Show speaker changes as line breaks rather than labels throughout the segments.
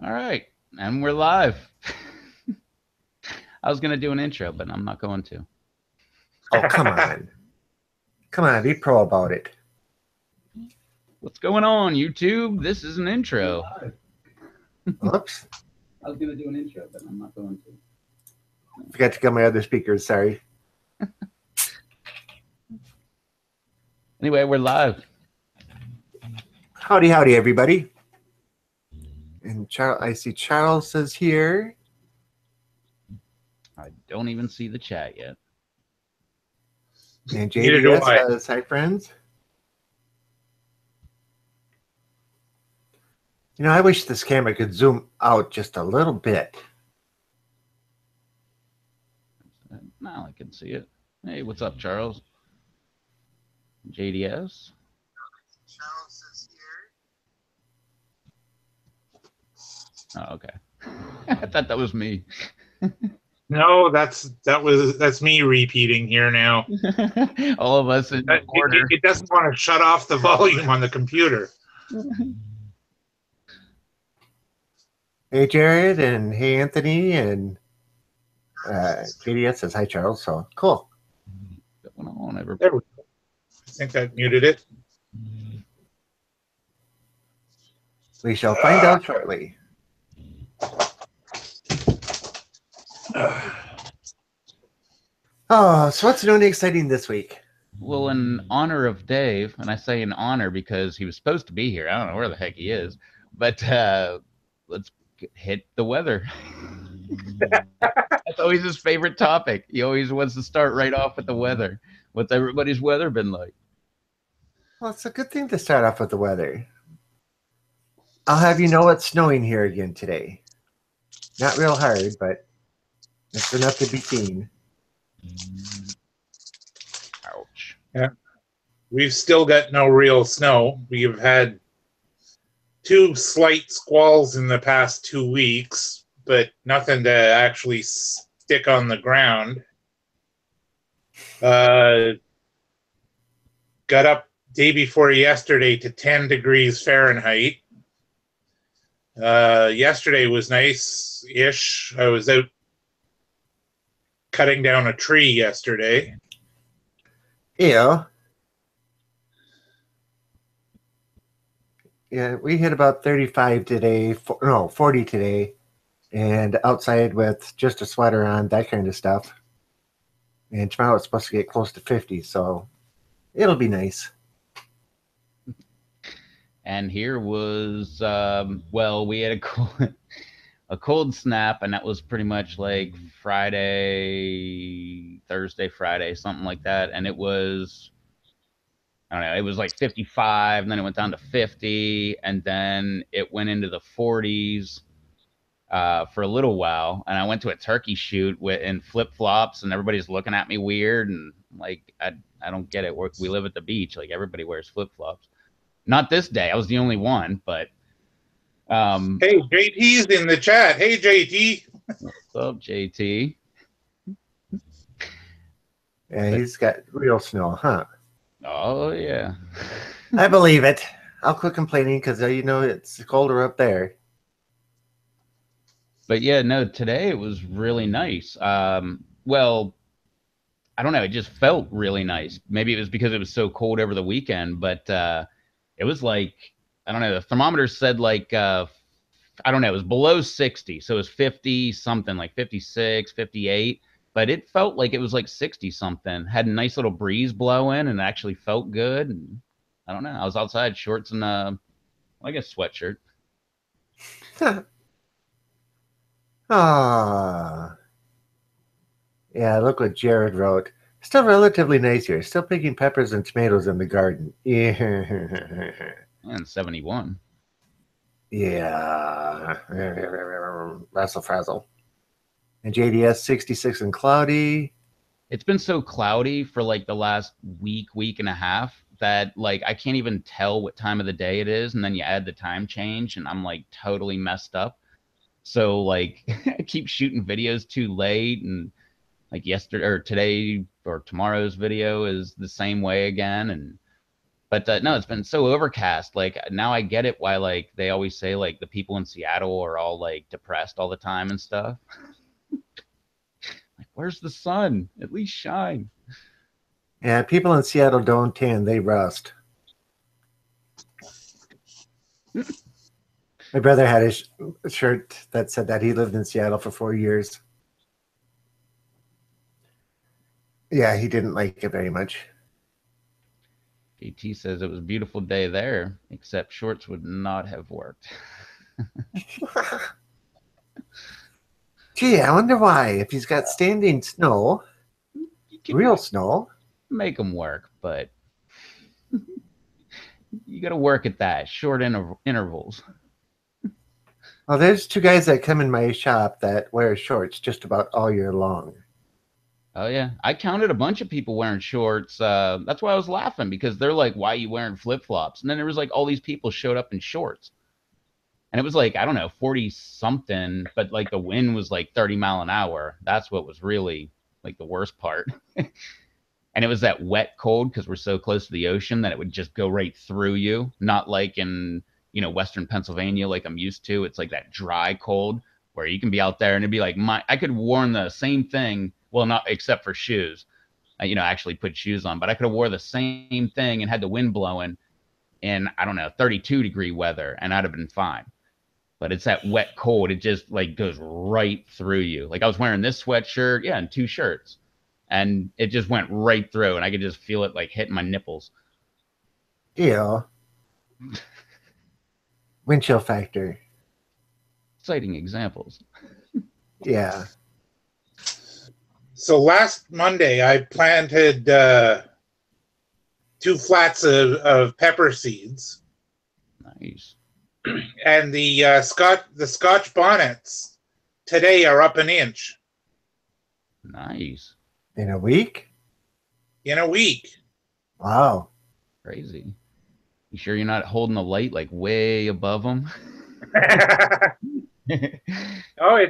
All right, and we're live. I was going to do an intro, but I'm not going to.
Oh, come on. Come on, be pro about it.
What's going on, YouTube? This is an intro.
Oops.
I was going to do an intro, but I'm not going to.
Forgot to get my other speakers, sorry.
Anyway, we're live.
Howdy, howdy, everybody. And I see Charles is here.
I don't even see the chat yet.
And
Neither do
JDS
I.
says, hi, friends. You know, I wish this camera could zoom out just a little bit.
Now I can see it. Hey, what's up, Charles? JDS?
Charles is here.
Oh, okay. I thought that was me.
No, that's me repeating here now.
All of us in order.
It doesn't want to shut off the volume on the computer.
Hey, Jared, and hey, Anthony, and JDS says, hi, Charles. So, cool.
What's going on, everybody?
There we go. I think I muted it.
We shall find out shortly. Oh, so what's new and exciting this week?
Well, in honor of Dave, and I say in honor because he was supposed to be here. I don't know where the heck he is, but let's hit the weather. That's always his favorite topic. He always wants to start right off with the weather. What's everybody's weather been like?
Well, it's a good thing to start off with the weather. I'll have you know it's snowing here again today. Not real hard, but it's enough to be seen.
Ouch.
Yeah. We've still got no real snow. We've had 2 slight squalls in the past 2 weeks, but nothing to actually stick on the ground. Got up day before yesterday to 10 degrees Fahrenheit. Yesterday was nice-ish. I was out cutting down a tree yesterday.
Yeah. Yeah, we hit about 35 today. No, 40 today. And outside with just a sweater on, that kind of stuff. And tomorrow it's supposed to get close to 50, so it'll be nice.
And here was, well, we had a cold snap, and that was pretty much like Thursday, Friday, something like that. And it was, I don't know, it was like 55, and then it went down to 50, and then it went into the 40s for a little while. And I went to a turkey shoot in flip-flops, and everybody's looking at me weird, and like, I don't get it. We live at the beach. Like, everybody wears flip-flops. Not this day. I was the only one, but
Hey, JT's in the chat. Hey, JT.
What's up, JT?
Yeah, he's got real snow, huh?
Oh, yeah.
I believe it. I'll quit complaining because you know it's colder up there.
But yeah, no, today it was really nice. Well, I don't know. It just felt really nice. Maybe it was because it was so cold over the weekend, but it was like, I don't know. The thermometer said like, I don't know. It was below 60. So it was 50 something, like 56, 58. But it felt like it was like 60 something. Had a nice little breeze blowing and it actually felt good. And I don't know. I was outside, shorts and I guess sweatshirt.
Ah. Yeah, look what Jared wrote. Still relatively nice here. Still picking peppers and tomatoes in the garden. Yeah.
And 71.
Yeah. Razzle frazzle. And JDS 66 and cloudy.
It's been so cloudy for like the last week and a half that like I can't even tell what time of the day it is. And then you add the time change and I'm like totally messed up. So like I keep shooting videos too late, and like yesterday or today or tomorrow's video is the same way again. And But no, it's been so overcast. Like now I get it why like they always say like the people in Seattle are all like depressed all the time and stuff. Like where's the sun? At least shine.
Yeah, people in Seattle don't tan; they rust. My brother had a shirt that said that he lived in Seattle for 4 years. Yeah, he didn't like it very much.
JT says it was a beautiful day there, except shorts would not have worked.
Gee, I wonder why. If he's got standing snow,
You can
real snow.
make them work, but you got to work at that short intervals.
Well, there's two guys that come in my shop that wear shorts just about all year long.
Oh yeah, I counted a bunch of people wearing shorts. That's why I was laughing because they're like, "Why are you wearing flip flops?" And then there was like all these people showed up in shorts, and it was like I don't know, 40 something, but like the wind was like 30 mile an hour. That's what was really like the worst part. And it was that wet cold because we're so close to the ocean that it would just go right through you. Not like in Western Pennsylvania like I'm used to. It's like that dry cold where you can be out there and it'd be like I could have worn the same thing. Well, not except for shoes. Actually put shoes on, but I could have wore the same thing and had the wind blowing in I don't know 32-degree weather and I'd have been fine. But it's that wet cold. It just like goes right through you. Like I was wearing this sweatshirt, yeah, and two shirts and it just went right through and I could just feel it like hitting my nipples.
Yeah. Wind chill factor.
Exciting examples.
Yeah.
So last Monday, I planted 2 flats of pepper seeds,
Nice.
and the Scotch bonnets today are up an inch
Nice.
In a week?
in a week.
Wow.
Crazy. You sure you're not holding the light like way above them?
Oh,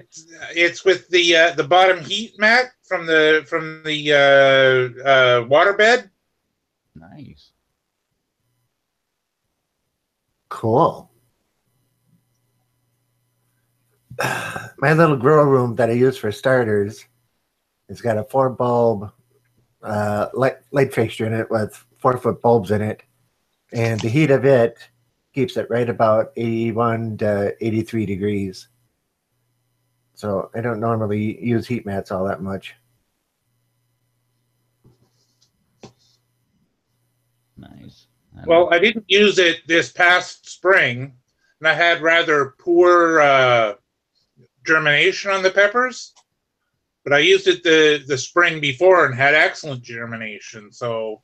it's with the bottom heat mat from the waterbed.
Nice.
Cool. My little grow room that I use for starters has got a 4 bulb light fixture in it with 4-foot bulbs in it. And the heat of it keeps it right about 81 to 83 degrees. So I don't normally use heat mats all that much.
Nice.
Well, I didn't use it this past spring, and I had rather poor germination on the peppers. But I used it the spring before and had excellent germination. So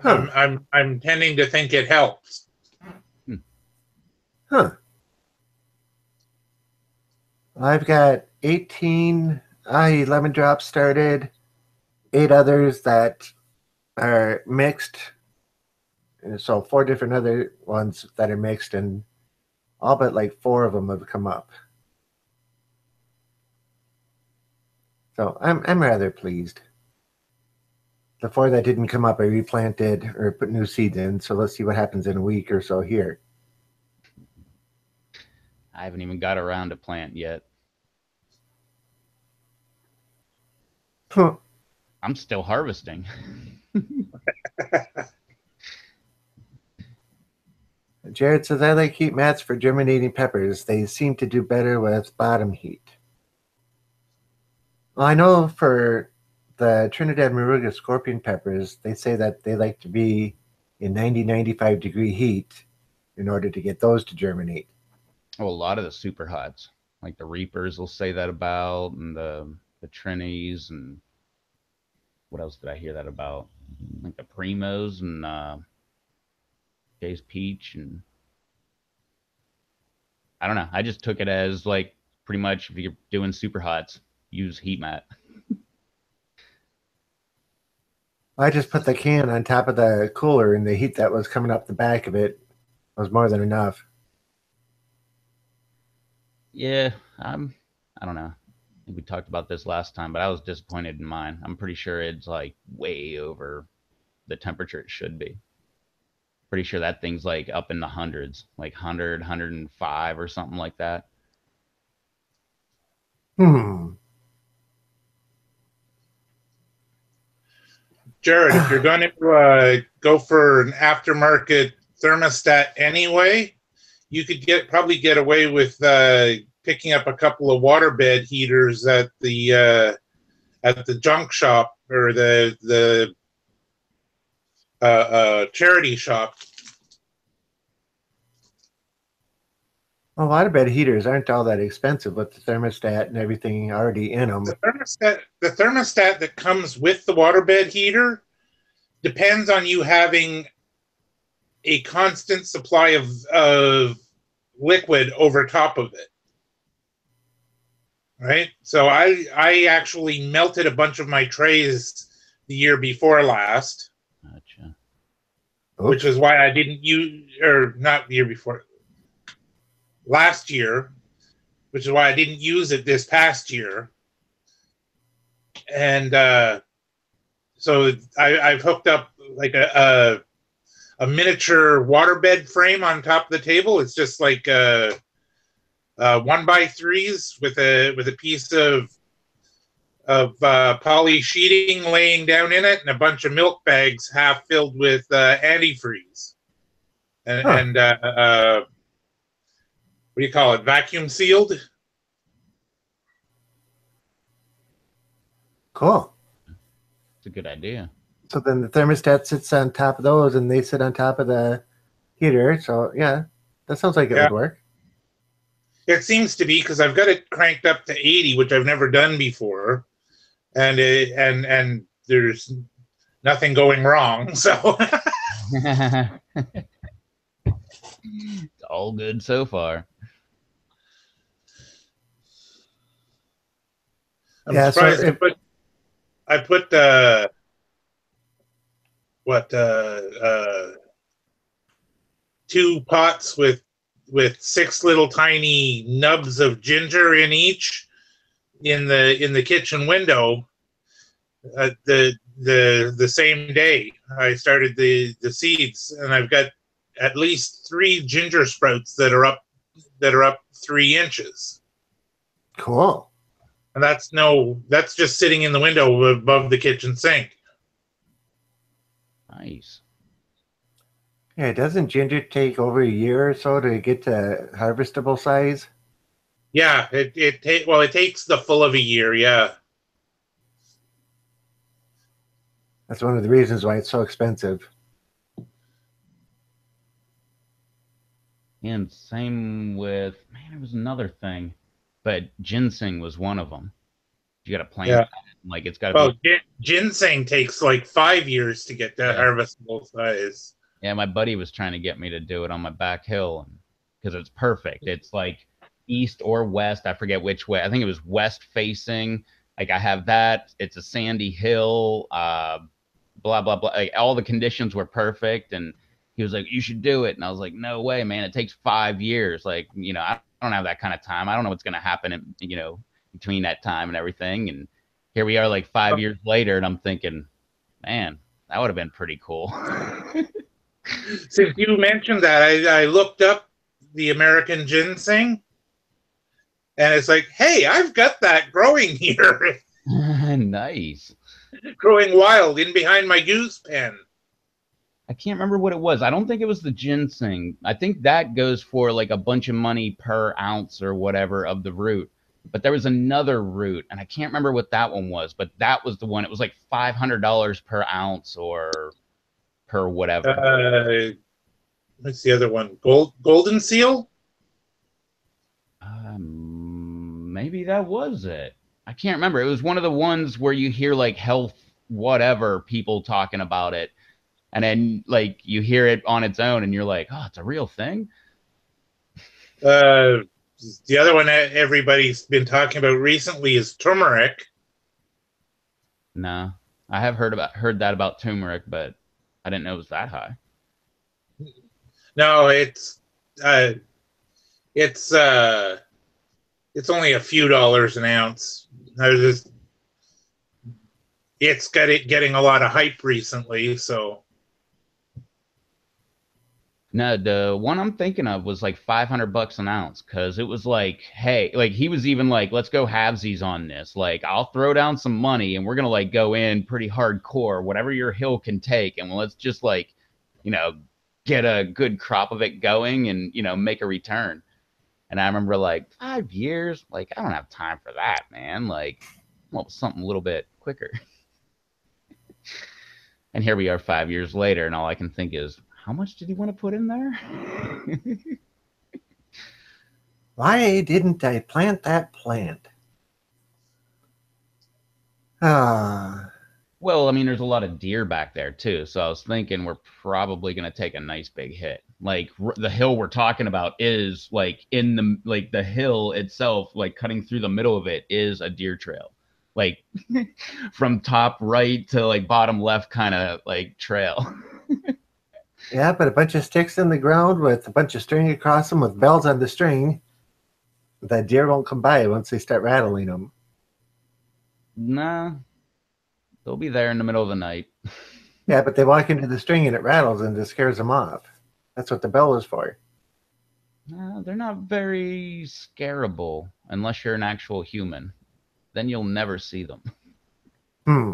I'm tending to think it helps.
Huh. I've got 18 lemon drops started, 8 others that are mixed. And so 4 different other ones that are mixed, and all but like 4 of them have come up. So I'm rather pleased. The 4 that didn't come up, I replanted or put new seeds in. So let's see what happens in a week or so here.
I haven't even got around to plant yet.
Huh.
I'm still harvesting.
Jared says, I like heat mats for germinating peppers. They seem to do better with bottom heat. Well, I know for the Trinidad Moruga scorpion peppers, they say that they like to be in 95 degree heat in order to get those to germinate.
Oh, a lot of the super hots, like the Reapers, will say that about, and the Trinis, and what else did I hear that about? Like the Primos and Jay's Peach, and I don't know. I just took it as like pretty much if you're doing super hots, use heat mat.
I just put the can on top of the cooler, and the heat that was coming up the back of it was more than enough.
Yeah, I don't know. I think we talked about this last time, but I was disappointed in mine. I'm pretty sure it's like way over the temperature it should be. Pretty sure that thing's like up in the hundreds, like 100, 105 or something like that.
Hmm.
Jared, if you're going to go for an aftermarket thermostat anyway, you could probably get away with picking up a couple of waterbed heaters at the junk shop or the charity shop.
A lot of bed heaters aren't all that expensive with the thermostat and everything already in them.
The thermostat that comes with the waterbed heater depends on you having a constant supply of liquid over top of it. Right? So I actually melted a bunch of my trays the year before last.
Gotcha.
Which is why I didn't use, or not the year before, last year, which is why I didn't use it this past year. And so I've hooked up like a miniature waterbed frame on top of the table. It's just like 1x3s with a piece of poly sheeting laying down in it and a bunch of milk bags half filled with antifreeze. And what do you call it? Vacuum sealed?
Cool.
It's a good idea.
So then the thermostat sits on top of those and they sit on top of the heater. So yeah, that sounds like it would work.
It seems to be because I've got it cranked up to 80, which I've never done before. And and there's nothing going wrong. So
It's all good so far.
I'm surprised I put two pots with 6 little tiny nubs of ginger in each in the kitchen window the same day I started the seeds, and I've got at least 3 ginger sprouts that are up 3 inches.
Cool.
And that's just sitting in the window above the kitchen sink.
Nice.
Yeah, doesn't ginger take over a year or so to get to harvestable size?
Yeah, it takes the full of a year, yeah.
That's one of the reasons why it's so expensive.
And same with, man, it was another thing, but ginseng was one of them. You got to plant that. Like it's got to
be. Ginseng takes like 5 years to get that harvestable size.
Yeah, my buddy was trying to get me to do it on my back hill because it's perfect. It's like east or west. I forget which way. I think it was west facing. Like I have that. It's a sandy hill. Blah blah blah. Like all the conditions were perfect, and he was like, "You should do it." And I was like, "No way, man! It takes 5 years. Like, I don't have that kind of time. I don't know what's gonna happen, between that time and everything." And here we are, like 5 years later, and I'm thinking, man, that would have been pretty cool.
Since you mentioned that, I looked up the American ginseng, and it's like, hey, I've got that growing here.
Nice.
Growing wild in behind my goose pen.
I can't remember what it was. I don't think it was the ginseng. I think that goes for like a bunch of money per ounce or whatever of the root. But there was another root, and I can't remember what that one was, but that was the one. It was like $500 per ounce or per whatever.
What's the other one? Golden seal?
Maybe that was it. I can't remember. It was one of the ones where you hear like health whatever people talking about it, and then like you hear it on its own, and you're like, oh, it's a real thing.
The other one that everybody's been talking about recently is turmeric.
No, I have heard that about turmeric, but I didn't know it was that high.
No, it's only a few dollars an ounce. it's getting a lot of hype recently. So
No, the one I'm thinking of was like $500 an ounce because it was like, hey, like he was even like, let's go halvesies on this. Like, I'll throw down some money and we're gonna like go in pretty hardcore, whatever your hill can take, and let's just like, you know, get a good crop of it going and make a return. And I remember like 5 years, like I don't have time for that, man. Like, well, something a little bit quicker. And here we are 5 years later, and all I can think is, how much did he want to put in there?
Why didn't I plant that plant? Ah,
Well, I mean, there's a lot of deer back there too, so I was thinking we're probably going to take a nice big hit. Like the hill we're talking about is like in the hill itself, like cutting through the middle of it is a deer trail, like from top right to like bottom left kind of like trail.
yeah, but a bunch of sticks in the ground with a bunch of string across them with bells on the string. The deer won't come by once they start rattling them.
Nah, they'll be there in the middle of the night.
Yeah, but they walk into the string and it rattles and it scares them off. That's what the bell is for.
Nah, they're not very scarable unless you're an actual human. Then you'll never see them.
Hmm.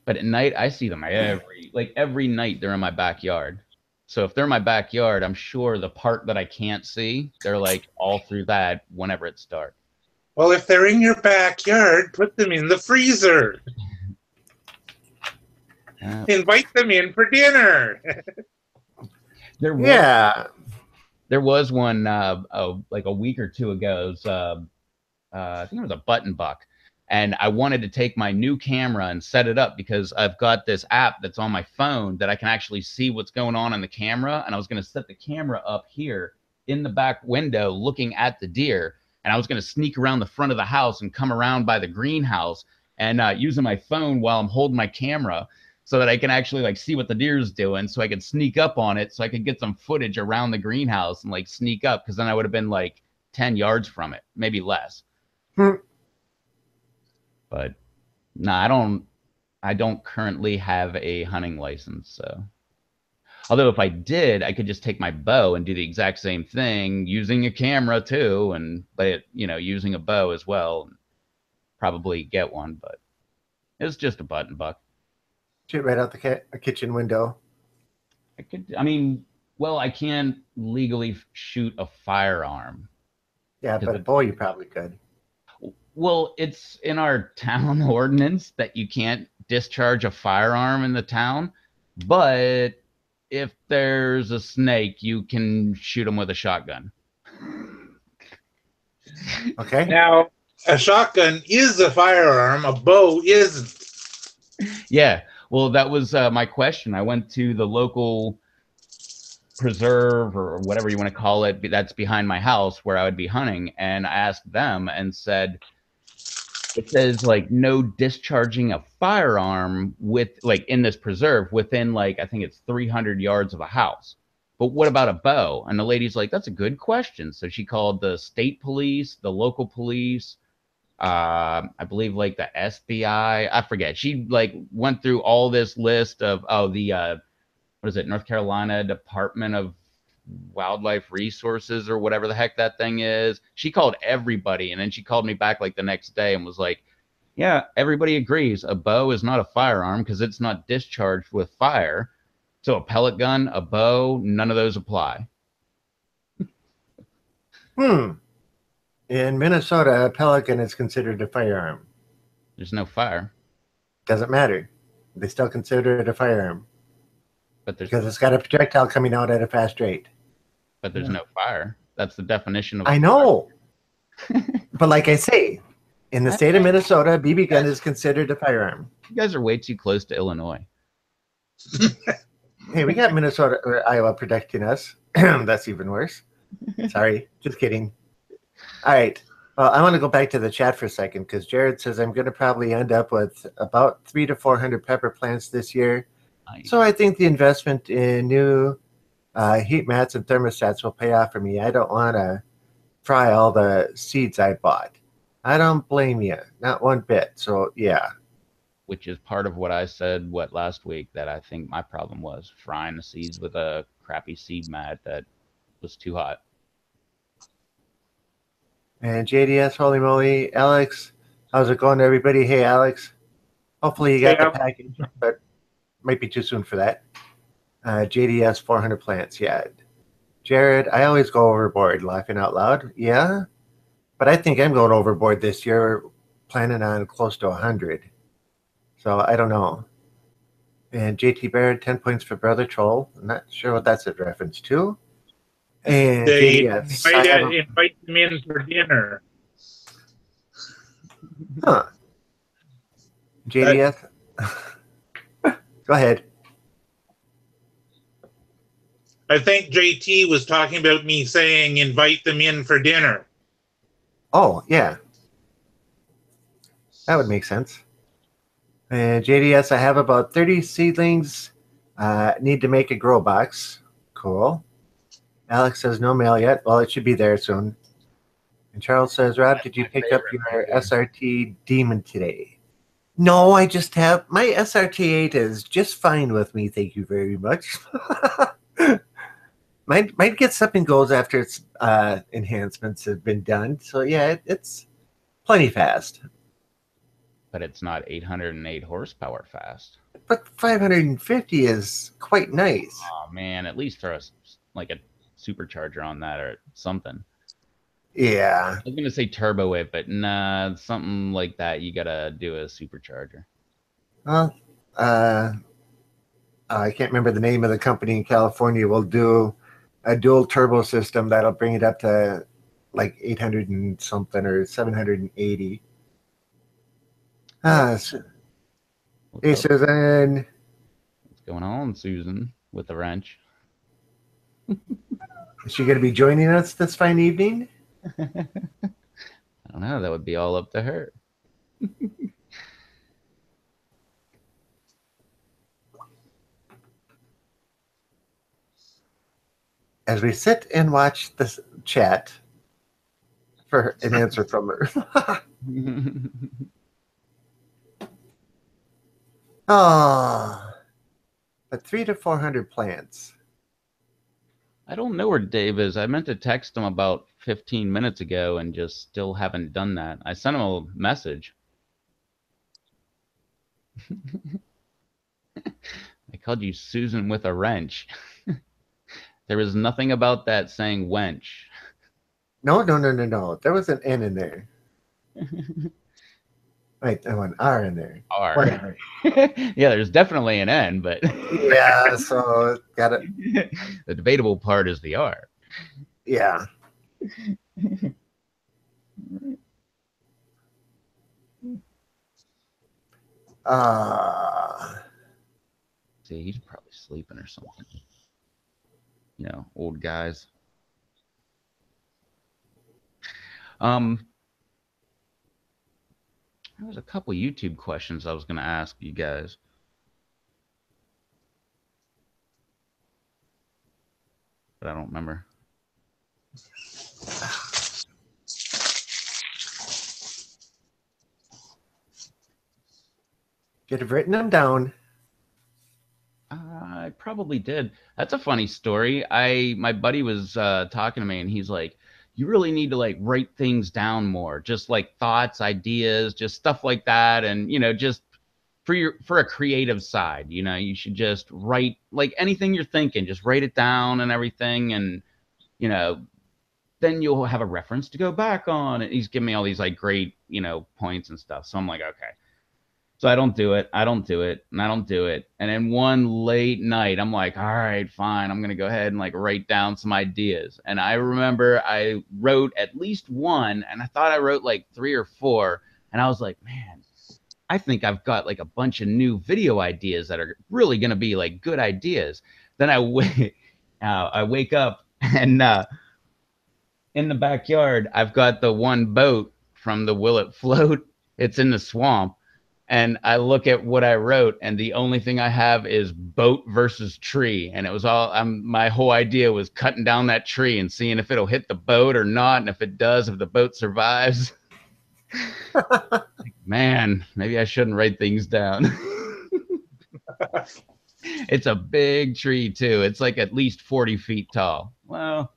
But at night, I see them every night. They're in my backyard. So if they're in my backyard, I'm sure the part that I can't see, they're like all through that whenever it's dark.
well, if they're in your backyard, put them in the freezer. Invite them in for dinner.
Yeah.
There was one like a week or two ago. It was, I think it was a button buck, and I wanted to take my new camera and set it up because I've got this app that's on my phone that I can actually see what's going on in the camera, and I was going to set the camera up here in the back window looking at the deer, and I was going to sneak around the front of the house and come around by the greenhouse and using my phone while I'm holding my camera so that I can actually like see what the deer's doing, so I could sneak up on it, so I could get some footage around the greenhouse and like sneak up, because then I would have been like 10 yards from it, maybe less.
Hmm.
But no, I don't currently have a hunting license, so although if I did, I could just take my bow and do the exact same thing using a camera too, and but using a bow as well, and probably get one, but it's just a button buck.
Shoot right out the kitchen window.
I mean, well, I can't legally shoot a firearm.
Yeah, but a bow you probably could.
Well, it's in our town ordinance that you can't discharge a firearm in the town, but if there's a snake, you can shoot them with a shotgun.
Okay.
Now, a shotgun is a firearm, a bow isn't.
Yeah, well, that was my question. I went to the local preserve or whatever you want to call it that's behind my house where I would be hunting, and I asked them and said, it says like no discharging a firearm with like in this preserve within like I think it's 300 yards of a house. But what about a bow? And the lady's like, that's a good question. So she called the state police, the local police, I believe like the SBI. I forget. She like went through all this list of the what is it, North Carolina Department of Wildlife Resources or whatever the heck that thing is. She called everybody, and then she called me back like the next day and was like, yeah, everybody agrees a bow is not a firearm because it's not discharged with fire. So a pellet gun, a bow, none of those apply.
In Minnesota, a pellet gun is considered a firearm.
There's no fire.
Doesn't matter. They still consider it a firearm. Because it's got a projectile coming out at a fast rate.
But there's no fire. That's the definition of
I know. But like I say, in the state of Minnesota, a BB gun is considered a firearm.
You guys are way too close to Illinois.
Hey, we got Minnesota or Iowa protecting us. That's even worse. Sorry, just kidding. All right. Well, I want to go back to the chat for a second because Jared says I'm going to probably end up with about 300 to 400 pepper plants this year. Nice. So I think the investment in new heat mats and thermostats will pay off for me. I don't want to fry all the seeds I bought. I don't blame you, not one bit. So yeah,
which is part of what I said last week, that I think my problem was frying the seeds with a crappy seed mat that was too hot.
And JDS, holy moly, Alex, how's it going, everybody? Hey, Alex. Hopefully you got the
Yeah.
package, but might be too soon for that. JDS 400 plants, yeah. Jared, I always go overboard, laughing out loud. Yeah, but I think I'm going overboard this year, planning on close to 100. So I don't know. And JT Barrett, 10 points for Brother Troll. I'm not sure what that's a reference to. And
They
JDS, I have a,
invite them in for dinner.
huh. JDS, go ahead.
I think JT was talking about me saying invite them in for dinner.
Oh, yeah. That would make sense. And JDS, I have about 30 seedlings. Need to make a grow box. Cool. Alex says no mail yet. Well, it should be there soon. And Charles says, Rob, did you pick up your SRT Demon today? No, I just have my SRT8 is just fine with me. Thank you very much. might get something goes after its enhancements have been done. So yeah, it's plenty fast.
But it's not 808 horsepower fast.
But 550 is quite nice.
Oh man, at least throw like a supercharger on that or something.
Yeah.
I was gonna say turbo it, but nah, something like that. You gotta do a supercharger.
Well, I can't remember the name of the company in California. Will do a dual turbo system that'll bring it up to like 800 and something or 780. Hey, Susan.
What's going on, Susan, with the wrench?
Is she going to be joining us this fine evening?
I don't know. That would be all up to her.
As we sit and watch this chat for an answer from her. Oh, but 300 to 400 plants.
I don't know where Dave is. I meant to text him about 15 minutes ago and just still haven't done that. I sent him a message. I called you Susan with a wrench. There was nothing about that saying wench.
No. There was an N in there. Right, there was an R in there.
R.
Whatever.
Yeah, there's definitely an N, but
Yeah, so got it.
The debatable part is the R.
Yeah.
See, he's probably sleeping or something. You know, old guys. There was a couple YouTube questions I was going to ask you guys. But I don't remember.
Should have written them down.
I probably did. That's a funny story. My buddy was talking to me, and he's like, "You really need to like write things down more, just like thoughts, ideas, just stuff like that, and you know, just for a creative side, you know, you should just write like anything you're thinking, just write it down and everything, and you know, then you'll have a reference to go back on." And he's giving me all these like great, you know, points and stuff. So I'm like, okay. So I don't do it. And then one late night, I'm like, all right, fine. I'm going to go ahead and like write down some ideas. And I remember I wrote at least one, and I thought I wrote like 3 or 4. And I was like, man, I think I've got like a bunch of new video ideas that are really going to be like good ideas. Then I wake up and in the backyard, I've got the one boat from the Will It Float. It's in the swamp. And I look at what I wrote, and the only thing I have is boat versus tree. And it was all, my whole idea was cutting down that tree and seeing if it'll hit the boat or not. And if it does, if the boat survives. Man, maybe I shouldn't write things down. It's a big tree too. It's like at least 40 feet tall. Well,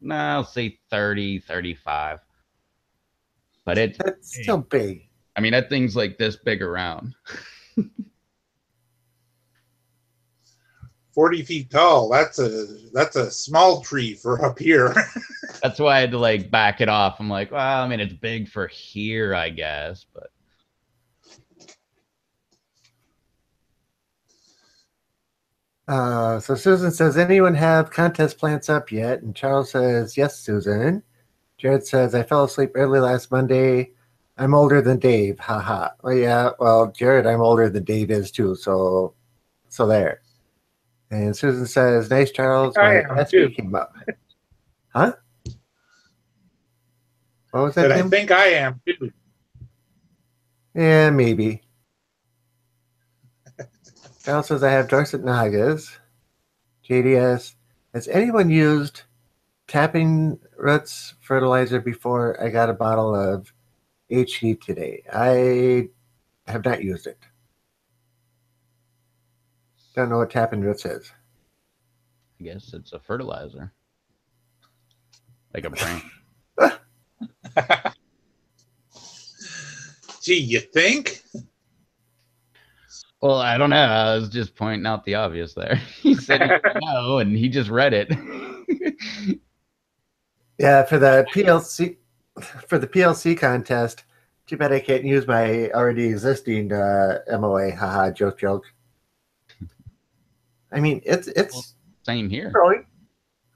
no, I'll say 30, 35. But it's
That's still
big.
big.
I mean, that thing's like this big around.
40 feet tall. That's a small tree for up here.
That's why I had to like back it off. I'm like, well, I mean, it's big for here, I guess, but
So Susan says, anyone have contest plants up yet? And Charles says, yes, Susan. Jared says, I fell asleep early last Monday. I'm older than Dave. Haha. Well, yeah. Well, Jared, I'm older than Dave is too. So there. And Susan says, nice, Charles.
I
My
am too.
SB came up. Huh? What was that,
But I
Tim?
think I am too.
Yeah, maybe. Charles says, I have Dorset Nagas. JDS, has anyone used tapping roots fertilizer before? I got a bottle of HE today. I have not used it. Don't know what tapping roots is.
I guess it's a fertilizer. Like a brand.
Gee, you think?
Well, I don't know. I was just pointing out the obvious there. He said he didn't know, and he just read it.
Yeah, for the PLC contest. Too bad I can't use my already existing MOA. Haha, joke. I mean, it's
Well, same here.
growing.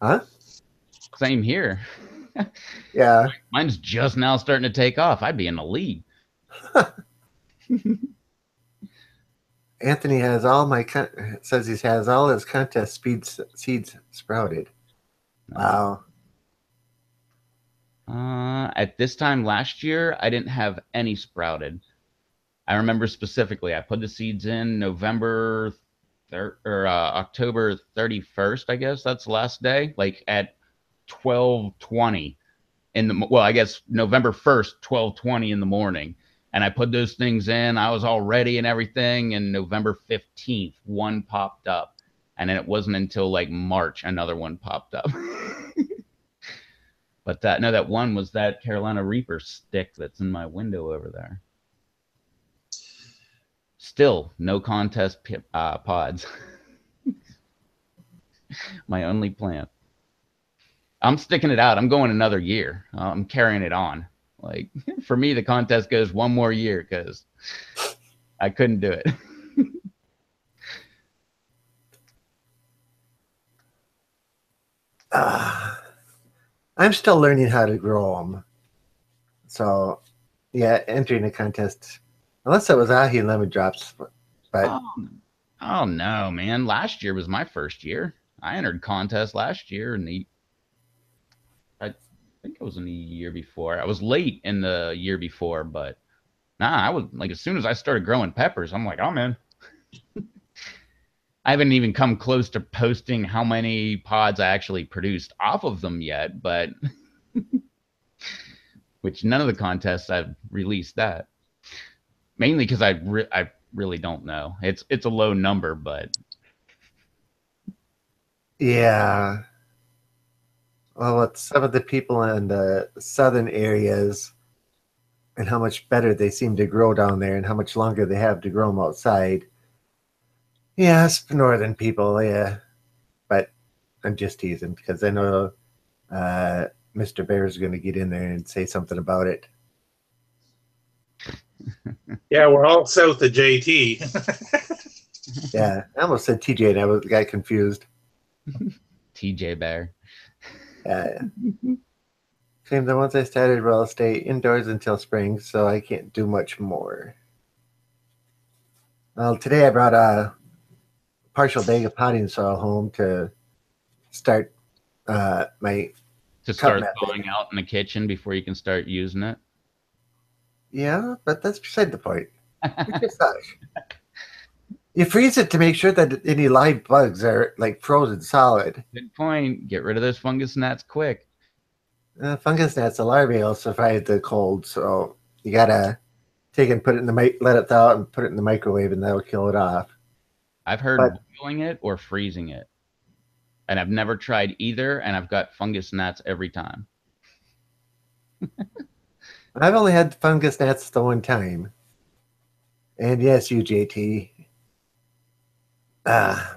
Huh?
Same here.
Yeah.
Mine's just now starting to take off. I'd be in the lead.
Anthony has all my says he has all his contest seeds sprouted. Wow.
At this time last year, I didn't have any sprouted. I remember specifically, I put the seeds in November or October 31st, I guess that's the last day, like at 12:20 in the, well, I guess November 1st, 12:20 in the morning. And I put those things in. I was all ready and everything. And November 15th, one popped up. And then it wasn't until like March, another one popped up. But that one was that Carolina Reaper stick that's in my window over there. Still no contest pods. My only plant. I'm sticking it out. I'm going another year. I'm carrying it on. Like, for me, the contest goes one more year because I couldn't do it.
I'm still learning how to grow them. So, yeah, entering a contest, unless it was ahi lemon drops, but
oh no, man! Last year was my first year. I entered contest last year, and I think it was in the year before. I was late in the year before, but I was like, as soon as I started growing peppers, I'm like, I'm in. I haven't even come close to posting how many pods I actually produced off of them yet, but which none of the contests I've released that. Mainly because I really don't know. It's a low number, but
yeah. Well, with some of the people in the southern areas and how much better they seem to grow down there and how much longer they have to grow them outside. Yes, northern people, yeah. But I'm just teasing because I know Mr. Bear is going to get in there and say something about it.
Yeah, we're all south of JT.
Yeah, I almost said TJ and I got confused.
TJ Bear.
Same the once I started, well, I'll stay indoors until spring, so I can't do much more. Well, today I brought a partial bag of potting soil home to start my
To start thawing out in the kitchen before you can start using it.
Yeah, but that's beside the point. You freeze it to make sure that any live bugs are like frozen solid.
Good point. Get rid of those fungus gnats quick.
Fungus gnats, the larvae will survive the cold, so You gotta take and put it in the let it thaw out and put it in the microwave, and that'll kill it off.
I've heard
But
boiling it or freezing it, and I've never tried either, and I've got fungus gnats every time.
I've only had fungus gnats the one time. And yes, you JT. Uh,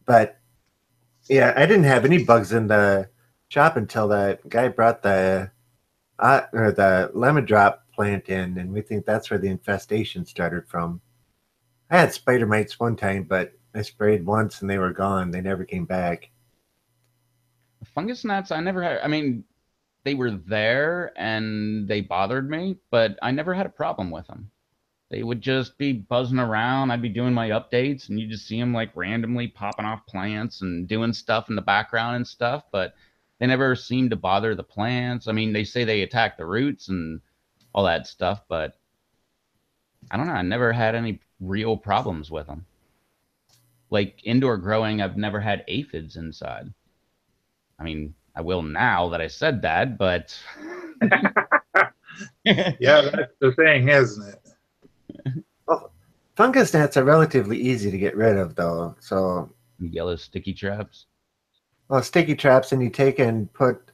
but yeah, I didn't have any bugs in the shop until that guy brought the or the lemon drop plant in, and we think that's where the infestation started from. I had spider mites one time, but I sprayed once and they were gone. They never came back.
Fungus gnats, I never had. I mean, they were there and they bothered me, but I never had a problem with them. They would just be buzzing around. I'd be doing my updates, and you just see them like randomly popping off plants and doing stuff in the background and stuff, but they never seemed to bother the plants. I mean, they say they attack the roots and all that stuff, but I don't know. I never had any real problems with them. Like indoor growing, I've never had aphids inside. I mean, I will now that I said that, but
Yeah, that's the thing, isn't it?
Well, fungus gnats are relatively easy to get rid of, though. So,
yellow sticky traps.
well, sticky traps, and you take and put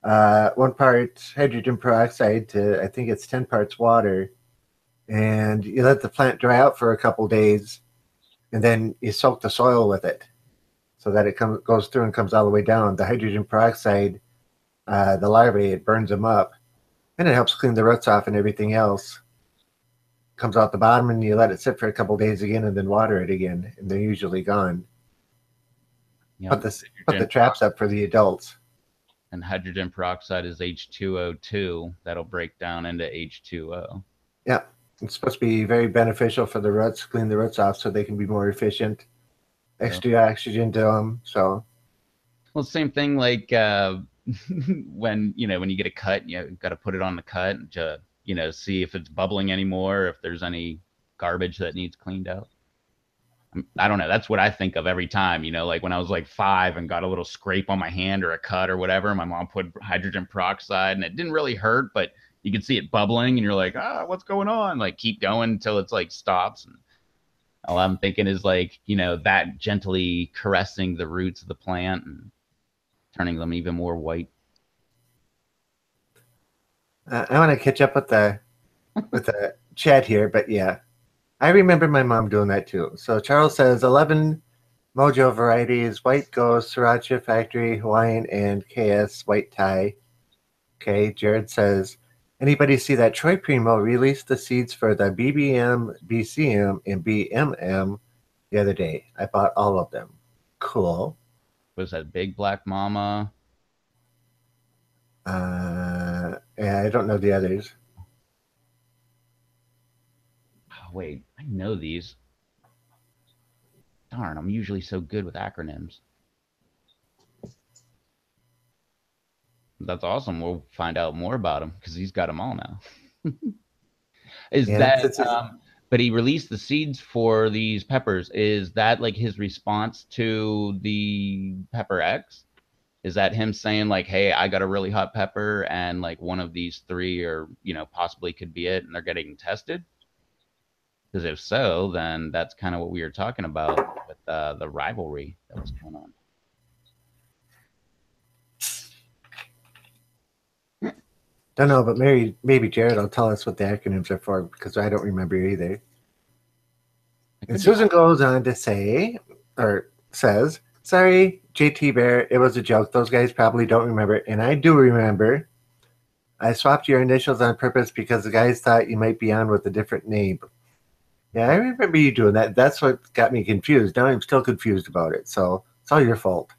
1 part hydrogen peroxide to, I think it's 10 parts water, and you let the plant dry out for a couple days, and then you soak the soil with it so that it goes through and comes all the way down. The hydrogen peroxide, the larvae, it burns them up, and it helps clean the roots off and everything else. Comes out the bottom, and you let it sit for a couple days again, and then water it again, and they're usually gone.
Yep.
Put the traps up for the adults.
And hydrogen peroxide is H2O2. That'll break down into H2O.
Yeah, it's supposed to be very beneficial for the roots, clean the roots off so they can be more efficient. Extra oxygen to them. So,
well, same thing like when you get a cut, you got to put it on the cut to see if it's bubbling anymore, if there's any garbage that needs cleaned out. I don't know. That's what I think of every time. Like when I was like 5 and got a little scrape on my hand or a cut or whatever, my mom put hydrogen peroxide and it didn't really hurt, but you could see it bubbling and you're like, what's going on? Like keep going until it's like stops. And all I'm thinking is like, that gently caressing the roots of the plant and turning them even more white.
I want to catch up with the chat here, but yeah, I remember my mom doing that too. So Charles says 11 Mojo varieties: White Ghost, Sriracha Factory, Hawaiian, and KS White Thai. Okay, Jared says, anybody see that Troy Primo released the seeds for the BBM, BCM, and BMM the other day? I bought all of them. Cool.
Was that Big Black Mama?
Yeah, I don't know the others.
Oh, wait, I know these. Darn, I'm usually so good with acronyms. That's awesome. We'll find out more about him because he's got them all now. But he released the seeds for these peppers. Is that like his response to the Pepper X? Is that him saying like, hey, I got a really hot pepper and like one of these 3 or, possibly could be it and they're getting tested? Because if so, then that's kind of what we were talking about with the rivalry that was going on.
Don't know, but maybe Jared will tell us what the acronyms are for because I don't remember either. And Susan goes on to say, or says, sorry, JT Bear, it was a joke. Those guys probably don't remember. And I do remember. I swapped your initials on purpose because the guys thought you might be on with a different name. Yeah, I remember you doing that. That's what got me confused. Now I'm still confused about it. So it's all your fault.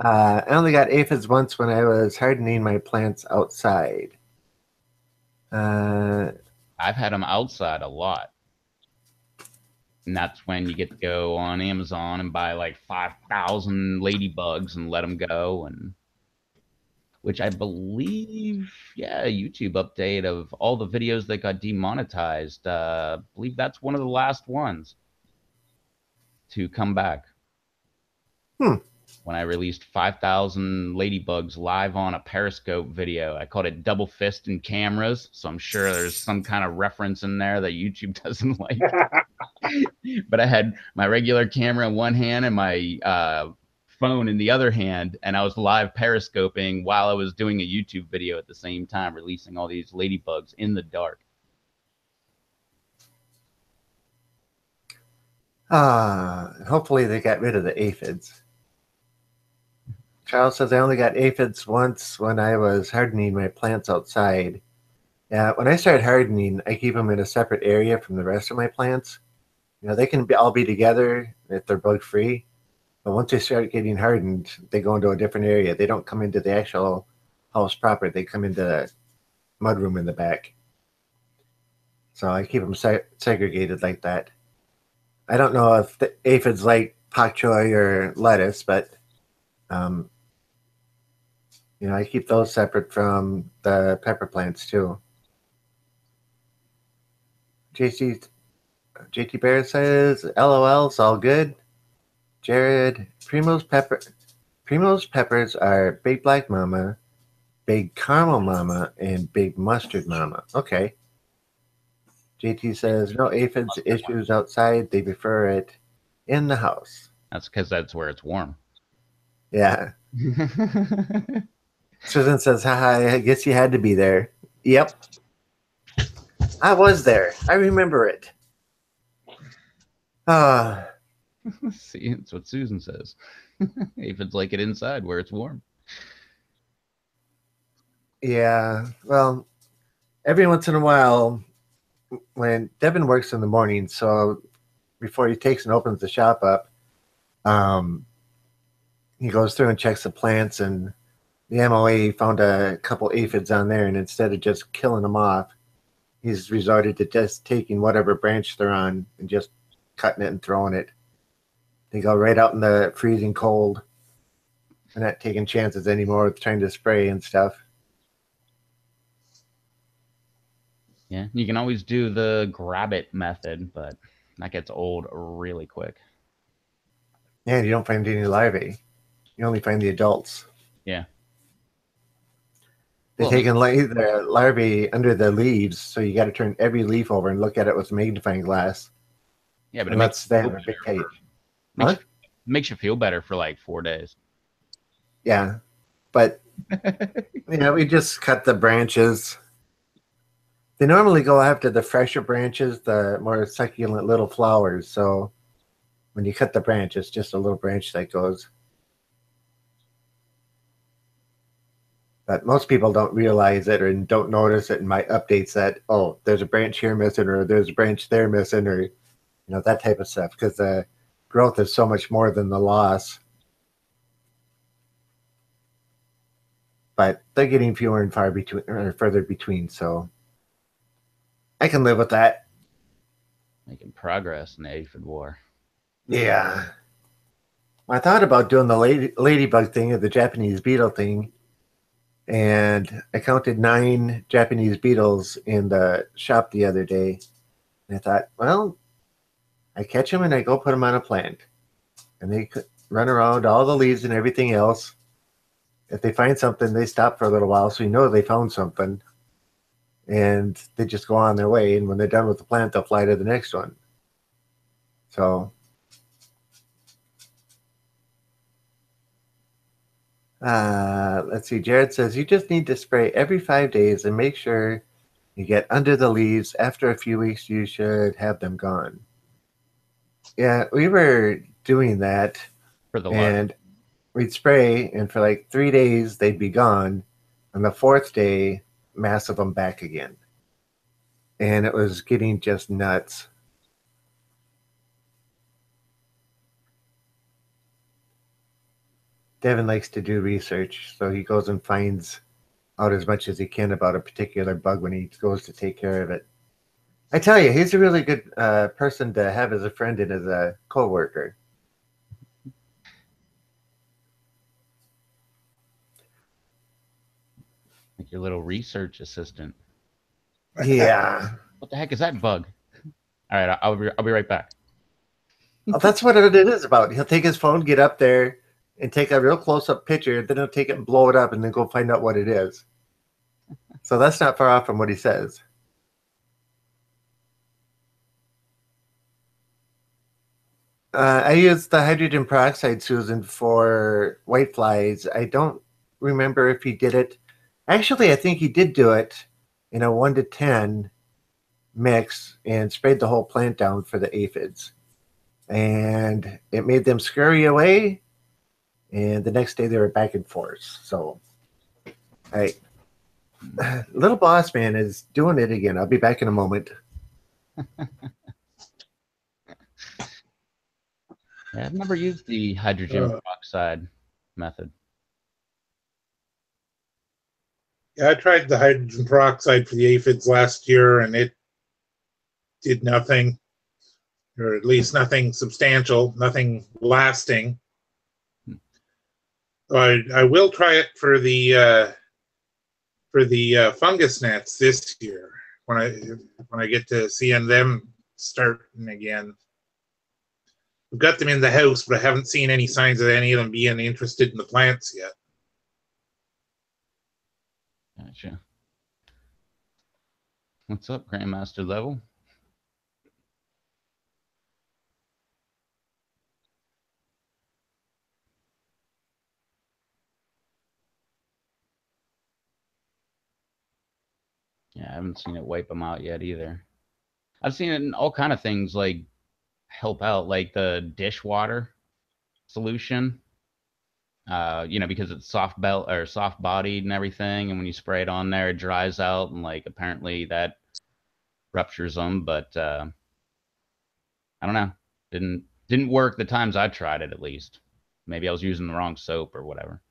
I only got aphids once when I was hardening my plants outside.
I've had them outside a lot. And that's when you get to go on Amazon and buy like 5,000 ladybugs and let them go. And which I believe, YouTube update of all the videos that got demonetized. I believe that's one of the last ones to come back. when I released 5,000 ladybugs live on a Periscope video. I called it Double Fist and Cameras, so I'm sure there's some kind of reference in there that YouTube doesn't like. But I had my regular camera in one hand and my phone in the other hand, and I was live periscoping while I was doing a YouTube video at the same time, releasing all these ladybugs in the dark.
Hopefully they got rid of the aphids. Charles says I only got aphids once when I was hardening my plants outside. Yeah, when I start hardening, I keep them in a separate area from the rest of my plants. They can all be together if they're bug free. But once they start getting hardened, they go into a different area. They don't come into the actual house proper. They come into the mudroom in the back. So I keep them segregated like that. I don't know if the aphids like pak choi or lettuce, but I keep those separate from the pepper plants too. JT Bear says, LOL, it's all good. Jared, Primo's peppers are Big Black Mama, Big Caramel Mama, and Big Mustard Mama. Okay. JT says, no aphids issues outside. They prefer it in the house.
That's because that's where it's warm.
Yeah. Susan says, haha, I guess you had to be there. Yep. I was there. I remember it.
See, that's what Susan says. Aphids like it inside where it's warm.
Yeah. Well, every once in a while, when Devin works in the morning, so before he takes and opens the shop up, he goes through and checks the plants, and the MOA found a couple aphids on there, and instead of just killing them off, he's resorted to just taking whatever branch they're on and just cutting it and throwing it. They go right out in the freezing cold. They're not taking chances anymore with trying to spray and stuff.
Yeah, you can always do the grab it method, but that gets old really quick.
Yeah, you don't find any larvae. You only find the adults.
Yeah.
They're taking the larvae under the leaves, so you got to turn every leaf over and look at it with a magnifying glass.
Yeah, but
that's they have a big cage.
Makes you feel better for like 4 days.
Yeah, but we just cut the branches. They normally go after the fresher branches, the more succulent little flowers. So when you cut the branch, it's just a little branch that goes. But most people don't realize it or don't notice it in my updates that, oh, there's a branch here missing or there's a branch there missing or, that type of stuff, because the growth is so much more than the loss. But they're getting fewer and further between, so I can live with that.
Making progress in the aphid war.
Yeah. I thought about doing the ladybug thing or the Japanese beetle thing, and I counted 9 Japanese beetles in the shop the other day. And I thought, well, I catch them and I go put them on a plant. And they run around all the leaves and everything else. If they find something, they stop for a little while, so you know they found something. And they just go on their way. And when they're done with the plant, they'll fly to the next one. So let's see. Jared says, you just need to spray every 5 days and make sure you get under the leaves. After a few weeks, you should have them gone. Yeah, we were doing that.
For the
and we'd spray, and for like 3 days, they'd be gone. On the 4th day, mass of them back again. And it was getting just nuts. Devin likes to do research, so he goes and finds out as much as he can about a particular bug when he goes to take care of it. I tell you, he's a really good person to have as a friend and as a co-worker.
Like your little research assistant.
Yeah.
What the heck is that bug? All right, I'll be right back.
Well, that's what it is about. He'll take his phone, get up there, and take a real close-up picture. Then he'll take it and blow it up, and then go find out what it is. So that's not far off from what he says. I use the hydrogen peroxide, Susan, for whiteflies. I don't remember if he did it. Actually, I think he did do it in a 1 to 10 mix and sprayed the whole plant down for the aphids. And it made them scurry away. And the next day they were back in force. So, Little Boss Man is doing it again. I'll be back in a moment.
Yeah, I've never used the hydrogen peroxide method.
Yeah, I tried the hydrogen peroxide for the aphids last year, and it did nothing, or at least nothing substantial, nothing lasting. I will try it for the fungus nets this year when I get to seeing them starting again. We've got them in the house, but I haven't seen any signs of any of them being interested in the plants yet.
Gotcha. What's up, Grandmaster Level? Yeah, I haven't seen it wipe them out yet either. I've seen it in all kind of things like help out, like the dishwater solution. You know, because it's soft belt or soft bodied and everything, and when you spray it on there, it dries out, and like apparently that ruptures them. But I don't know, didn't work the times I tried it. At least maybe I was using the wrong soap or whatever.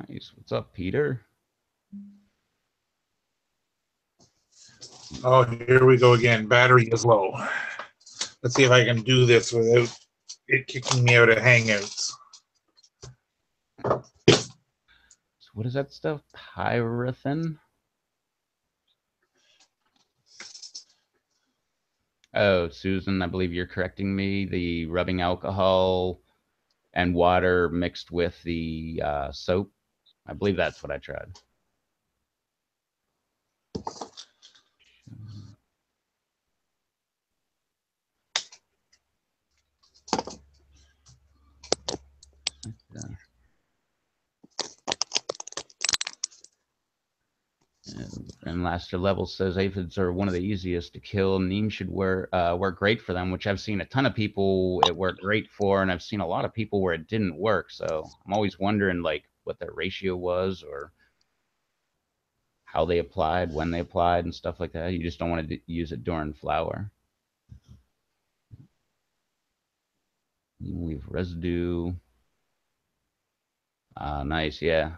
Nice. What's up, Peter?
Oh, here we go again. Battery is low. Let's see if I can do this without it kicking me out of Hangouts.
So what is that stuff? Pyrethin? Oh, Susan, I believe you're correcting me. The rubbing alcohol and water mixed with the soap. I believe that's what I tried. And Laster Level says aphids are one of the easiest to kill. Neem should work great for them, which I've seen a ton of people it worked great for, and I've seen a lot of people where it didn't work. So I'm always wondering like what their ratio was or how they applied, when they applied, and stuff like that. You just don't want to use it during flower. Leave residue. Nice, yeah.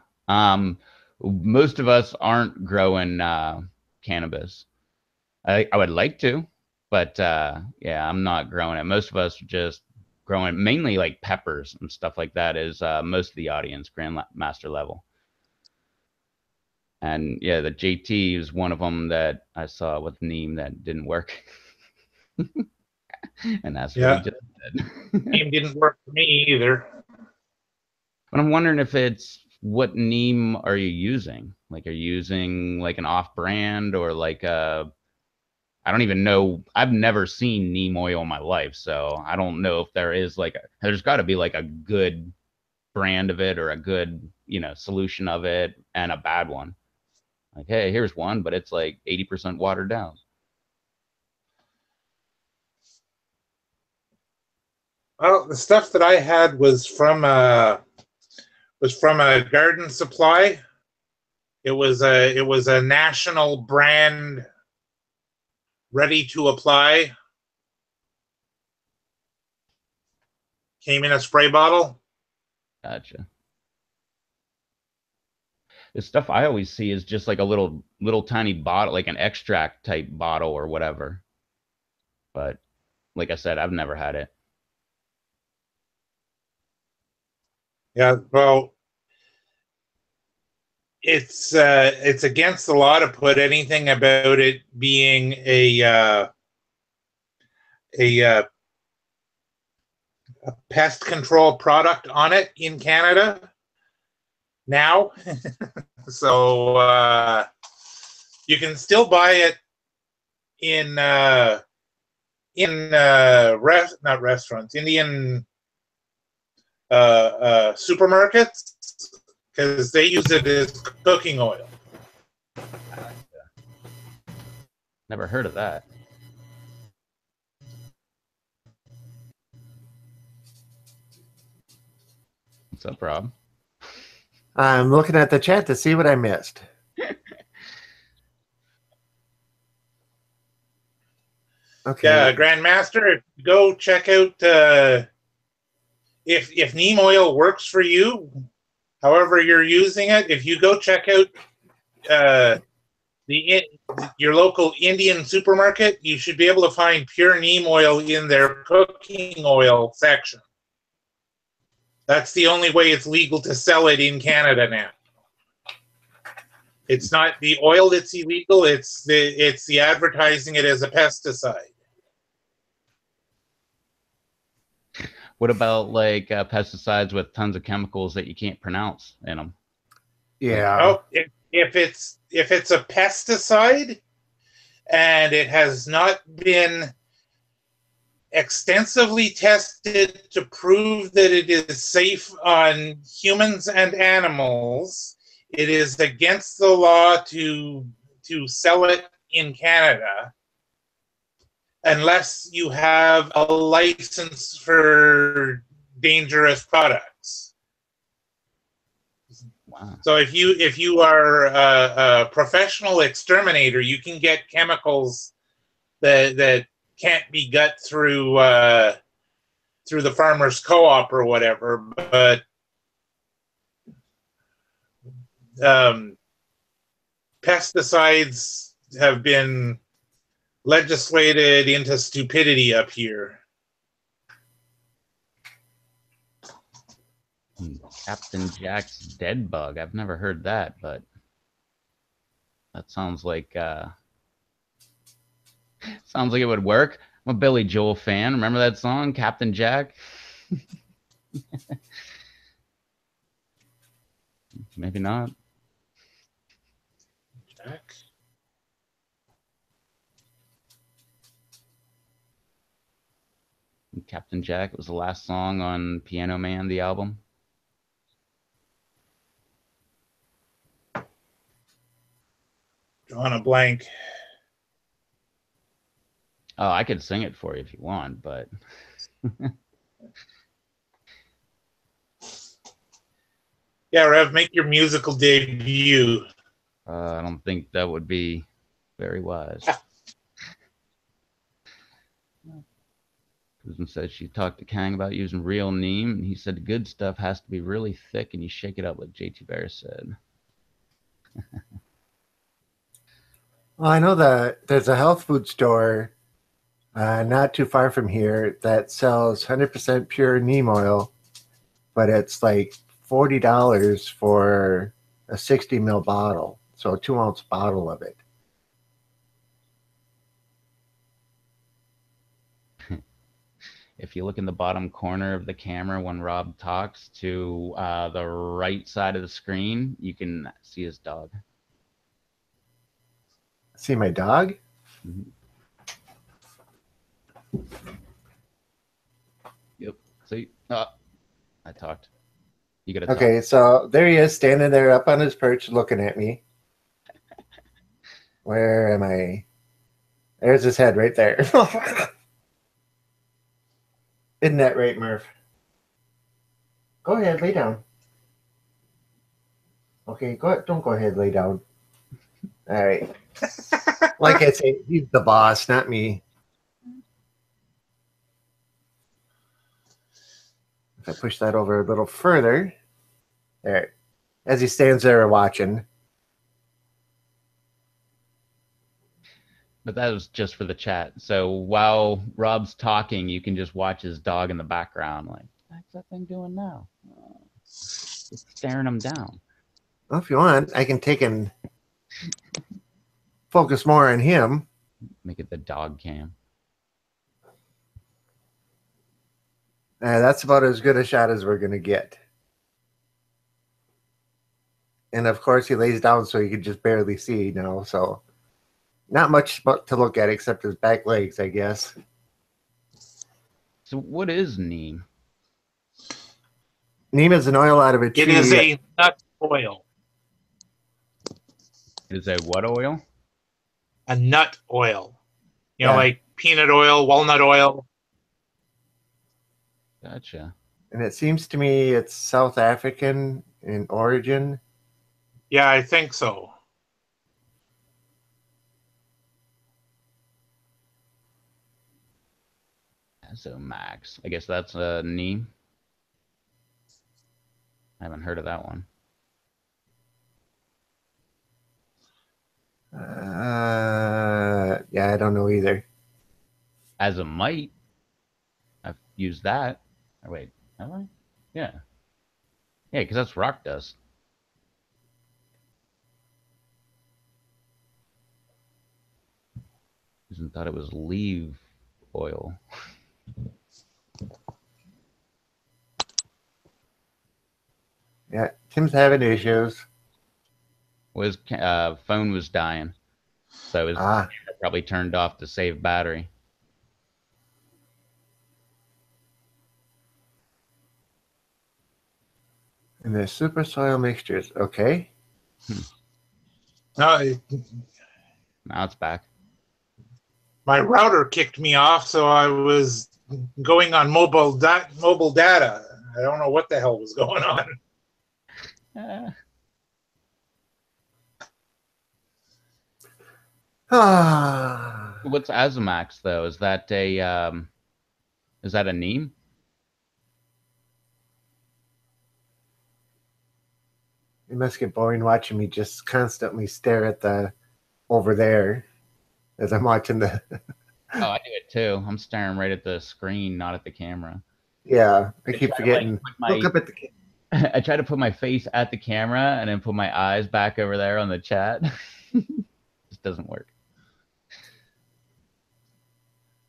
Most of us aren't growing cannabis. I would like to, but yeah, I'm not growing it. Most of us are just growing mainly like peppers and stuff like that is most of the audience, Grandmaster Level. And yeah, the JT is one of them that I saw with Neem that didn't work. And that's what he just said.
Neem didn't work for me either.
But I'm wondering if it's what Neem are you using? Like, are you using like an off-brand or like a I don't even know. I've never seen neem oil in my life, so I don't know if there is like there's got to be like a good brand of it or a good, you know, solution of it and a bad one. Like, hey, here's one, but it's like 80% watered down.
Well, the stuff that I had was from a garden supply. It was a national brand, ready to apply. Came in a spray bottle.
Gotcha. The stuff I always see is just like a little tiny bottle, like an extract type bottle or whatever. But like I said, I've never had it.
Yeah, well, it's against the law to put anything about it being a a pest control product on it in Canada now. So you can still buy it in not restaurants, Indian supermarkets, because they use it as cooking oil.
Never heard of that. What's up, Rob?
I'm looking at the chat to see what I missed. Okay.
Yeah, Grandmaster, go check out if neem oil works for you, however you're using it. If you go check out your local Indian supermarket, you should be able to find pure neem oil in their cooking oil section. That's the only way it's legal to sell it in Canada now. It's not the oil that's illegal, it's the advertising it as a pesticide.
What about like pesticides with tons of chemicals that you can't pronounce in them?
Yeah.
Oh, if it's a pesticide and it has not been extensively tested to prove that it is safe on humans and animals, it is against the law to sell it in Canada unless you have a license for dangerous products.
Wow.
So if you are a professional exterminator, you can get chemicals that can't be got through the farmer's co-op or whatever, but pesticides have been legislated into stupidity up here.
Captain Jack's dead bug. I've never heard that, but that sounds like it would work. I'm a Billy Joel fan. Remember that song, Captain Jack? Maybe not.
Jack?
Captain Jack was the last song on Piano Man, the album.
Drawing a blank.
Oh, I could sing it for you if you want, but
Yeah, Rev, make your musical debut.
I don't think that would be very wise. Susan said she talked to Kang about using real neem, and he said the good stuff has to be really thick, and you shake it up like JT Bear said.
Well, I know that there's a health food store not too far from here that sells 100% pure neem oil, but it's like $40 for a 60 ml bottle, so a 2-ounce bottle of it.
If you look in the bottom corner of the camera when Rob talks to the right side of the screen, you can see his dog.
See my dog?
Mm-hmm. Yep. See? I talked. You gotta talk.
Okay, so there he is standing there up on his perch looking at me. Where am I? There's his head right there. Isn't that right, Murph? Go ahead, lay down. Okay, don't go ahead, lay down. All right. Like I say, he's the boss, not me. If I push that over a little further, there, as he stands there watching.
But that was just for the chat. So while Rob's talking, you can just watch his dog in the background. Like, what's that thing doing now? It's staring him down.
Well, if you want, I can take and focus more on him.
Make it the dog cam.
That's about as good a shot as we're going to get. And of course, he lays down so you can just barely see, so not much to look at except his back legs, I guess.
So what is neem?
Neem is an oil out of a tree.
It is a nut oil.
It is a what oil?
A nut oil.
Yeah.
Like peanut oil, walnut oil.
Gotcha.
And it seems to me it's South African in origin.
Yeah, I think so.
So Max. I guess that's a neem. I haven't heard of that one.
Yeah, I don't know either.
As a mite, I've used that. Oh, wait, have I? Yeah. Yeah, because that's rock dust. Isn't thought it was leaf oil.
Yeah, Tim's having issues.
His phone was dying, so his probably turned off to save battery.
And the super soil mixtures, okay.
Now it's back.
My router kicked me off, so I was going on mobile data. I don't know what the hell was going on.
What's Azamax though? Is that a neem?
It must get boring watching me just constantly stare at the over there as I'm watching the.
Oh, I do it too. I'm staring right at the screen, not at the camera.
Yeah, I keep forgetting. Look up at the.
I try to put my face at the camera and then put my eyes back over there on the chat. Just doesn't work.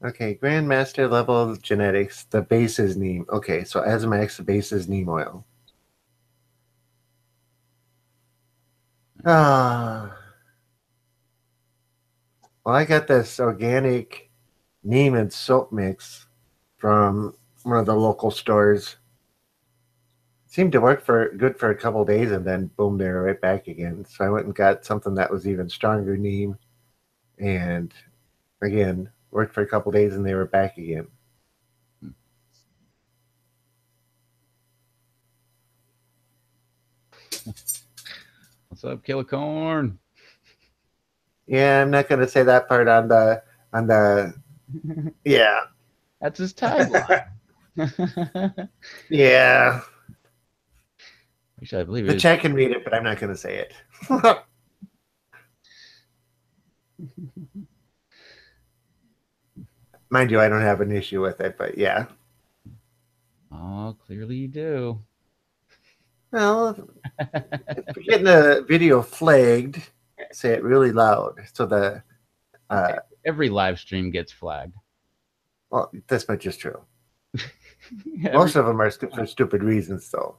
Okay, Grandmaster level genetics. The base is neem. Okay, so Azamax, the base is neem oil. Well, I got this organic neem and soap mix from one of the local stores. It seemed to work good for a couple of days, and then boom, they were right back again. So I went and got something that was even stronger neem, and again worked for a couple of days, and they were back again.
What's up, Killacorn?
Yeah, I'm not going to say that part on the yeah.
That's his tagline.
Yeah.
Actually, I believe
the chat can read it, but I'm not going to say it. Mind you, I don't have an issue with it, but yeah.
Oh, clearly you do.
Well, if you're getting a video flagged, say it really loud so the
every live stream gets flagged.
Well, this much is true. Most of them are for stupid reasons, though.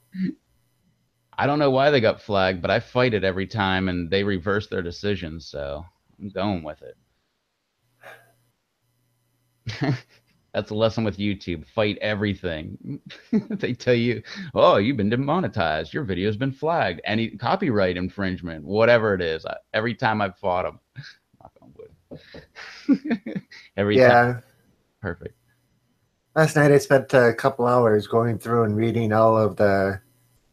I don't know why they got flagged, but I fight it every time, and they reverse their decisions, so I'm going with it. That's a lesson with YouTube. Fight everything. They tell you, oh, you've been demonetized. Your video's been flagged. Any copyright infringement, whatever it is. Every time I've fought them. Knock on wood. Every time. Perfect.
Last night I spent a couple hours going through and reading all of the,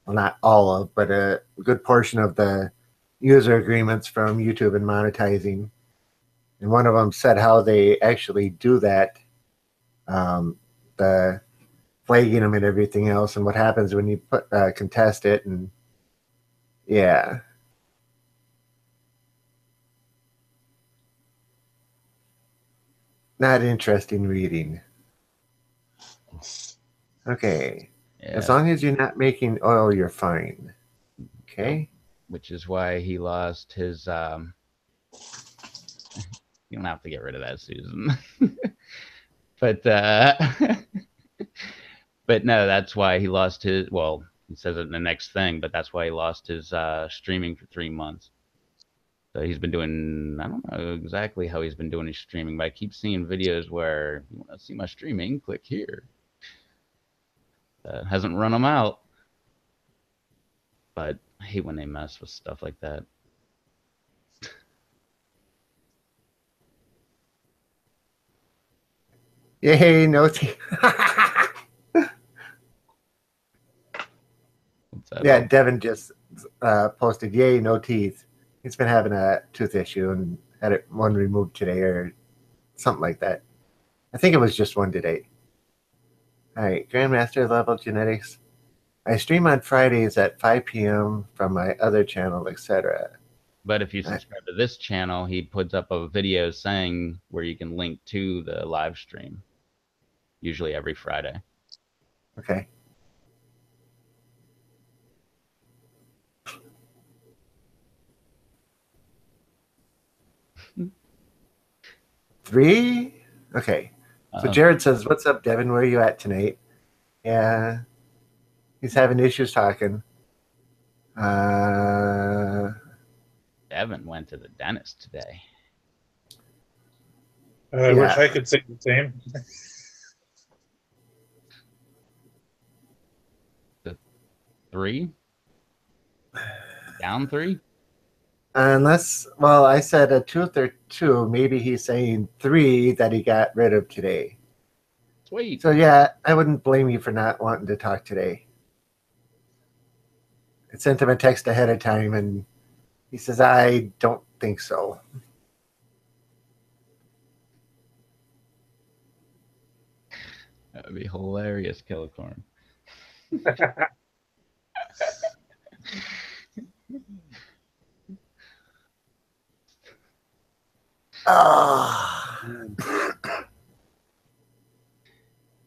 well, not all of, but a good portion of the user agreements from YouTube and monetizing. And one of them said how they actually do that. The flagging them and everything else, and what happens when you contest it, and yeah. Not interesting reading. Okay. Yeah. As long as you're not making oil, you're fine. Okay.
Which is why he lost his you don't have to get rid of that, Susan. But But no, that's why he lost his. Well, he says it in the next thing, but that's why he lost his streaming for 3 months. So he's been doing. I don't know exactly how he's been doing his streaming, but I keep seeing videos where you want to see my streaming, click here. Hasn't run him out, but I hate when they mess with stuff like that.
Yay, no teeth. Yeah, Devin just posted, yay, no teeth. He's been having a tooth issue and had one removed today or something like that. I think it was just one today. All right, Grandmaster Level Genetics. I stream on Fridays at 5 p.m. from my other channel, etc.
But if you subscribe to this channel, he puts up a video saying where you can link to the live stream, usually every Friday.
Okay. Three? Okay. So Jared says, what's up, Devin? Where are you at tonight? Yeah. He's having issues talking.
Devin went to the dentist today.
I wish I could say the same.
The 3? Down 3?
Unless, well, I said a tooth or 2. Maybe he's saying 3 that he got rid of today.
Sweet.
So, yeah, I wouldn't blame you for not wanting to talk today. I sent him a text ahead of time, and he says, I don't think so.
That would be hilarious, Killicorn.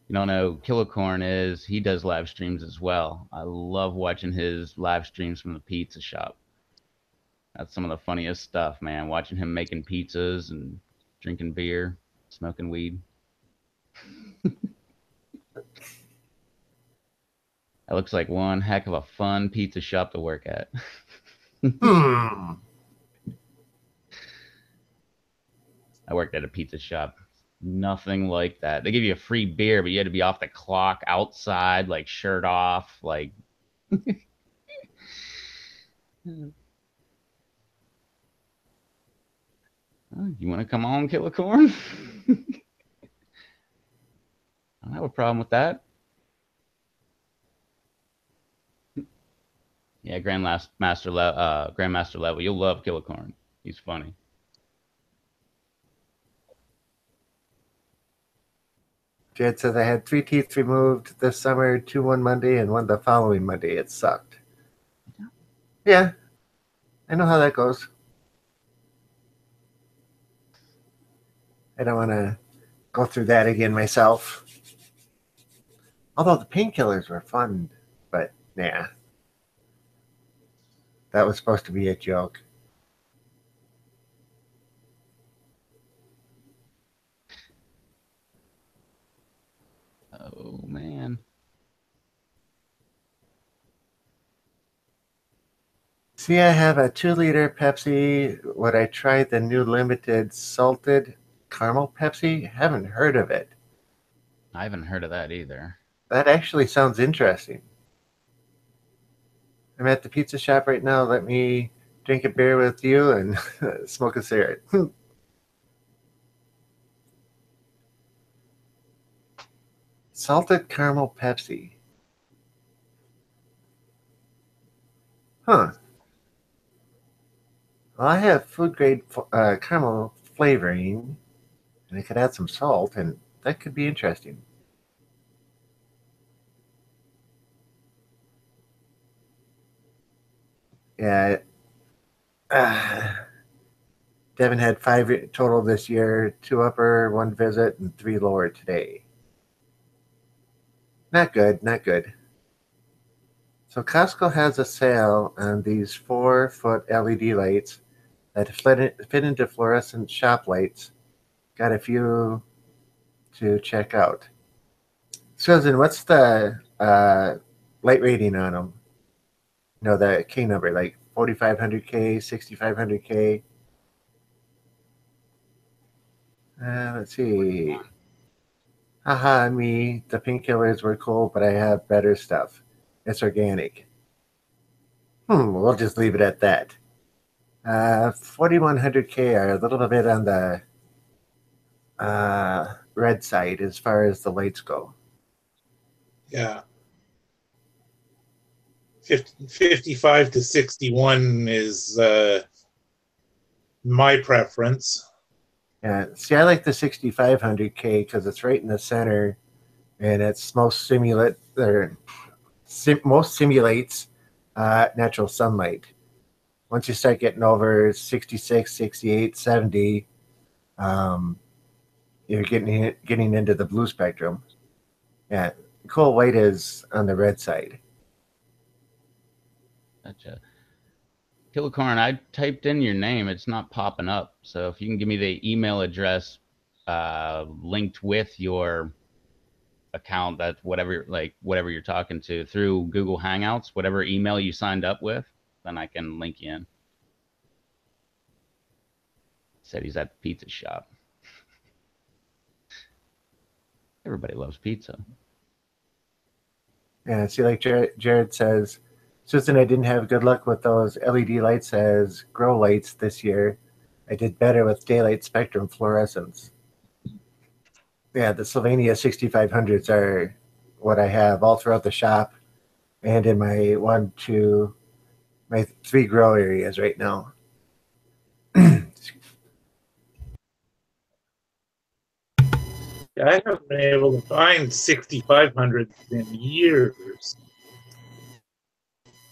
You don't know, Killicorn he does live streams as well. I love watching his live streams from the pizza shop. That's some of the funniest stuff, man. Watching him making pizzas and drinking beer, smoking weed. That looks like one heck of a fun pizza shop to work at. I worked at a pizza shop. Nothing like that. They give you a free beer, but you had to be off the clock outside, like shirt off, like. Oh, you want to come on, Killicorn? I don't have a problem with that. Yeah, Grandmaster level. You'll love Killicorn. He's funny.
Jed says I had 3 teeth removed this summer, 2 one Monday and 1 the following Monday. It sucked. Yeah, I know how that goes. I don't want to go through that again myself. Although the painkillers were fun, but nah. That was supposed to be a joke.
Oh, man.
See, I have a 2-liter Pepsi. Would I try the new limited salted caramel Pepsi? Haven't heard of it.
I haven't heard of that either.
That actually sounds interesting. I'm at the pizza shop right now. Let me drink a beer with you and smoke a cigarette. Salted caramel Pepsi. Huh. Well, I have food grade caramel flavoring, and I could add some salt, and that could be interesting. Yeah. Devin had 5 total this year, 2 upper, 1 visit, and 3 lower today. Not good, not good. So Costco has a sale on these 4-foot LED lights that fit into fluorescent shop lights. Got a few to check out. Susan, what's the light rating on them? You know, the K number, like 4500K, 6500K. Let's see. Haha, me. The painkillers were cool, but I have better stuff. It's organic. We'll just leave it at that. 4100K are a little bit on the red side as far as the lights go.
Yeah. 55 to 61 is my preference.
Yeah, see, I like the 6500K because it's right in the center, and it's most simulates natural sunlight. Once you start getting over 66, 68, 70, you're getting into the blue spectrum. Yeah, cool white is on the red side.
Gotcha. Kilocorn, I typed in your name. It's not popping up. So if you can give me the email address linked with your account, that whatever you're talking to through Google Hangouts, whatever email you signed up with, then I can link you in. Said he's at the pizza shop. Everybody loves pizza.
Yeah, see, like Jared says, Susan, I didn't have good luck with those LED lights as grow lights this year. I did better with daylight spectrum fluorescence. Yeah, the Sylvania 6500s are what I have all throughout the shop and in my my 3 grow areas right now.
I haven't been able to find 6500 in years.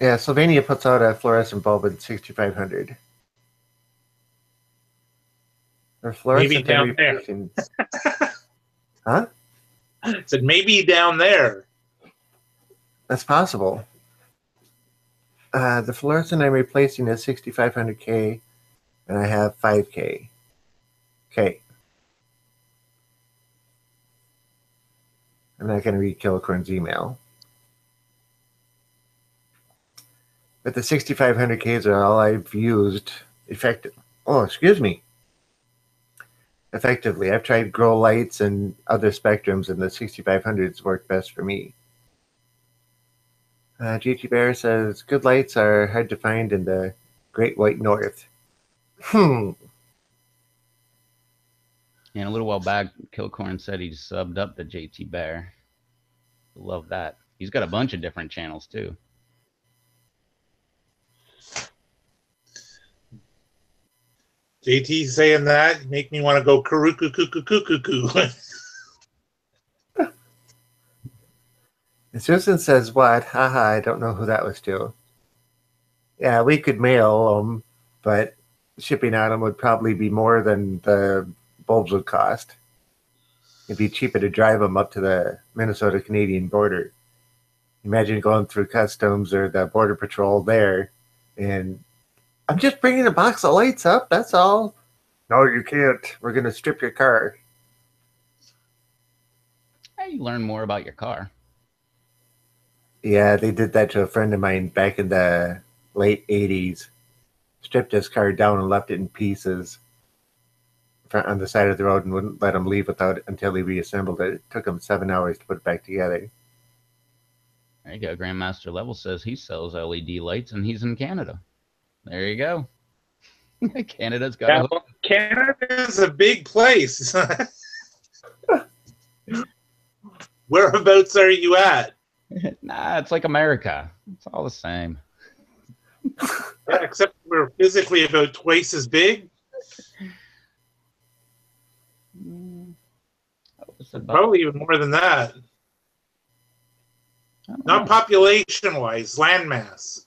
Yeah, Sylvania puts out a fluorescent bulb in 6500. Or fluorescent
Maybe down there.
Huh?
I said maybe down there.
That's possible. The fluorescent I'm replacing is 6500K, and I have 5K. Okay. I'm not going to read Kilocorn's email. But the 6500Ks are all I've used effectively. Effectively. I've tried grow lights and other spectrums, and the 6500s work best for me. GT Bear says, good lights are hard to find in the Great White North.
And a little while back, Kilocorn said he subbed up to JT Bear. Love that. He's got a bunch of different channels too.
JT saying that make me want to go cuckoo.
And Susan says, what? Haha, I don't know who that was to. Yeah, we could mail them, but shipping out them would probably be more than the bulbs would cost. It'd be cheaper to drive them up to the Minnesota-Canadian border. Imagine going through customs or the border patrol there, and I'm just bringing a box of lights up, that's all. No, you can't. We're going to strip your car.
How you learn more about your car?
Yeah, they did that to a friend of mine back in the late 80s. Stripped his car down and left it in pieces on the side of the road and wouldn't let him leave until he reassembled it. It took him 7 hours to put it back together.
There you go. Grandmaster Level says he sells LED lights and he's in Canada. There you go. Canada's got
Canada's a big place. Whereabouts are you at?
Nah, it's like America. It's all the same.
Yeah, except we're physically about twice as big. Probably even more than that. Not population-wise, landmass.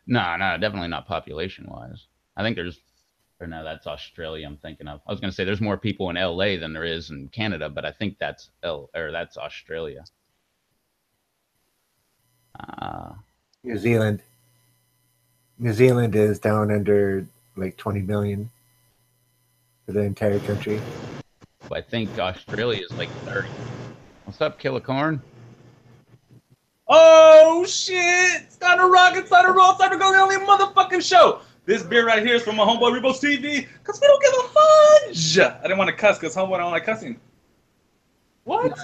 No, definitely not population-wise. I think no, that's Australia I'm thinking of. I was going to say there's more people in LA than there is in Canada, but I think that's Australia.
New Zealand. New Zealand is down under like 20 million for the entire country.
I think Australia is like 30. What's up, Kilocorn?
Oh shit! It's time to rock, it's time to roll, it's time to go the only motherfucking show. This beer right here is from my homeboy Rebos TV, because we don't give a fudge. I didn't want to cuss because homeboy don't like cussing. What?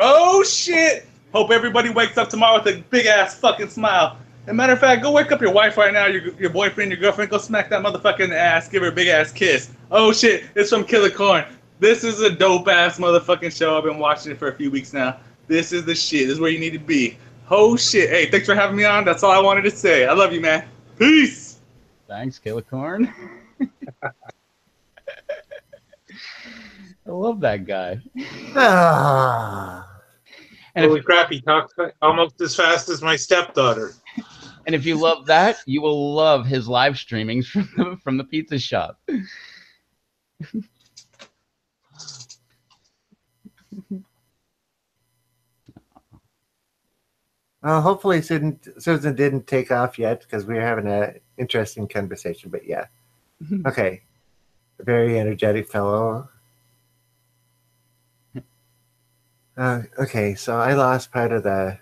Oh shit! Hope everybody wakes up tomorrow with a big ass fucking smile. As a matter of fact, go wake up your wife right now, your boyfriend, your girlfriend, go smack that motherfucking ass, give her a big ass kiss. Oh shit, it's from Killer Corn. This is a dope ass motherfucking show. I've been watching it for a few weeks now. This is the shit. This is where you need to be. Oh shit. Hey, thanks for having me on. That's all I wanted to say. I love you, man. Peace.
Thanks, Killicorn. I love that guy.
Ah.
And
Holy
if,
crap, he talks almost as fast as my stepdaughter.
and if you love that, you will love his live streamings from the pizza shop.
Well, hopefully Susan didn't take off yet because we were having an interesting conversation. But yeah, okay, a very energetic fellow. Okay, so I lost part of the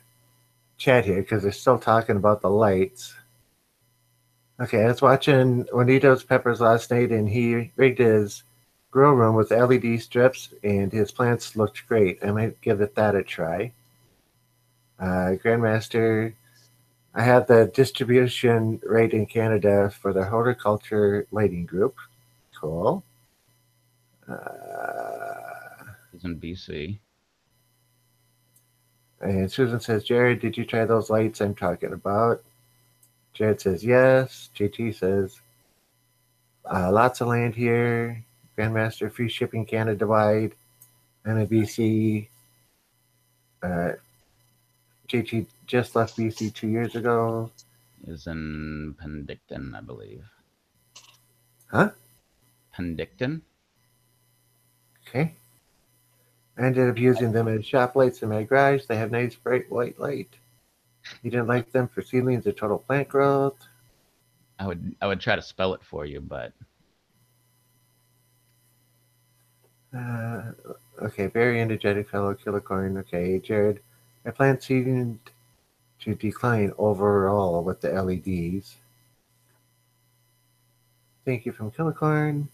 chat here because they're still talking about the lights. Okay, I was watching Juanito's Peppers last night, and he rigged his grow room with LED strips, and his plants looked great. I might give that a try. Grandmaster, I have the distribution rate in Canada for the horticulture lighting group. Cool.
He's in BC.
And Susan says, Jared, did you try those lights I'm talking about? Jared says, yes. JT says, lots of land here. Grandmaster, free shipping Canada-wide. I'm in BC. JT just left BC 2 years ago.
Is in Penticton, I believe.
Huh?
Penticton?
Okay. I ended up using them as shop lights in my garage. They have nice bright white light. You didn't like them for seedlings or total plant growth?
I would try to spell it for you, but
Okay, very energetic fellow, Killicorn. Okay, Jared, my plants seemed to decline overall with the LEDs. Thank you from Killicorn.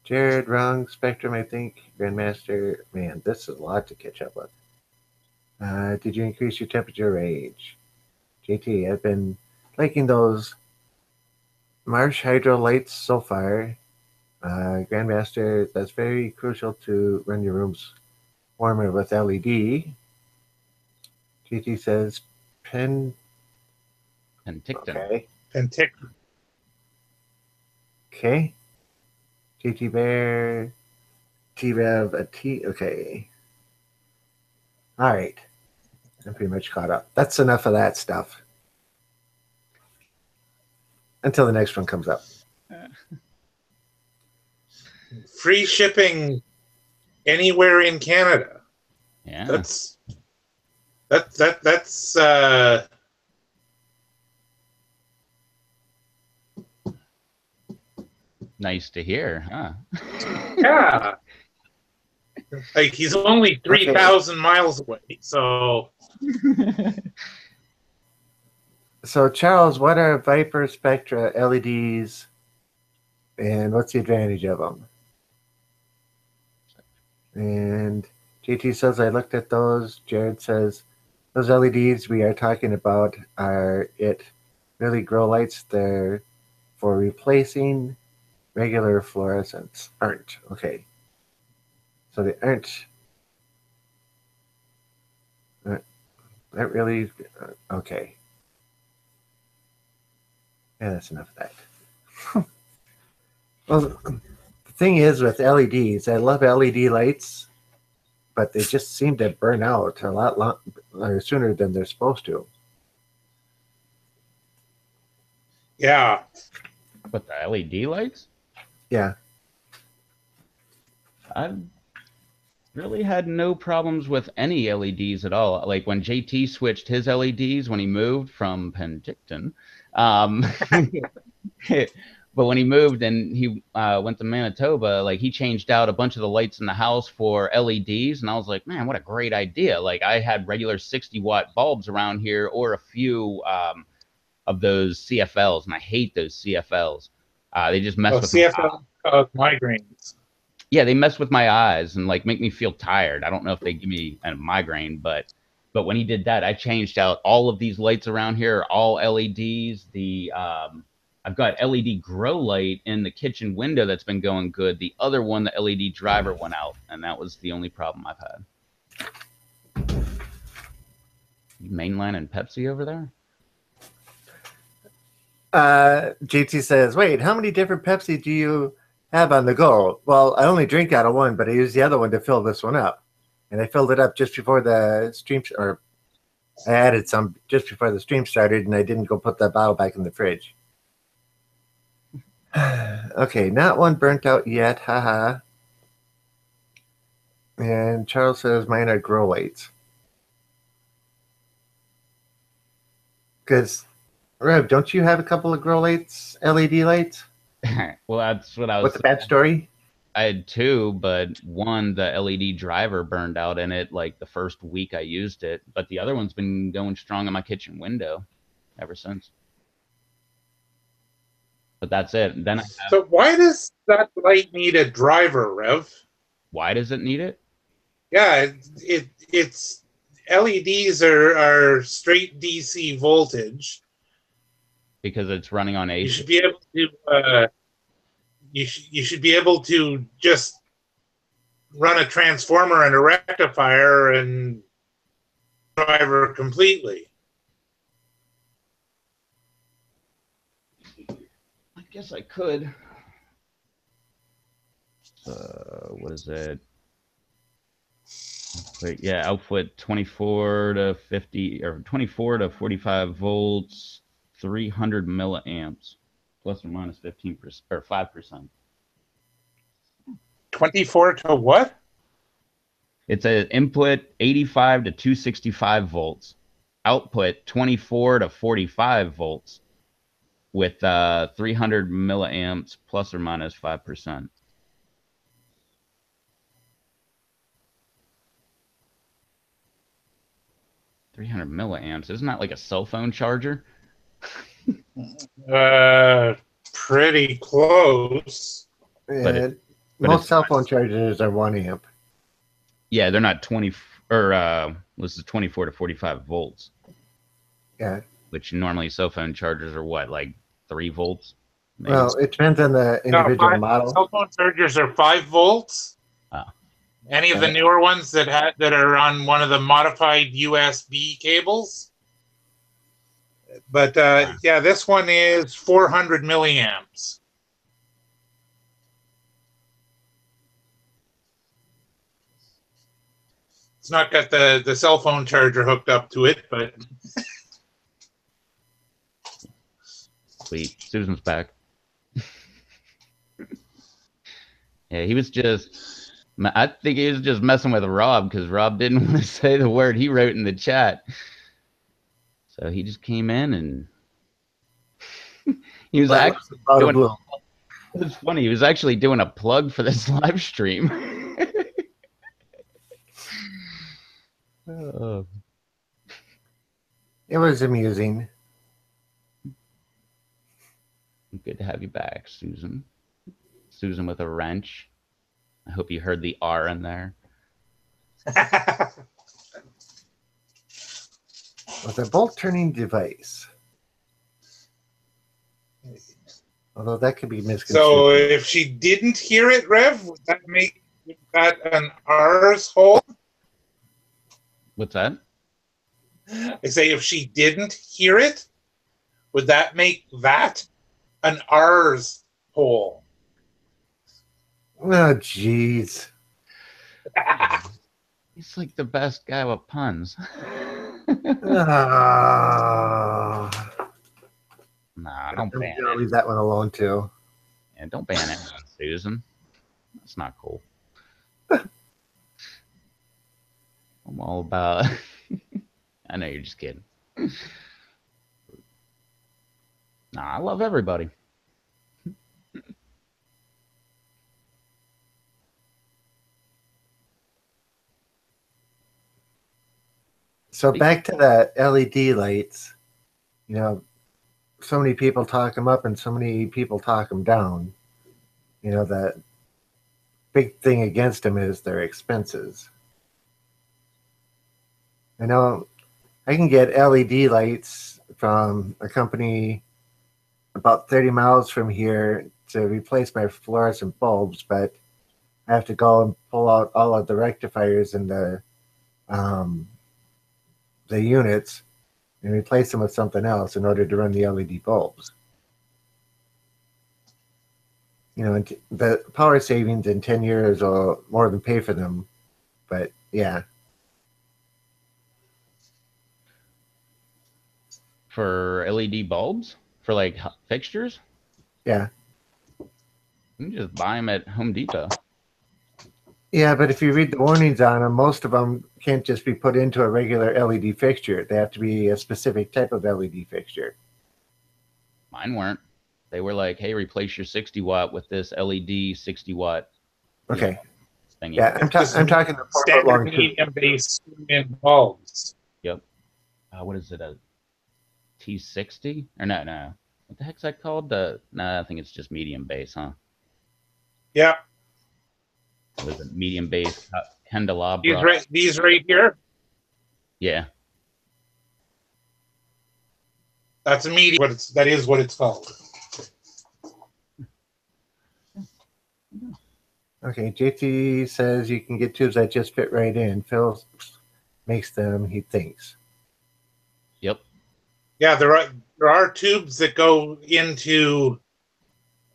Jared, wrong spectrum, I think. Grandmaster, man, this is a lot to catch up with. Did you increase your temperature range? JT, I've been liking those marsh hydro lights so far. Grandmaster, that's very crucial to run your rooms warmer with LED. JT says
Penticton.
Okay.
Penticton.
Okay. JT Bear. T-Rev, a T. Okay. All right. I'm pretty much caught up. That's enough of that stuff. Until the next one comes up.
Free shipping anywhere in Canada.
Yeah.
That's
Nice to hear, huh?
yeah. Like he's only 3,000 miles away, so
So, Charles, what are Viper Spectra LEDs and what's the advantage of them? And JT says, I looked at those. Jared says, those LEDs we are talking about are really grow lights. They're for replacing regular fluorescents. Aren't. Okay. So they aren't. Not really. Okay. Yeah, that's enough of that. Well, the thing is with LEDs, I love LED lights, but they just seem to burn out a lot sooner than they're supposed to.
yeah.
But the LED lights?
Yeah.
I've really had no problems with any LEDs at all. Like when JT switched his LEDs when he moved from Penticton, But when he moved and he went to Manitoba, like he changed out a bunch of the lights in the house for LEDs, and I was like, man, what a great idea! Like I had regular 60-watt bulbs around here, or a few of those CFLs, and I hate those CFLs. They just mess
Oh,
with my
CFL migraines.
yeah, they mess with my eyes and like make me feel tired. I don't know if they give me a migraine, but when he did that, I changed out all of these lights around here, all LEDs. I've got LED grow light in the kitchen window that's been going good. The other one, the LED driver went out, and that was the only problem I've had. You mainlining Pepsi over there?
JT says, wait, how many different Pepsi do you have on the go? Well, I only drink out of one, but I use the other one to fill this one up. And I filled it up just before the stream, or I added some just before the stream started, and I didn't go put that bottle back in the fridge. Okay, not one burnt out yet, haha. And Charles says mine are grow lights. Because, Rev, don't you have a couple of grow lights, LED lights?
Well, that's what I was
What's the bad story?
I had two, but one, the LED driver burned out in it like the first week I used it, but the other one's been going strong in my kitchen window ever since. But that's it. Then
So why does that light need a driver, Rev?
why does it need it?
Yeah, it's LEDs are straight DC voltage.
Because it's running on AC.
You should be able to you should be able to just run a transformer and a rectifier and driver completely.
I guess I could. What is it? Wait, yeah, output 24 to 50 or 24 to 45 volts, 300 milliamps, plus or minus 15% or 5%.
24 to what?
It's an input 85 to 265 volts, output 24 to 45 volts, with 300 milliamps plus or minus 5%. $300 milliamps. Isn't that like a cell phone charger?
Pretty close.
But
most cell phone chargers are 1 amp.
Yeah, they're not 20 or this is 24 to 45 volts.
Yeah.
Which normally cell phone chargers are what, like 3 volts? Maybe.
Well, it depends on the individual model.
Cell phone chargers are 5 volts.
Oh.
Any of the newer ones that are on one of the modified USB cables. But yeah, this one is 400 milliamps. It's not got the cell phone charger hooked up to it, but
Sweet. Susan's back. Yeah, he was just. I think he was just messing with Rob because Rob didn't want to say the word he wrote in the chat. So he just came in and he was actually doing. It was funny. He was actually doing a plug for this live stream. Oh.
It was amusing.
Good to have you back, Susan. Susan with a wrench. I hope you heard the R in there.
With a bolt-turning device. Although that could be misconstrued.
So if she didn't hear it, Rev, would that make that an R's hole?
What's that?
I say if she didn't hear it, would that make that an R's hole?
Oh, jeez.
He's like the best guy with puns. Nah, don't ban
I'll
it.
leave that one alone, too.
Yeah, don't ban it, Susan. That's not cool. I'm all about... I know you're just kidding. Nah, I love everybody.
So back to the LED lights. You know, so many people talk them up and so many people talk them down. You know, the big thing against them is their expenses. I know I can get LED lights from a company about 30 miles from here to replace my fluorescent bulbs, but I have to go and pull out all of the rectifiers and um, the units and replace them with something else in order to run the LED bulbs. You know, the power savings in 10 years will more than pay for them. But yeah,
For LED bulbs? For like fixtures?
yeah.
You can just buy them at Home Depot.
Yeah, but if you read the warnings on them, most of them can't just be put into a regular LED fixture. They have to be a specific type of LED fixture.
Mine weren't. They were like, hey, replace your 60 watt with this LED 60 watt
Okay.
thingy.
Yeah,
Just
I'm talking the 4 foot
standard
long tube.
medium-based bulbs.
Yep. What is it? A T60? Or no. What the heck's that called? I think it's just medium base, huh?
Yeah,
What is it? Medium base candelabra.
these right here.
Yeah.
That's a medium. That is what it's called.
Okay, JT says you can get tubes that just fit right in. Phil makes them, he thinks.
Yep.
Yeah, there are tubes that go into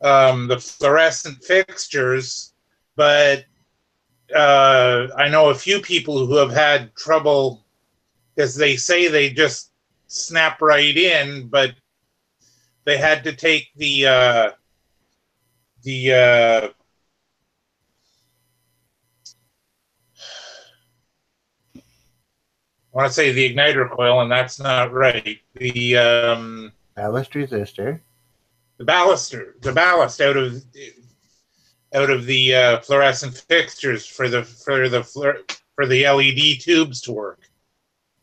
the fluorescent fixtures, but I know a few people who have had trouble because they say they just snap right in, but they had to take the I want to say the igniter coil, and that's not right. The
Ballast resistor.
the ballast out of the fluorescent fixtures for the LED tubes to work.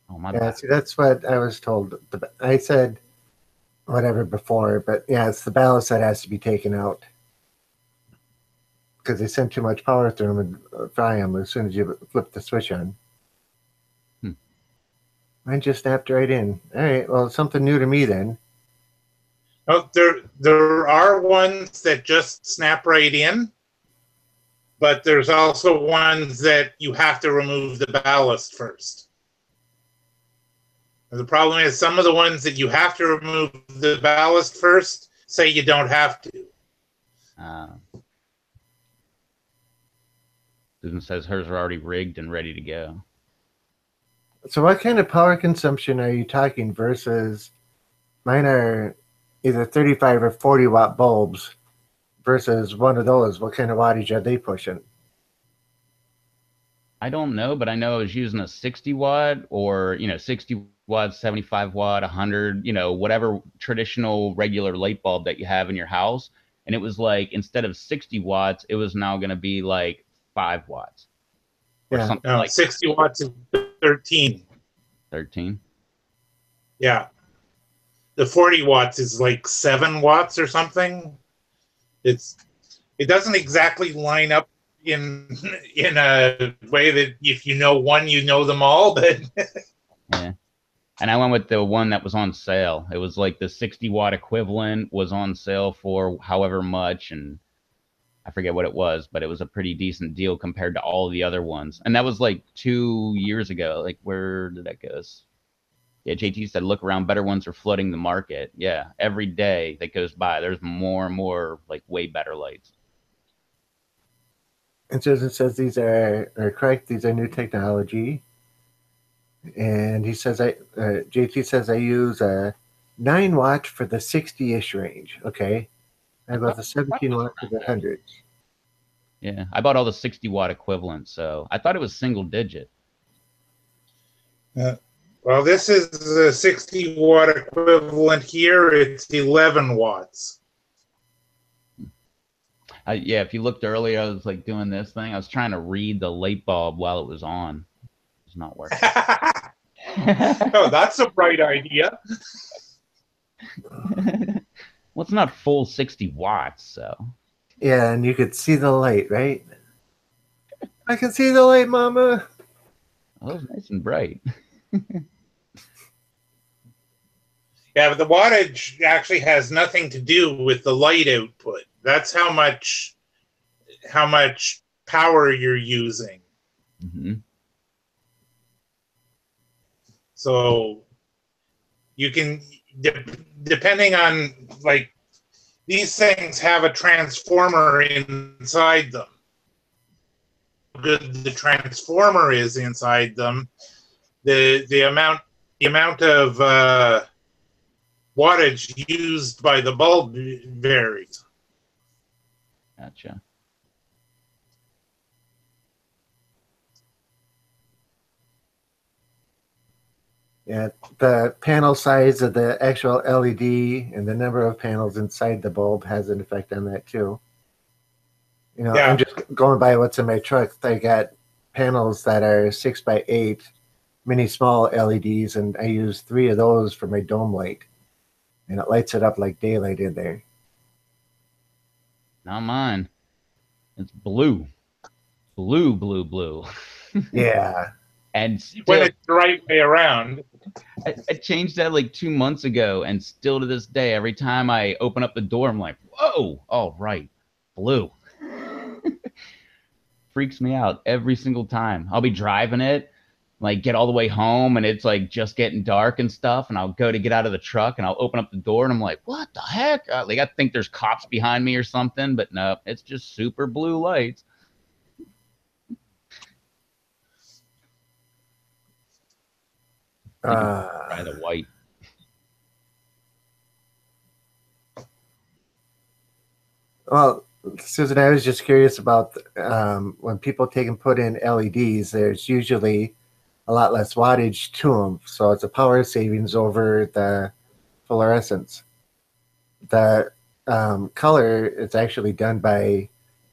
Oh, my
Yeah,
bad.
see, that's what I was told. I said whatever before, but yeah, it's the ballast that has to be taken out because they send too much power through them and fry them as soon as you flip the switch on. Mine just snapped right in. All right, well, it's something new to me then.
Oh, there are ones that just snap right in, but there's also ones that you have to remove the ballast first. And the problem is some of the ones that you have to remove the ballast first say you don't have to.
Susan says hers are already rigged and ready to go.
So what kind of power consumption are you talking versus mine are either 35 or 40 watt bulbs versus one of those? What kind of wattage are they pushing?
I don't know, but I know I was using a 60 watt or, 60 watt, 75 watt, 100, whatever traditional regular light bulb that you have in your house. And it was like, instead of 60 watts, it was now going to be like 5 watts. Or
Yeah.
something
No,
like
60 watts is 13.
13.
Yeah. The 40 watts is like 7 watts or something. It doesn't exactly line up in a way that if you know one, you know them all, but
Yeah. And I went with the one that was on sale. It was like the 60 watt equivalent was on sale for however much, and I forget what it was, but it was a pretty decent deal compared to all the other ones. And that was like 2 years ago. Like, where did that go? Yeah, JT said, look around, better ones are flooding the market. Yeah, every day that goes by, there's more and more, like, way better lights.
And Susan says these are correct. These are new technology. And he says, JT says I use a 9 watt for the 60-ish range. Okay. I have a 17 watt for the 100s.
Yeah, I bought all the 60 watt equivalents, so I thought it was single digit.
well, this is the 60 watt equivalent here. It's 11 watts.
Yeah, if you looked earlier, I was like doing this thing. I was trying to read the light bulb while it was on. It's not working.
Oh, that's a bright idea.
Well, it's not full 60 watts, so.
Yeah, and you could see the light, right? I can see the light, Mama.
Oh, it was nice and bright.
Yeah, but the wattage actually has nothing to do with the light output. That's how much power you're using.
Mm-hmm.
So you can, depending on, like, these things have a transformer inside them. How good the transformer is inside them, the amount of wattage used by the bulb varies.
Gotcha.
Yeah, the panel size of the actual LED and the number of panels inside the bulb has an effect on that too. You know, I'm
Yeah.
just going by what's in my truck. I got panels that are 6x8, mini small LEDs, and I use 3 of those for my dome light, and it lights it up like daylight in there.
Not mine. It's blue. Blue.
Yeah.
And
When
still,
it's the right way around.
I changed that like 2 months ago, and still to this day, every time I open up the door, I'm like, whoa, all right, blue. Freaks me out every single time. I'll be driving it, like get all the way home, and it's like just getting dark and stuff, and I'll go to get out of the truck, and I'll open up the door, and I'm like, what the heck? Like I think there's cops behind me or something, but no, it's just super blue lights. Try the white.
Well, Susan, I was just curious about when people take and put in LEDs, there's usually a lot less wattage to them. So it's a power savings over the fluorescence. The color is actually done by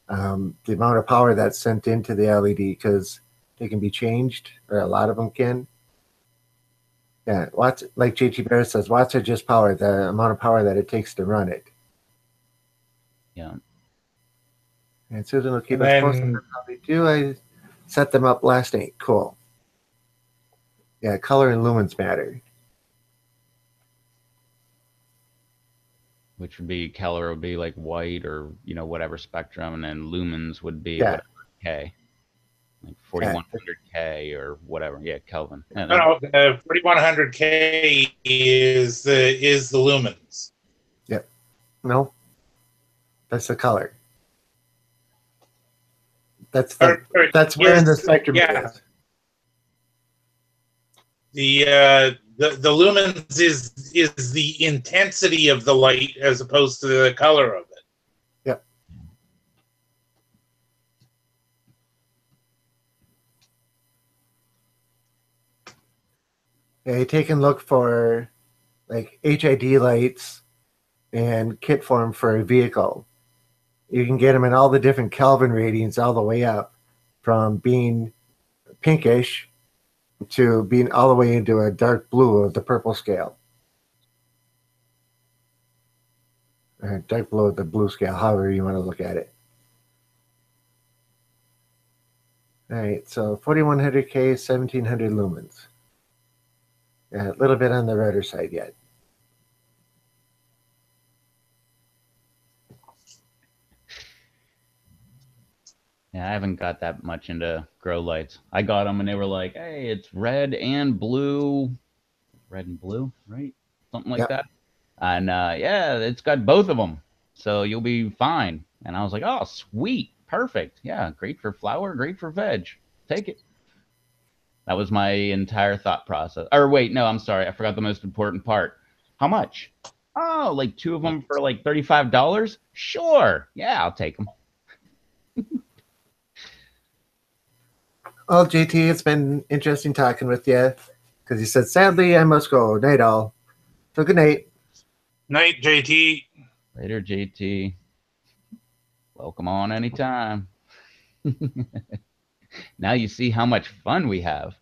the amount of power that's sent into the LED because they can be changed, or a lot of them can. Yeah, watts, like JT Bear says, watts are just power, the amount of power that it takes to run it.
Yeah.
And Susan will keep
And
us posted on
then,
how they do. I set them up last night. Cool. Yeah, color and lumens matter.
Which would be color would be like white or whatever spectrum, and then lumens would be
Yeah.
whatever K, like 4100K or whatever. Yeah, Kelvin. Yeah,
no, the 4100K is the lumens.
Yep. No, that's the color. That's the that's where in the spectrum it
Yeah.
is.
The lumens is the intensity of the light as opposed to the color of it.
Yep. Yeah, you take and look for like HID lights and kit form for a vehicle. You can get them in all the different Kelvin ratings all the way up from being pinkish to being all the way into a dark blue of the purple scale. Or dark blue of the blue scale, however you want to look at it. All right, so 4100K, 1700 lumens. Yeah, a little bit on the redder side yet.
Yeah, I haven't got that much into grow lights. I got them and they were like, hey, it's red and blue, right? Something like
Yep.
that. And yeah, it's got both of them, so you'll be fine. And I was like, oh, sweet, perfect. Yeah, great for flower, great for veg. Take it. That was my entire thought process. Or wait, no, I'm sorry, I forgot the most important part. How much? Oh, like 2 of them for like $35? Sure. Yeah, I'll take them.
Well, JT, it's been interesting talking with you because you said, sadly, I must go. Night all. So good night.
Night, JT.
Later, JT. Welcome on anytime. Now you see how much fun we have.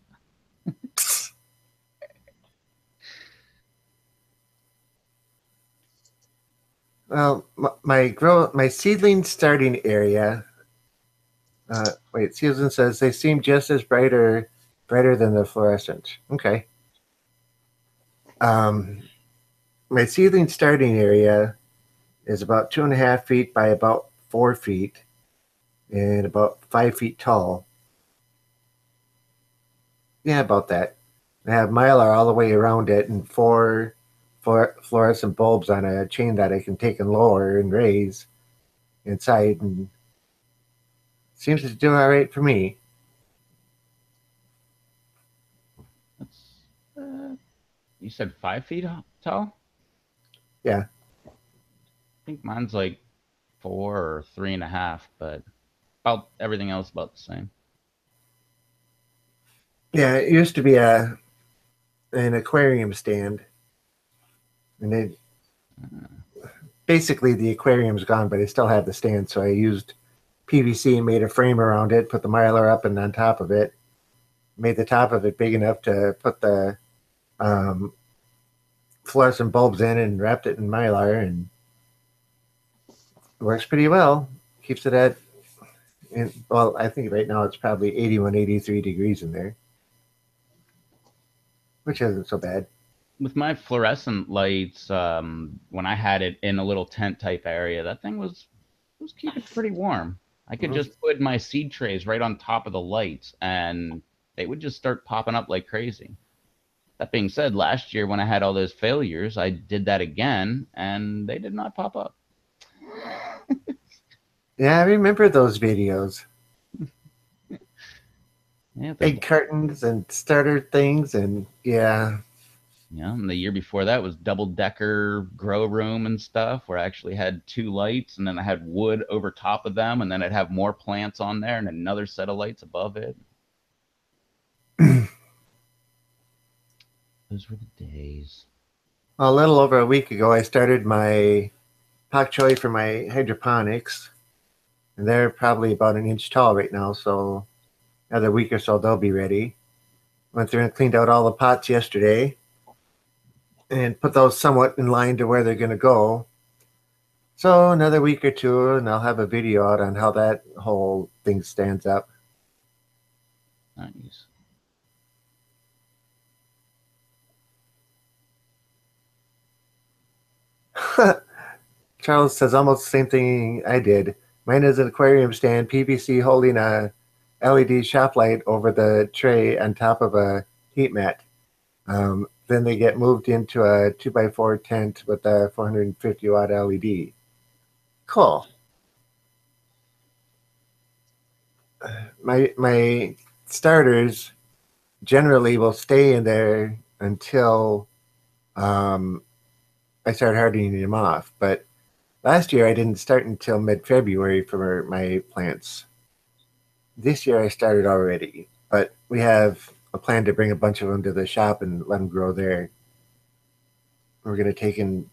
Well, my seedling starting area. Wait, Susan says they seem just as brighter than the fluorescent. Okay. My seedling starting area is about 2.5 feet by about 4 feet and about 5 feet tall. Yeah, about that. I have mylar all the way around it and four fluorescent bulbs on a chain that I can take and lower and raise inside, and seems to do all right for me.
That's, you said 5 feet tall?
Yeah.
I think mine's like 4 or 3.5, but about everything else about the same.
Yeah, it used to be an aquarium stand, and it basically the aquarium's gone, but I still have the stand. So I used PVC and made a frame around it, put the mylar up and on top of it, made the top of it big enough to put the um, fluorescent bulbs in, and wrapped it in mylar, and it works pretty well. Keeps it at, well, I think right now it's probably 81, 83 degrees in there, which isn't so bad.
With my fluorescent lights, when I had it in a little tent type area, that thing was keeping pretty warm. I could just put my seed trays right on top of the lights, and they would just start popping up like crazy. That being said, last year when I had all those failures, I did that again, and they did not pop up.
Yeah, I remember those videos.
Yeah,
Egg cartons and starter things, and yeah.
Yeah, and the year before that was double-decker grow room and stuff, where I actually had 2 lights, and then I had wood over top of them, and then I'd have more plants on there and another set of lights above it. Those were the days.
A little over a week ago, I started my pak choi for my hydroponics, and they're probably about an inch tall right now. So another week or so, they'll be ready. Went through and cleaned out all the pots yesterday, and put those somewhat in line to where they're going to go. So another week or two, and I'll have a video out on how that whole thing stands up.
Nice.
Charles says almost the same thing I did. Mine is an aquarium stand, PVC holding a LED shop light over the tray on top of a heat mat. Then they get moved into a 2x4 tent with a 450 watt LED. Cool. My starters generally will stay in there until I start hardening them off. But last year I didn't start until mid-February for my plants. This year I started already, but we have a plan to bring a bunch of them to the shop and let them grow there. We're going to take in,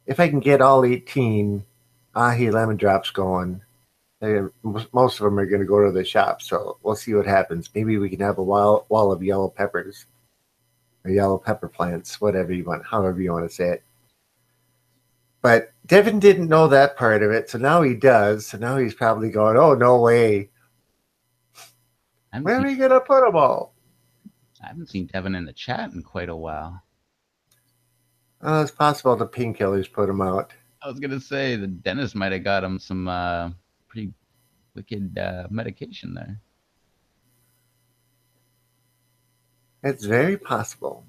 if I can get all 18 ahi lemon drops going, most of them are going to go to the shop. So we'll see what happens. Maybe we can have a wall of yellow peppers or yellow pepper plants, whatever you want, however you want to say it. But Devin didn't know that part of it, so now he does. So now he's probably going, oh, no way. Where are we going to put them all?
I haven't seen Devin in the chat in quite a while.
Oh, it's possible the painkillers put them out.
I was going to say the dentist might have got him some pretty wicked medication there.
It's very possible.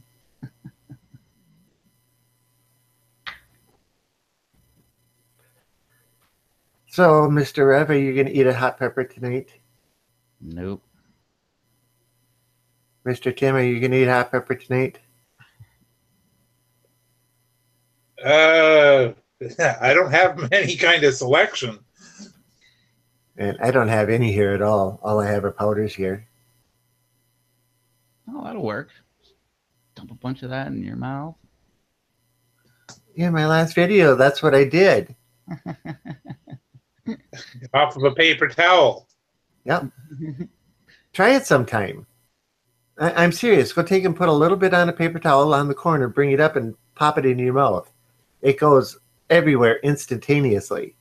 So, Mr. Rev, are you going to eat a hot pepper tonight?
Nope.
Mr. Tim, are you going to eat hot pepper tonight?
I don't have any kind of selection.
And I don't have any here at all. All I have are powders here.
Oh, that'll work. Dump a bunch of that in your mouth.
Yeah, my last video, that's what I did.
Off of a paper towel.
Yep. Try it sometime. I'm serious. Go take and put a little bit on a paper towel on the corner, bring it up and pop it in your mouth. It goes everywhere instantaneously.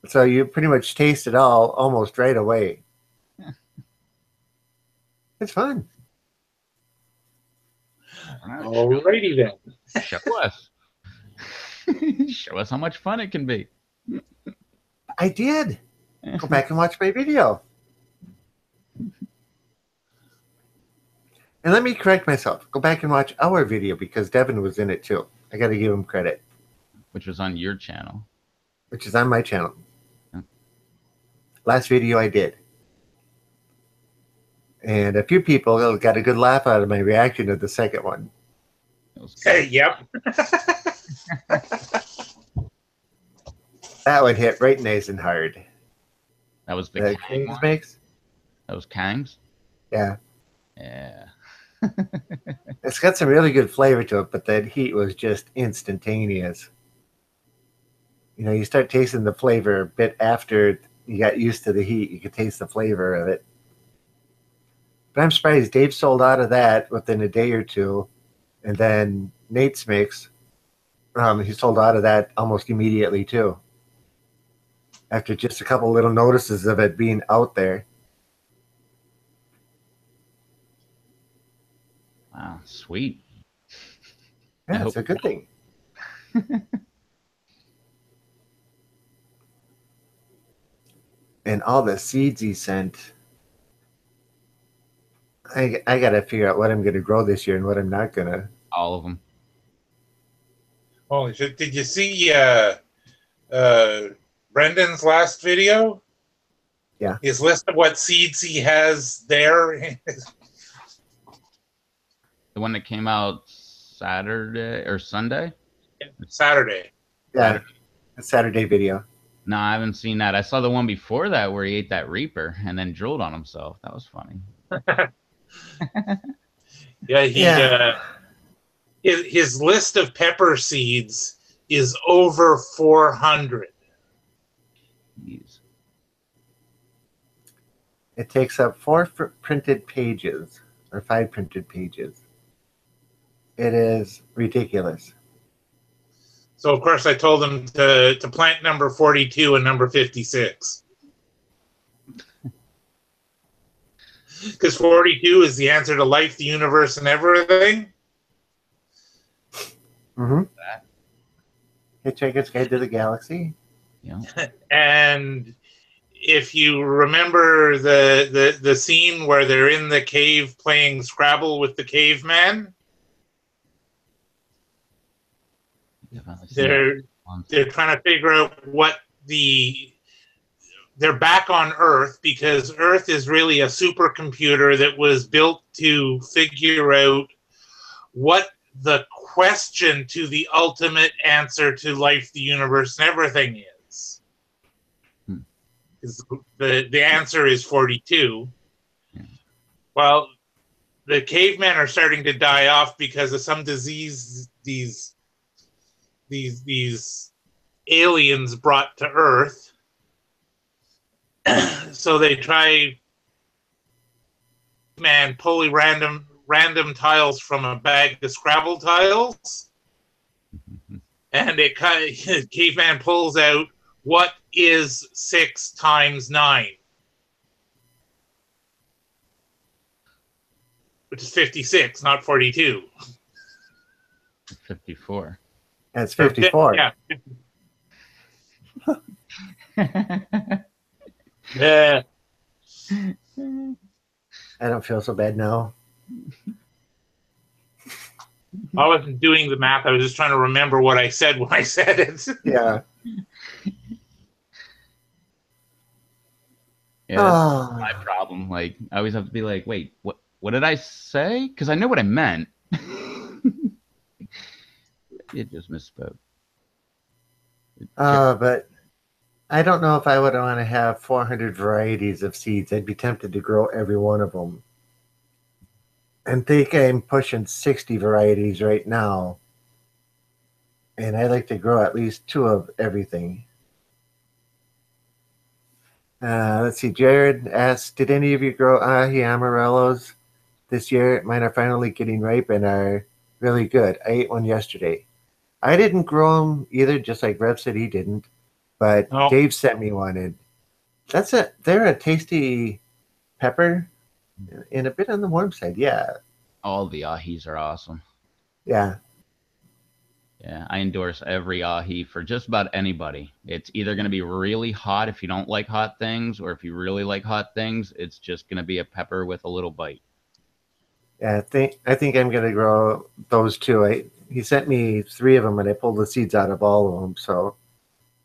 So you pretty much taste it all almost right away. It's fun.
Alrighty then.
Show us. Show us how much fun it can be.
I did. Go back and watch my video. And let me correct myself. Go back and watch our video because Devin was in it too. I got to give him credit.
Which was on your channel.
Which is on my channel.
Yeah.
Last video I did. And a few people got a good laugh out of my reaction to the second one.
Hey, yep.
That one hit right nice and hard.
That was the
The
Kang
King's
one?
makes?
That was Kang's?
Yeah.
Yeah.
It's got some really good flavor to it, but that heat was just instantaneous. You know, you start tasting the flavor a bit after you got used to the heat. You could taste the flavor of it. But I'm surprised Dave sold out of that within a day or two. And then Nate's mix, he sold out of that almost immediately too. After just a couple little notices of it being out there.
Wow, sweet.
Yeah, it's a good thing. And all the seeds he sent. I got to figure out what I'm going to grow this year and what I'm not going to.
All of them.
Holy shit. Did you see Brendan's last video?
Yeah.
His list of what seeds he has there.
The one that came out Saturday or Sunday?
Saturday.
Yeah, a Saturday video.
No, I haven't seen that. I saw the one before that where he ate that Reaper and then drooled on himself. That was funny.
Yeah, his list of pepper seeds is over 400.
Jeez.
It takes up 4 printed pages or 5 printed pages. It is ridiculous.
So, of course, I told him to plant number 42 and number 56. Because 42 is the answer to life, the universe, and everything.
Mm-hmm. Hitchhiker's Guide to the Galaxy.
Yeah.
And if you remember the scene where they're in the cave playing Scrabble with the caveman, they're trying to figure out what they're back on Earth because Earth is really a supercomputer that was built to figure out what the question to the ultimate answer to life, the universe, and everything is. The answer is 42.
Yeah.
Well, the cavemen are starting to die off because of some disease these aliens brought to Earth. So they try pulling random tiles from a bag of Scrabble tiles, and caveman pulls out what is 6 times 9, which is 56, not 42.
54.
That's 54.
Yeah. Yeah.
I don't feel so bad now.
I wasn't doing the math. I was just trying to remember what I said when I said it.
Yeah.
Yeah, that's my problem. Like, I always have to be like, wait, what did I say? Because I know what I meant. It just misspoke.
But I don't know if I would want to have 400 varieties of seeds. I'd be tempted to grow every one of them. And think I'm pushing 60 varieties right now. And I like to grow at least 2 of everything. Let's see. Jared asked, did any of you grow ahi amarellos this year? Mine are finally getting ripe and are really good. I ate one yesterday. I didn't grow them either, just like Rev said he didn't. But
Oh,
Dave sent me one, and they're a tasty pepper and a bit on the warm side. Yeah,
All the ahis are awesome.
yeah.
Yeah, I endorse every ahi for just about anybody. It's either going to be really hot if you don't like hot things, or if you really like hot things, it's just going to be a pepper with a little bite.
Yeah, I think I'm gonna grow those two. He sent me 3 of them, and I pulled the seeds out of all of them. So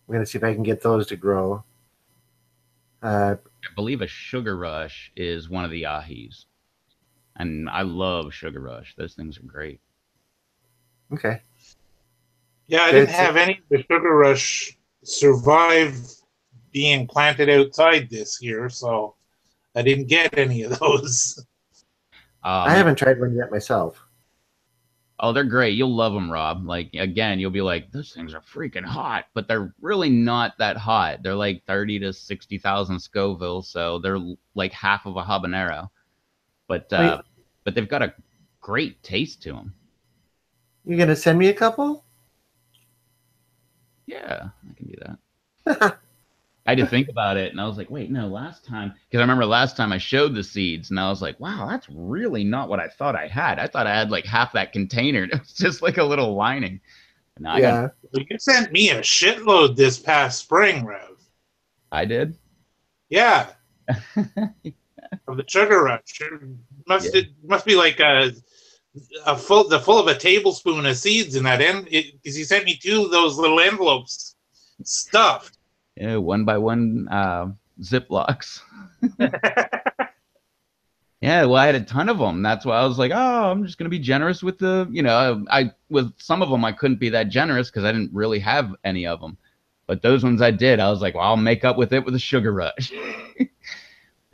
I'm gonna see if I can get those to grow.
I believe a sugar rush is one of the ahis, and I love sugar rush. Those things are great.
Okay.
yeah, I didn't
Jared
have
said,
any of the Sugar Rush survive being planted outside this year, so I didn't get any of those.
I
Man,
haven't tried one yet myself.
oh, they're great. You'll love them, Rob. Like again, you'll be like, those things are freaking hot, but they're really not that hot. They're like 30 to 60,000 Scoville, so they're like half of a habanero. But
Wait,
but they've got a great taste to them.
you gonna send me a couple?
Yeah, I can do that. I had to think about it, and I was like, wait, no, last time, because I remember last time I showed the seeds, and I was like, wow, that's really not what I thought I had. I thought I had like half that container. It was just like a little lining. And now I got,
Yeah.
You sent me a shitload this past spring, Rev.
I did.
Yeah, of the Sugar Rush.
Yeah.
It must be like the full of a tablespoon of seeds in that end. Because he sent me 2 of those little envelopes stuffed.
Yeah, one by one Ziplocs. Yeah, well, I had a ton of them. That's why I was like, oh, I'm just gonna be generous with the, I with some of them I couldn't be that generous because I didn't really have any of them, but those ones I did. I was like, well, I'll make up with it with a sugar rush. But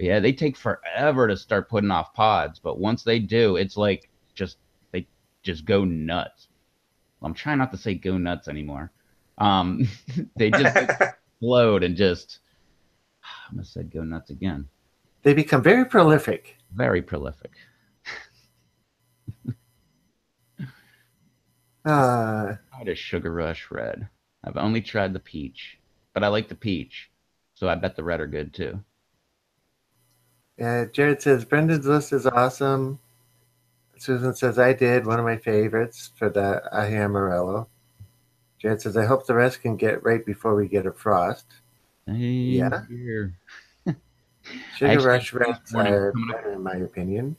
yeah, they take forever to start putting off pods, but once they do, it's like they just go nuts. Well, I'm trying not to say go nuts anymore. Um, they just explode and just. I almost said go nuts again.
They become very prolific.
Very prolific. How does Sugar Rush Red? I've only tried the peach, but I like the peach, so I bet the red are good too.
Yeah, Jared says Brendan's list is awesome. Susan says I did one of my favorites for the ahi amarillo. Jared says I hope the rest can get right before we get a frost.
Same
Yeah,
here. I
Sugar
actually had
Rush
freeze
Reds
warnings
are
coming up.
better in my opinion.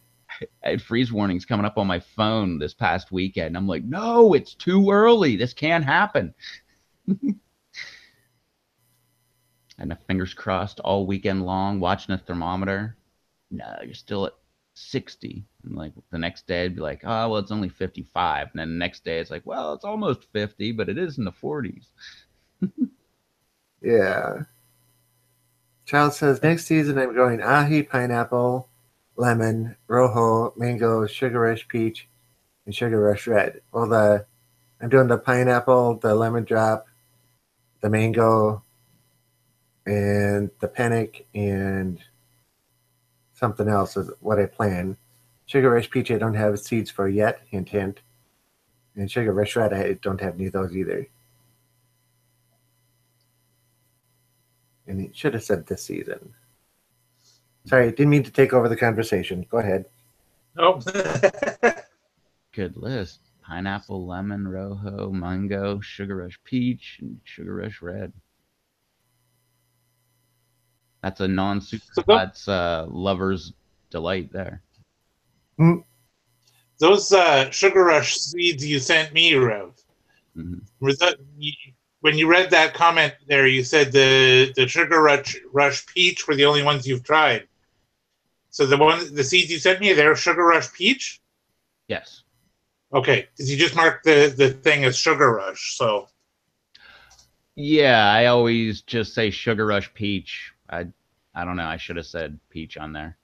I had freeze warnings coming up on my phone this past weekend. I'm like, no, it's too early. This can't happen. And my fingers crossed all weekend long, watching a thermometer. No, you're still at 60. And like the next day, I'd be like, oh, well, it's only 55. And then the next day, it's like, well, it's almost 50, but it is in the 40s.
Yeah. Child says next season I'm growing ahi, pineapple, lemon, rojo, mango, sugar rush peach, and sugar rush red. Well, I'm doing the pineapple, the lemon drop, the mango, and the panic, and something else is what I plan. Sugar rush peach I don't have seeds for yet. Hint hint. And sugar rush red I don't have any of those either. And it should have said this season. Sorry, didn't mean to take over the conversation. Go ahead.
Oh.
Good list. Pineapple, lemon, rojo, mango, sugar rush peach, and sugar rush red. That's a non-super
So
hot's lover's delight there.
those Sugar Rush seeds you sent me, Rev.
Mm-hmm.
Was that when you read that comment there? You said the Sugar Rush peach were the only ones you've tried. So the seeds you sent me, they're Sugar Rush peach.
Yes.
Okay, because you just marked the thing as Sugar Rush. So
Yeah, I always just say sugar rush peach. I don't know. I should have said peach on there.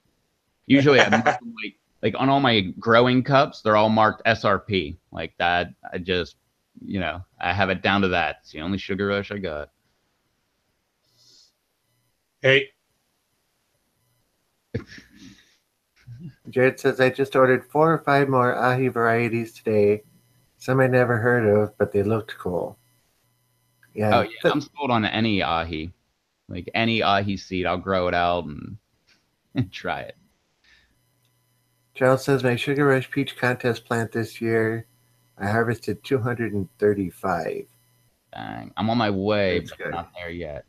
Usually I mark them like on all my growing cups, they're all marked SRP like that. I just I have it down to that. It's the only sugar rush I got.
hey,
Jared says I just ordered 4 or 5 more ahi varieties today. Some I never heard of, but they looked cool. Yeah.
Oh yeah, I'm sold on any ahi. Like any ahi seed, I'll grow it out and try it.
Charles says my Sugar Rush Peach contest plant this year, I harvested 235.
Dang, I'm on my way,
That's
but
good.
not there yet.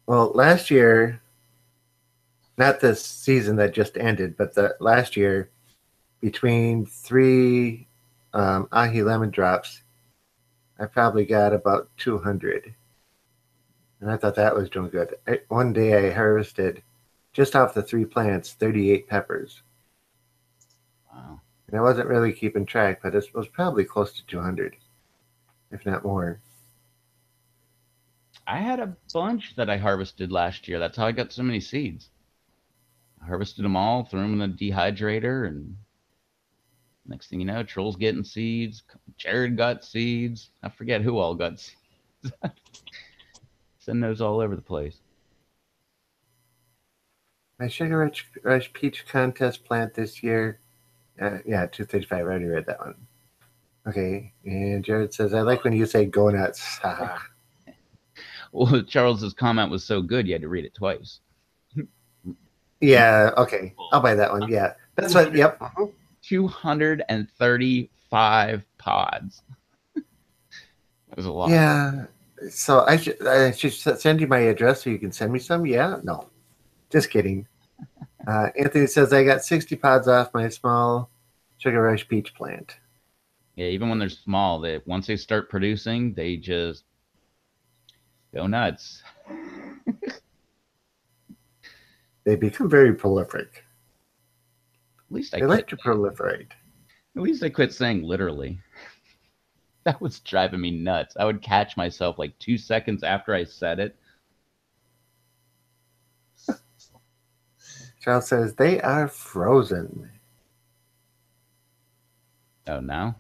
Well, last year, not this season that just ended, but the last year, between three ahi lemon drops, I probably got about 200. And I thought that was doing good. One day I harvested, just off the 3 plants, 38 peppers.
Wow.
And I wasn't really keeping track, but it was probably close to 200, if not more.
I had a bunch that I harvested last year. That's how I got so many seeds. I harvested them all, threw them in the dehydrator, and next thing you know, Troll's getting seeds. Jared got seeds. I forget who all got seeds. Send those all over the place.
My Sugar Rush Peach contest plant this year, yeah, 235. I already read that one. Okay, and Jared says, I like when you say go nuts. Haha.
Well, Charles's comment was so good, you had to read it twice.
Yeah, okay. I'll buy that one. Yeah. That's what, yep.
235 pods. That was a lot.
Yeah. So I should send you my address so you can send me some? Yeah? No. Just kidding. Anthony says, I got 60 pods off my small Sugar Rush Peach plant.
Yeah, even when they're small, once they start producing, they just go nuts.
They become very prolific.
At least
They like to proliferate.
At least I quit saying literally. That was driving me nuts. I would catch myself like 2 seconds after I said it.
Charles says, they are frozen.
Oh, now?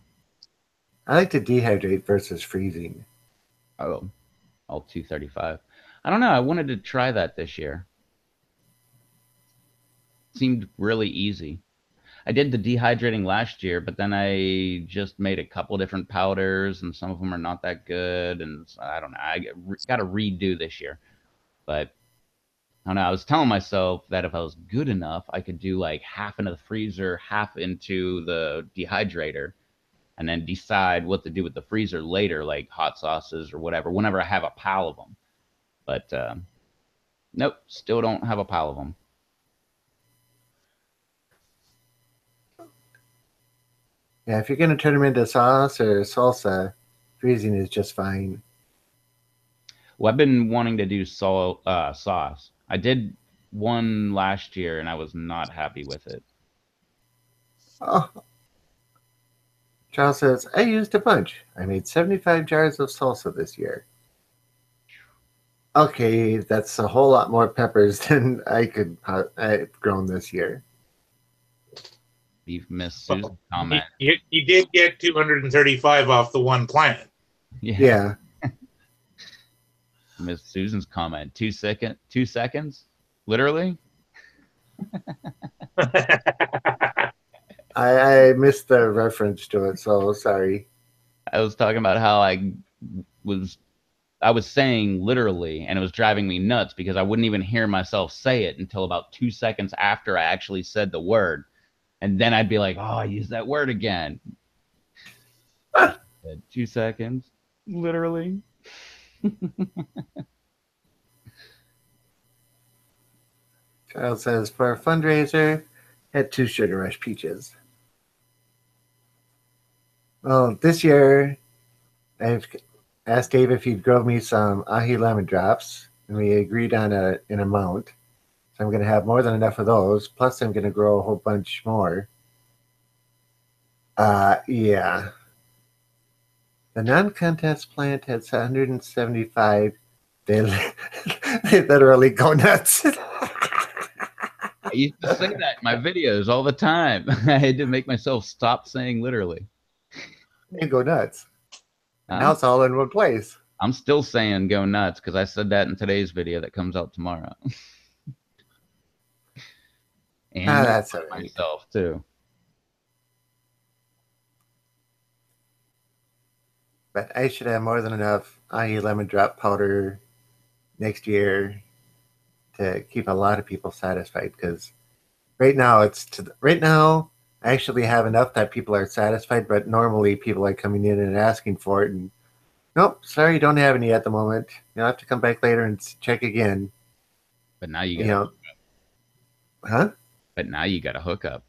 I like to dehydrate versus freezing.
Oh, all 235. I don't know. I wanted to try that this year. It seemed really easy. I did the dehydrating last year, but then I just made a couple different powders, and some of them are not that good. And I don't know. I got to redo this year. But I don't know. I was telling myself that if I was good enough, I could do like half into the freezer, half into the dehydrator, and then decide what to do with the freezer later, like hot sauces or whatever, whenever I have a pile of them. But nope, still don't have a pile of them.
Yeah, if you're going to turn them into sauce or salsa, freezing is just fine.
Well, I've been wanting to do sauce. I did one last year, and I was not happy with it.
Oh. Charles says, I used a bunch. I made 75 jars of salsa this year. Okay, that's a whole lot more peppers than I've grown this year.
You've missed Susan's comment.
You did get 235 off the one plant.
Yeah.
Miss Susan's comment. 2 seconds? Literally?
I missed the reference to it, so sorry.
I was talking about how I was saying literally, and it was driving me nuts because I wouldn't even hear myself say it until about 2 seconds after I actually said the word. And then I'd be like, oh, I used that word again. 2 seconds. Literally.
Charles says, for a fundraiser, had 2 Sugar Rush Peaches. Well, this year, I've asked Dave if he'd grow me some ahi lemon drops, and we agreed on an amount. So I'm going to have more than enough of those. Plus, I'm going to grow a whole bunch more. Yeah. The non-contest plant had 175. They literally go nuts.
I used to say that in my videos all the time. I had to make myself stop saying literally.
They go nuts. Now it's all in one place.
I'm still saying go nuts because I said that in today's video that comes out tomorrow. And
that's all right.
Myself too.
But I should have more than enough IE lemon drop powder next year to keep a lot of people satisfied. Because right now I actually have enough that people are satisfied. But normally people are coming in and asking for it, and nope, sorry, don't have any at the moment. You'll have to come back later and check again.
But now you
You
got
know, huh?
but now you got to hook up.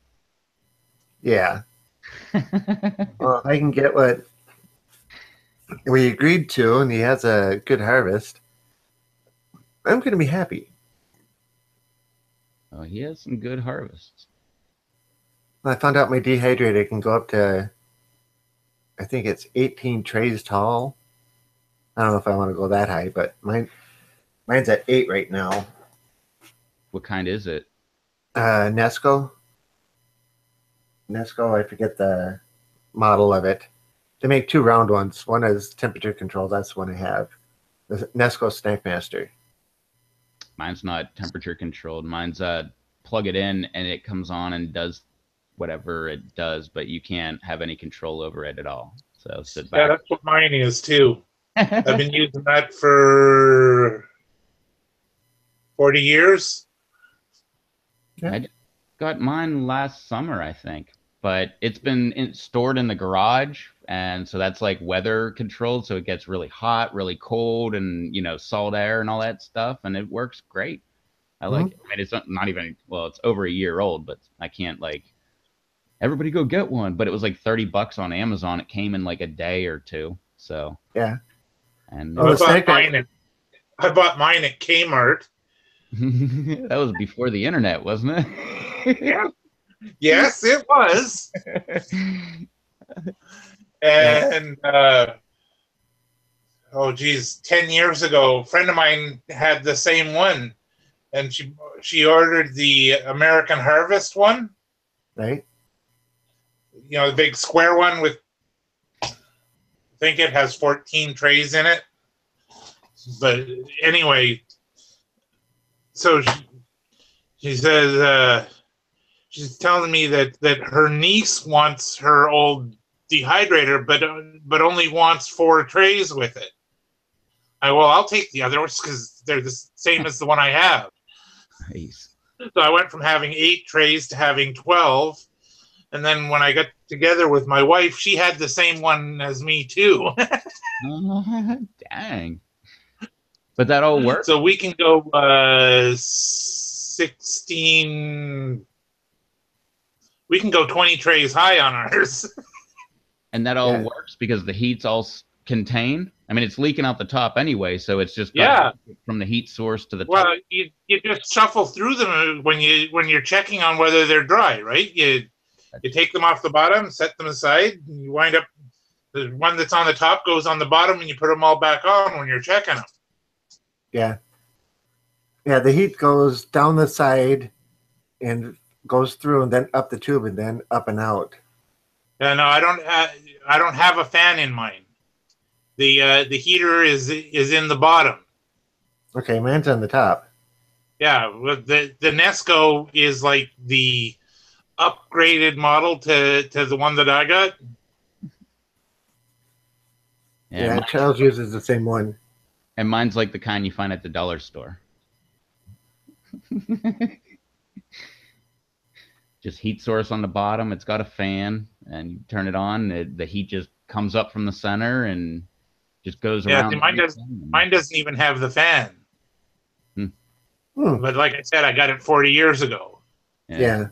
Yeah. Well, if I can get what we agreed to, and he has a good harvest, I'm going to be happy.
Oh, he has some good harvests.
I found out my dehydrator can go up to, I think it's 18 trays tall. I don't know if I want to go that high, but mine's at 8 right now.
What kind is it?
Nesco. Nesco, I forget the model of it. They make 2 round ones. One is temperature control. That's the one I have. The Nesco Snackmaster.
Mine's not temperature controlled. Mine's plug it in and it comes on and does whatever it does, but you can't have any control over it at all. So sit
Yeah,
back.
that's what mine is too. I've been using that for 40 years.
Yeah.
I got mine last summer, I think, but it's been stored in the garage, and so that's like weather controlled, so it gets really hot, really cold, and salt air and all that stuff, and it works great. I like it. I mean, it's not even well, it's over a year old, but I can't like everybody go get one. But it was like $30 on Amazon. It came in like a day or two. So
Yeah.
and
Oh,
I bought mine at Kmart.
that was before the internet, wasn't it?
Yeah. Yes, it was. And oh geez, 10 years ago, a friend of mine had the same one, and she ordered the American Harvest one.
Right.
The big square one with, I think it has 14 trays in it. But anyway, so she says she's telling me that her niece wants her old dehydrator, but only wants 4 trays with it. I'll take the others because they're the same as the one I have.
Nice.
So I went from having 8 trays to having 12. And then when I got together with my wife, she had the same one as me too.
Dang. But that all works?
So we can go 16. We can go 20 trays high on ours.
And that all works because the heat's all contained? I mean, it's leaking out the top anyway, so it's just from the heat source to the top.
Well, you just shuffle through them when you're checking on whether they're dry, right? You take them off the bottom, set them aside, and you wind up, the one that's on the top goes on the bottom, and you put them all back on when you're checking them.
Yeah. Yeah, the heat goes down the side and goes through and then up the tube and then up and out.
Yeah, no, I don't have a fan in mine. The heater is in the bottom.
Okay, mine's on the top.
Yeah, the Nesco is like the upgraded model to the one that I got.
Yeah, Charles uses the same one.
And mine's like the kind you find at the dollar store. Just heat source on the bottom. It's got a fan, and you turn it on. The heat just comes up from the center and just goes around.
Yeah, mine doesn't even have the fan. But like I said, I got it 40 years ago.
Yeah.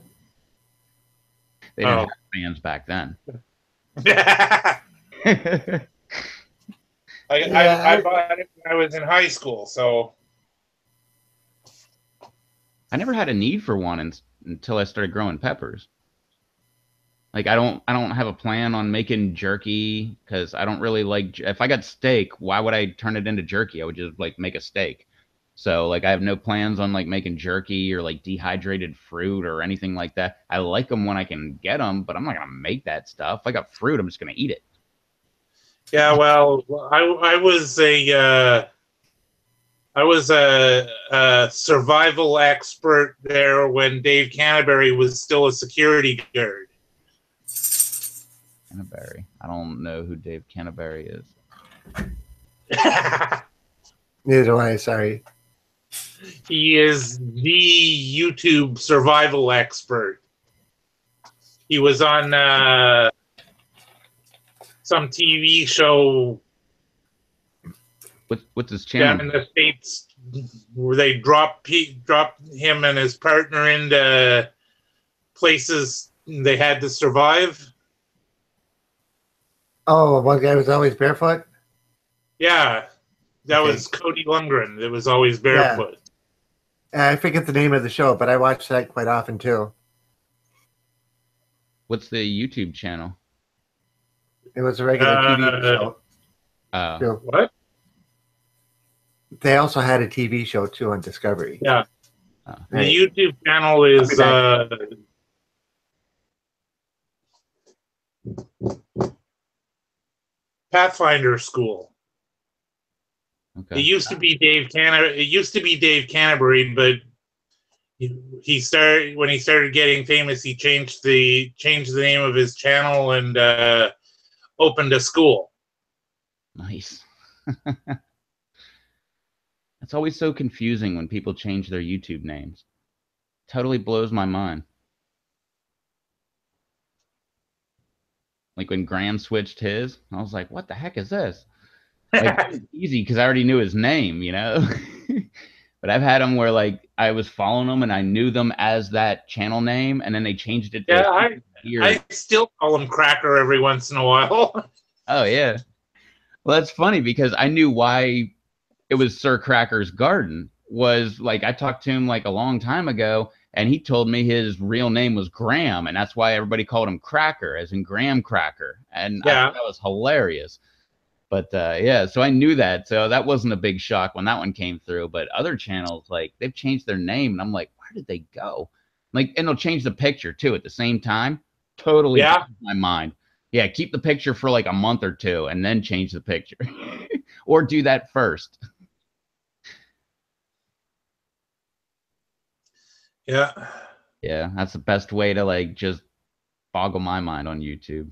They didn't have fans back then.
I bought it when I was in high school, so
I never had a need for one until I started growing peppers. Like I don't have a plan on making jerky because I don't really like. If I got steak, why would I turn it into jerky? I would just like make a steak. So like I have no plans on like making jerky or like dehydrated fruit or anything like that. I like them when I can get them, but I'm not gonna make that stuff. If I got fruit, I'm just gonna eat it.
Yeah, well, I was a survival expert there when Dave Canterbury was still a security guard.
Canterbury. I don't know who Dave Canterbury is.
Neither do I. Sorry.
He is the YouTube survival expert. He was on some TV show
What's his
down
channel?
in the States where they dropped him and his partner into places they had to survive.
Oh, one guy was always barefoot?
Yeah, that
Okay.
was Cody Lundgren. It was always
Yeah.
barefoot.
I forget the name of the show, but I watch that quite often too.
What's the YouTube channel?
It was a regular TV show too.
What?
They also had a TV show too on Discovery.
Yeah.
Oh.
The
Right.
YouTube channel is Pathfinder School.
Okay.
It used to be Dave Canterbury, but he started when he started getting famous. He changed the name of his channel and opened a school.
Nice. It's always so confusing when people change their YouTube names. Totally blows my mind. Like when Graham switched his, I was like, what the heck is this? Like, it was easy because I already knew his name, you know? But I've had them where, like, I was following them and I knew them as that channel name, and then they changed it to
Yeah,
weird.
I still call him Cracker every once in a while.
Oh, yeah. Well, that's funny because I knew why it was Sir Cracker's Garden. Was like I talked to him like a long time ago, and he told me his real name was Graham, and that's why everybody called him Cracker, as in Graham Cracker. And I
Yeah.
thought that was hilarious. But yeah, so I knew that. So that wasn't a big shock when that one came through. But other channels, like they've changed their name, and I'm like, where did they go? Like, and they'll change the picture too at the same time. Totally
Yeah.
blows my mind. Yeah, keep the picture for like a month or two, and then change the picture, or do that first.
Yeah.
Yeah, that's the best way to like just boggle my mind on YouTube.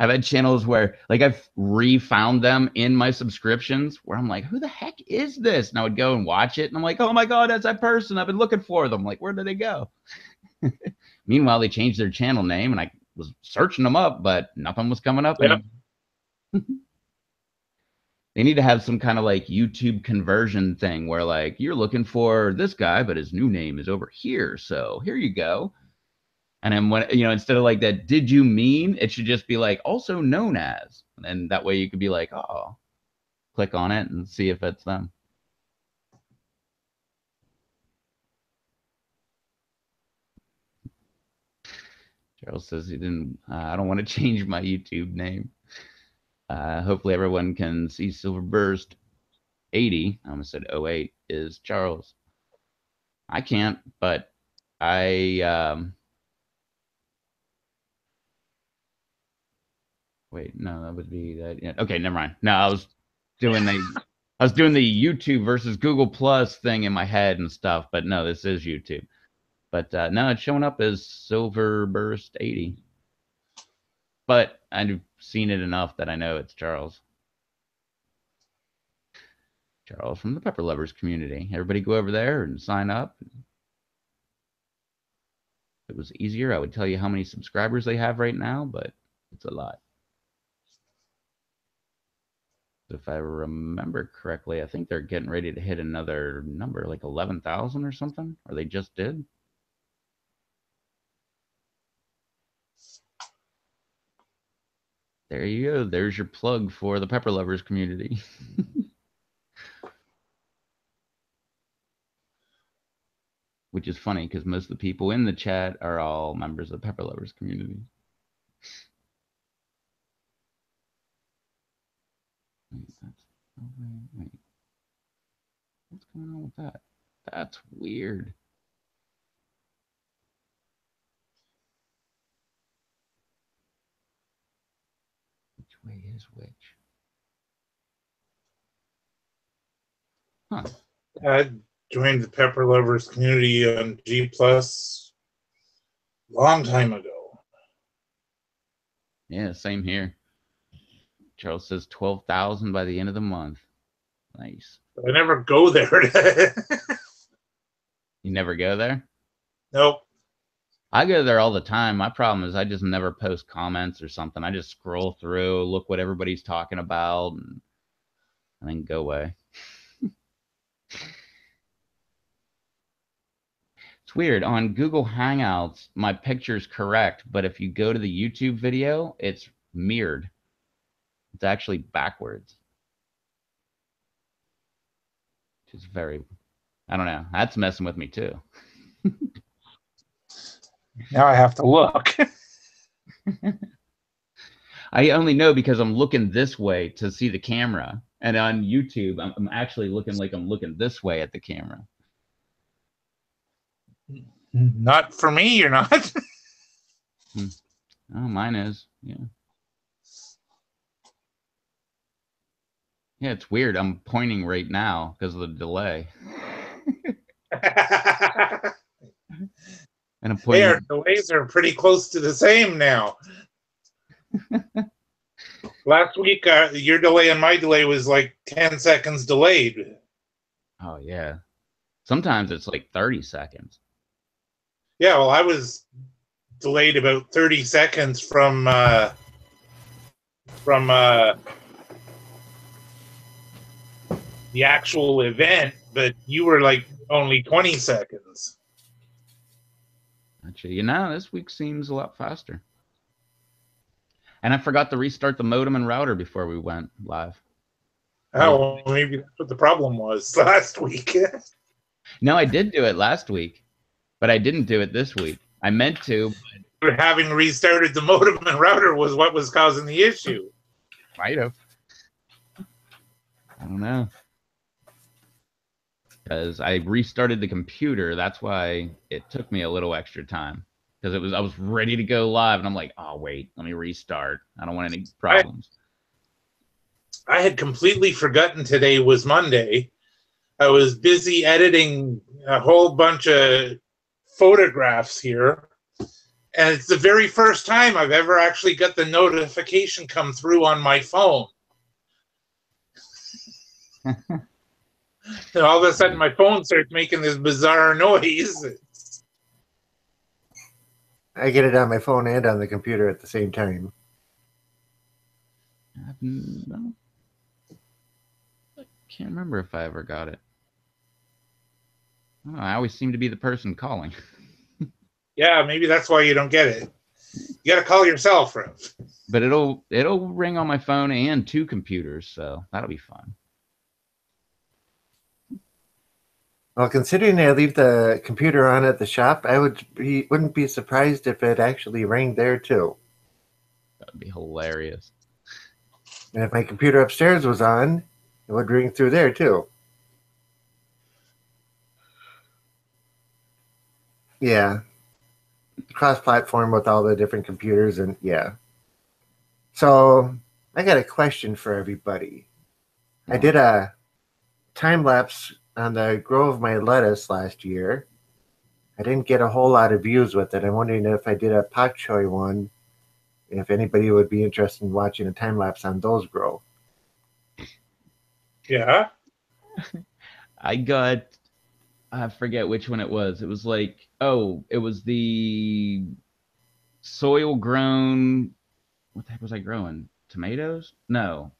I've had channels where like I've refound them in my subscriptions where I'm like, who the heck is this? And I would go and watch it and I'm like, oh my God, that's that person. I've been looking for them. Like, where did they go? Meanwhile, they changed their channel name and I was searching them up, but nothing was coming up.
Yep.
They need to have some kind of like YouTube conversion thing where like you're looking for this guy, but his new name is over here. So here you go. And then when instead of like that, did you mean it should just be like also known as, and that way you could be like, oh, click on it and see if it's them. Charles says he didn't. I don't want to change my YouTube name. Hopefully everyone can see Silverburst 80. I almost said 08 is Charles. I can't, but I wait, no, that would be that. Yeah. Okay, never mind. No, I was doing the YouTube versus Google Plus thing in my head and stuff, but no, this is YouTube. But no, it's showing up as Silverburst 80. But I've seen it enough that I know it's Charles. Charles from the Pepper Lovers community. Everybody go over there and sign up. If it was easier, I would tell you how many subscribers they have right now, but it's a lot. If I remember correctly, I think they're getting ready to hit another number, like 11,000 or something, or they just did. There you go. There's your plug for the Pepper Lovers community. Which is funny because most of the people in the chat are all members of the Pepper Lovers community. Wait. What's going on with that? That's weird. Which way is which? Huh.
I joined the Pepper Lovers community on G Plus long time ago.
Yeah, same here. Charles says 12,000 by the end of the month. Nice.
I never go there.
You never go there?
Nope.
I go there all the time. My problem is I just never post comments or something. I just scroll through, look what everybody's talking about, and then go away. It's weird. On Google Hangouts, my picture's correct, but if you go to the YouTube video, it's mirrored. It's actually backwards. Which is very, I don't know. That's messing with me too.
Now I have to look.
I only know because I'm looking this way to see the camera. And on YouTube, I'm actually looking like I'm looking this way at the camera.
Not for me, you're not.
Oh, mine is. Yeah. Yeah, it's weird. I'm pointing right now because of the delay. And I'm pointing.
Our delays are pretty close to the same now. Last week, your delay and my delay was like 10 seconds delayed.
Oh, yeah. Sometimes it's like 30 seconds.
Yeah, well, I was delayed about 30 seconds from the actual event, but you were like only 20 seconds.
Actually, you know, this week seems a lot faster. And I forgot to restart the modem and router before we went live.
Oh, well, maybe that's what the problem was last week.
No, I did do it last week, but I didn't do it this week. I meant to.
But having restarted the modem and router was what was causing the issue.
Might have. I don't know. Because I restarted the computer. That's why it took me a little extra time. Because I was ready to go live, and I'm like, oh wait, let me restart. I don't want any problems.
I had completely forgotten today was Monday. I was busy editing a whole bunch of photographs here. And it's the very first time I've ever actually got the notification come through on my phone. And all of a sudden my phone starts making this bizarre noise.
I get it on my phone and on the computer at the same time.
No. I can't remember if I ever got it. Oh, I always seem to be the person calling.
Yeah, maybe that's why you don't get it. You got to call yourself, Rev.
But it'll ring on my phone and two computers, so that'll be fun.
Well, considering I leave the computer on at the shop, I wouldn't be surprised if it actually rang there too.
That'd be hilarious.
And if my computer upstairs was on, it would ring through there too. Yeah. Cross-platform with all the different computers, and yeah. So I got a question for everybody. I did a time-lapse on the grow of my lettuce last year. I didn't get a whole lot of views with it. I'm wondering if I did a pak choi one, if anybody would be interested in watching a time-lapse on those grow.
Yeah.
I forget which one it was. It was like, it was the soil grown. What the heck was I growing? Tomatoes? No.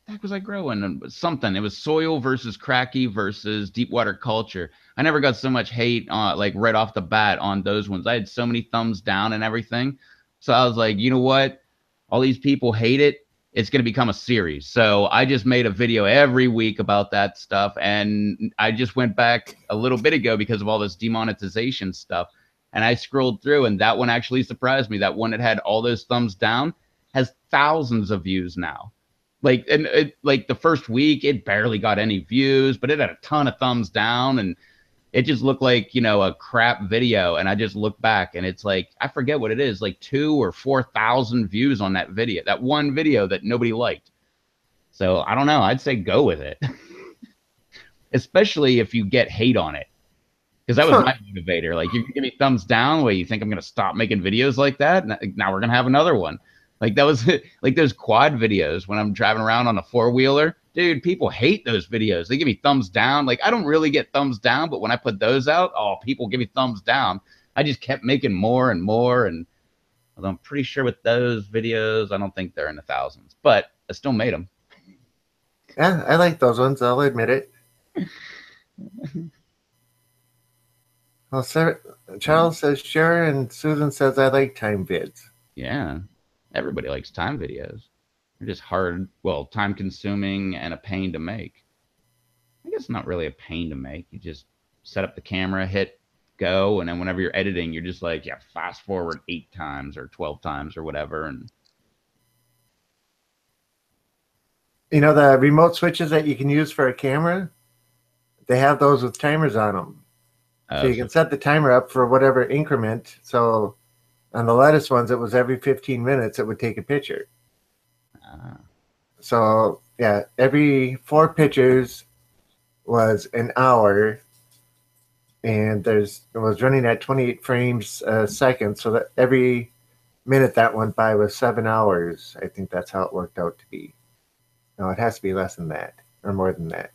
What the heck was I growing? Something. It was soil versus cracky versus deep water culture. I never got so much hate like right off the bat on those ones. I had so many thumbs down and everything. So I was like, you know what? All these people hate it. It's going to become a series. So I just made a video every week about that stuff. And I just went back a little bit ago because of all this demonetization stuff. And I scrolled through, and that one actually surprised me. That one that had all those thumbs down has thousands of views now. Like, and like the first week, it barely got any views, but it had a ton of thumbs down. And it just looked like, a crap video. And I just look back, and it's like, I forget what it is, like 2,000 or 4,000 views on that video, that one video that nobody liked. So I don't know. I'd say go with it, especially if you get hate on it. Because that was my motivator. Like, you give me thumbs down, where you think I'm going to stop making videos like that? Now we're going to have another one. Like that was like those quad videos when I'm driving around on a four-wheeler. Dude, people hate those videos. They give me thumbs down. Like I don't really get thumbs down, but when I put those out, oh, people give me thumbs down. I just kept making more and more. And although I'm pretty sure with those videos, I don't think they're in the thousands, but I still made them.
Yeah, I like those ones. I'll admit it. Well, sir, Charles says sure, and Susan says I like time vids.
Yeah, everybody likes time videos. They're just hard, well, time consuming and a pain to make. I guess not really a pain to make. You just set up the camera, hit go, and then whenever you're editing, you're just like, yeah, fast forward 8 times or 12 times or whatever. And
You know the remote switches that you can use for a camera? They have those with timers on them. So you can set the timer up for whatever increment. So on the latest ones, it was every 15 minutes it would take a picture. So yeah, every 4 pictures was an hour, and it was running at 28 frames a second. So that every minute that went by was 7 hours. I think that's how it worked out to be. No, it has to be less than that or more than that.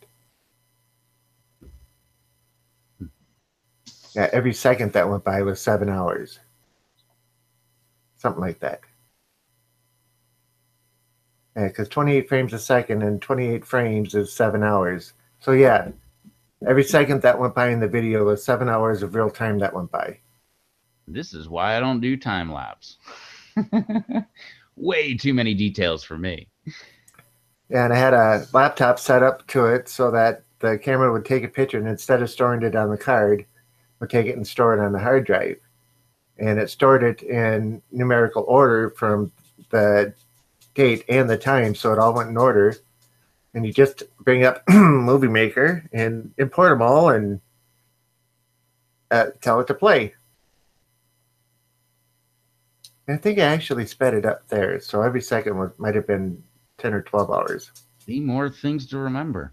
Yeah, every second that went by was 7 hours. Something like that. Yeah, because 28 frames a second and 28 frames is 7 hours. So yeah, every second that went by in the video was 7 hours of real time that went by.
this is why I don't do time lapse. Way too many details for me.
Yeah, and I had a laptop set up to it so that the camera would take a picture, and instead of storing it on the card, would take it and store it on the hard drive. And it stored it in numerical order from the date and the time, so it all went in order. And you just bring up Movie Maker and import them all and tell it to play. And I think I actually sped it up there, so every second might have been 10 or 12 hours.
See, more things to remember.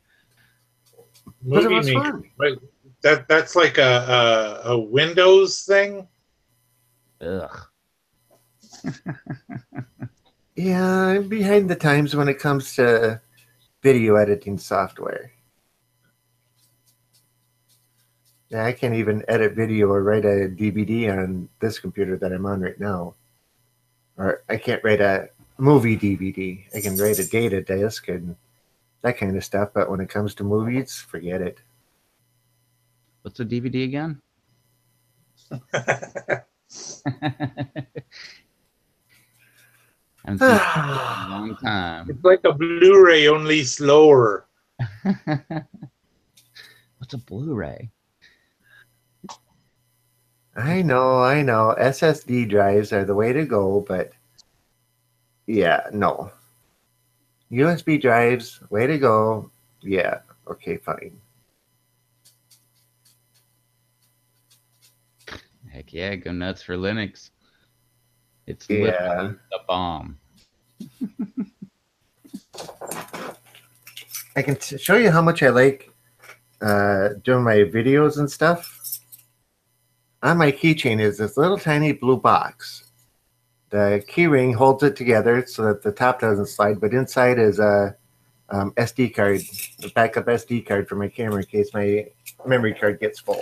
But it
Movie
was
Maker.
fun.
Wait, that's like a Windows thing.
Ugh.
Yeah, I'm behind the times when it comes to video editing software. Yeah, I can't even edit video or write a DVD on this computer that I'm on right now. Or I can't write a movie DVD. I can write a data disk and that kind of stuff, but when it comes to movies, forget it.
What's a DVD again? I haven't seen it in a long time.
It's like a Blu-ray, only slower.
What's a Blu-ray?
I know. SSD drives are the way to go, but yeah, no. USB drives, way to go. Yeah, okay, fine.
Heck yeah, go nuts for Linux. It's
Yeah.
literally the bomb.
I can show you how much I like doing my videos and stuff. On my keychain is this little tiny blue box. The key ring holds it together so that the top doesn't slide, but inside is a SD card, a backup SD card for my camera in case my memory card gets full.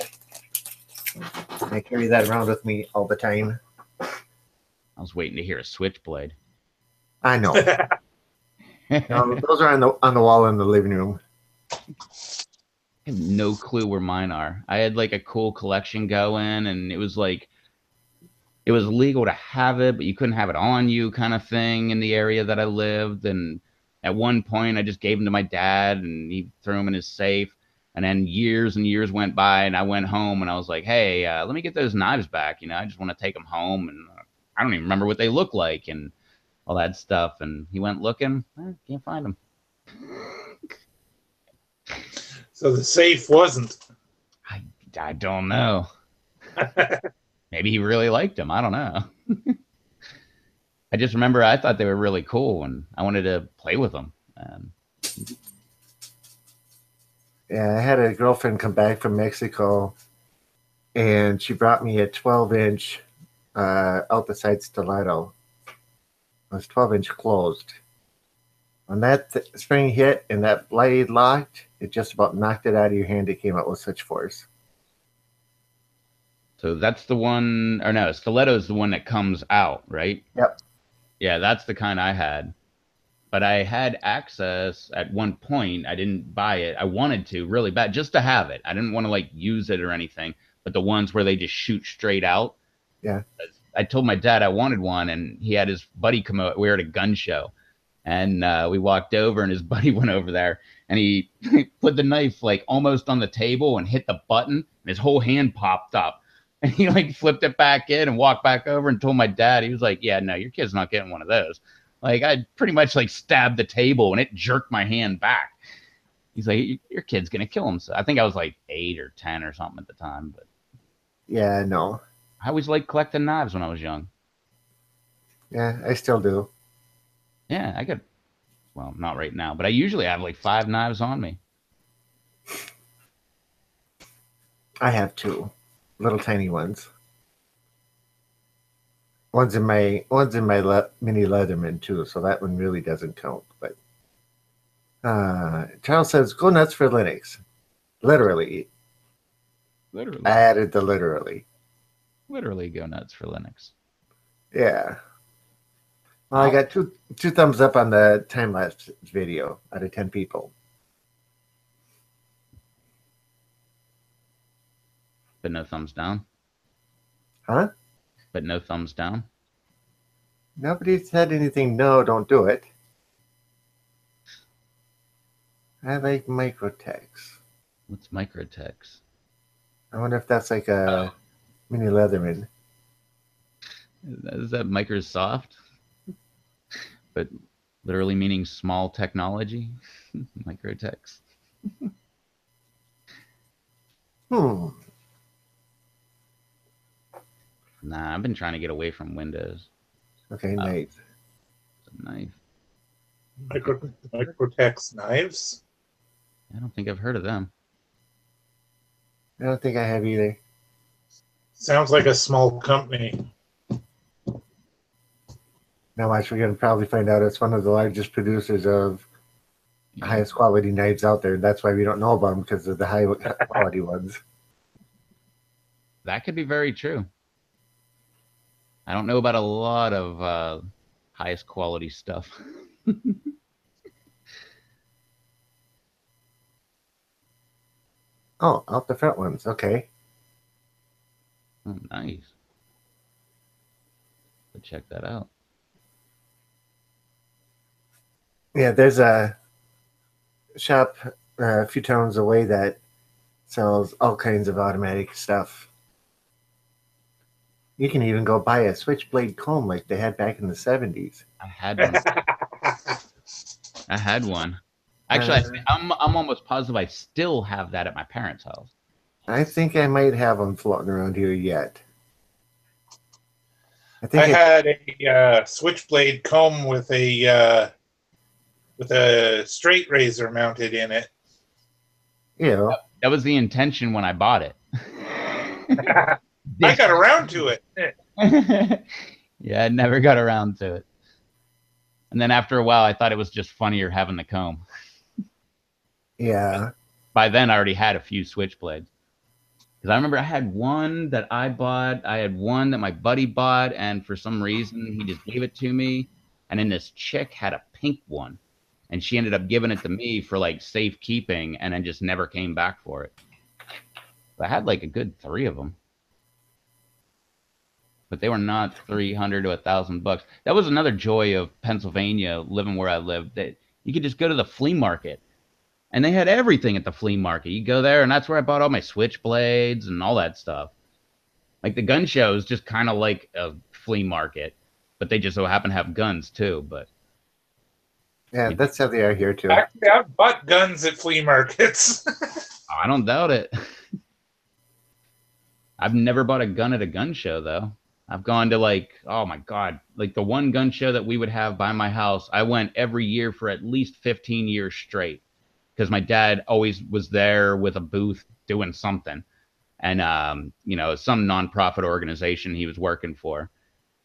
I carry that around with me all the time.
I was waiting to hear a switchblade.
I know. Those are on the wall in the living room.
I have no clue where mine are. I had like a cool collection going, and it was like it was legal to have it, but you couldn't have it on you, kind of thing, in the area that I lived. And at one point, I just gave them to my dad, and he threw them in his safe. And then years and years went by, and I went home, and I was like, "Hey, let me get those knives back. I just want to take them home." And I don't even remember what they look like, and all that stuff. And he went looking, can't find them.
So the safe wasn't.
I don't know. Maybe he really liked them. I don't know. I just remember I thought they were really cool, and I wanted to play with them.
Yeah, I had a girlfriend come back from Mexico, and she brought me a 12-inch out the side stiletto. It was 12-inch closed. When that spring hit and that blade locked, it just about knocked it out of your hand. It came out with such force.
So that's the one, or no, stiletto's the one that comes out, right?
Yep.
Yeah, that's the kind I had. But I had access at one point. I didn't buy it. I wanted to really bad just to have it. I didn't want to like use it or anything. But the ones where they just shoot straight out.
Yeah.
I told my dad I wanted one, and he had his buddy come out. We were at a gun show, and we walked over, and his buddy went over there, and he put the knife like almost on the table and hit the button, and his whole hand popped up. And he like flipped it back in and walked back over and told my dad. He was like, "Yeah, no, your kid's not getting one of those." Like I pretty much like stabbed the table and it jerked my hand back. He's like, "Your kid's gonna kill himself." I think I was like 8 or 10 or something at the time. But
Yeah, no.
I always liked collecting knives when I was young.
Yeah, I still do.
Yeah, I could. Well, not right now, but I usually have like 5 knives on me.
I have 2 little tiny ones. One's in my mini Leatherman too, so that one really doesn't count. But Charles says, "Go nuts for Linux." Literally,
Literally,
I added the literally.
literally go nuts for Linux.
Yeah. Well, I got two thumbs up on the time lapse video out of 10 people.
But no thumbs down.
Huh?
But no thumbs down.
Nobody said anything. No, don't do it. I like microtext.
What's microtext?
I wonder if that's like a mini Leatherman.
Is that Microsoft? But literally meaning small technology. Microtext.
Hmm.
Nah, I've been trying to get away from Windows.
Okay, nice.
It's a knife.
Microtext knives.
I don't think I've heard of them.
I don't think I have either.
Sounds like a small company.
Now, watch, we're going to probably find out it's one of the largest producers of highest quality knives out there. That's why we don't know about them, because of the high quality ones.
That could be very true. I don't know about a lot of highest quality stuff.
Oh, out the front ones. Okay.
Oh, nice. Let's check that out.
Yeah, there's a shop a few towns away that sells all kinds of automatic stuff. You can even go buy a switchblade comb like they had back in the 70s.
I had one. I had one. Actually, I'm almost positive I still have that at my parents' house.
I think I might have them floating around here yet.
I had a switchblade comb with a straight razor mounted in it.
You know,
That was the intention when I bought it.
I got around to it.
Yeah, I never got around to it. And then after a while, I thought it was just funnier having the comb.
yeah.
By then, I already had a few switchblades. Because I remember I had one that I bought. I had one that my buddy bought. And for some reason, he just gave it to me. And then this chick had a pink one. And she ended up giving it to me for like safekeeping. And then just never came back for it. But I had like a good 3 of them. But they were not $300 to $1,000. That was another joy of Pennsylvania, living where I lived, that you could just go to the flea market, and they had everything at the flea market. You go there, and that's where I bought all my switchblades and all that stuff. Like the gun show is just kind of like a flea market, but they just so happen to have guns too. But
Yeah, that's how they are here too.
Actually, I've bought guns at flea markets.
I don't doubt it. I've never bought a gun at a gun show though. I've gone to like, oh my God, like the one gun show that we would have by my house. I went every year for at least 15 years straight because my dad always was there with a booth doing something. And, you know, some nonprofit organization he was working for.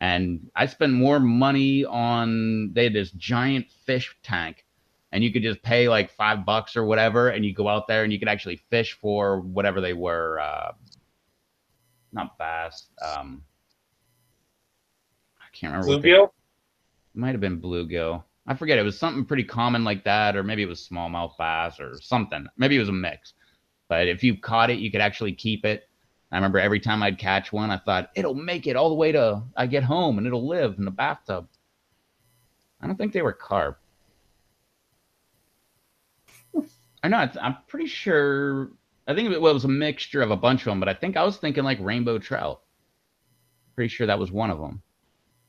And I spent more money on, they had this giant fish tank, and you could just pay like $5 or whatever, and you go out there and you could actually fish for whatever they were. Not bass. I can't remember what they were.
Bluegill?
It might have been bluegill. I forget. It was something pretty common like that, or maybe it was smallmouth bass or something. Maybe it was a mix. But if you caught it, you could actually keep it. I remember every time I'd catch one, I thought, it'll make it all the way to I get home and it'll live in the bathtub. I don't think they were carp. I know. I'm pretty sure. I think it was a mixture of a bunch of them, but I think I was thinking like rainbow trout. Pretty sure that was one of them.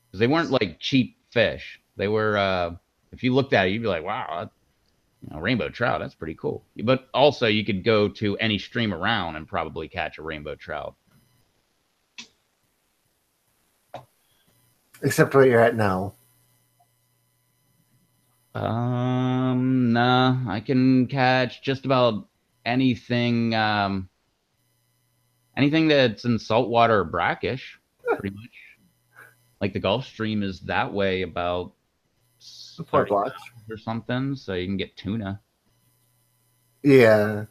Because they weren't like cheap fish. They were, if you looked at it, you'd be like, wow, rainbow trout, that's pretty cool. But also, you could go to any stream around and probably catch a rainbow trout.
Except where you're at now.
Nah, I can catch just about anything, anything that's in saltwater or brackish, pretty much. Like the Gulf Stream is that way about 30 miles or something, so you can get tuna.
Yeah.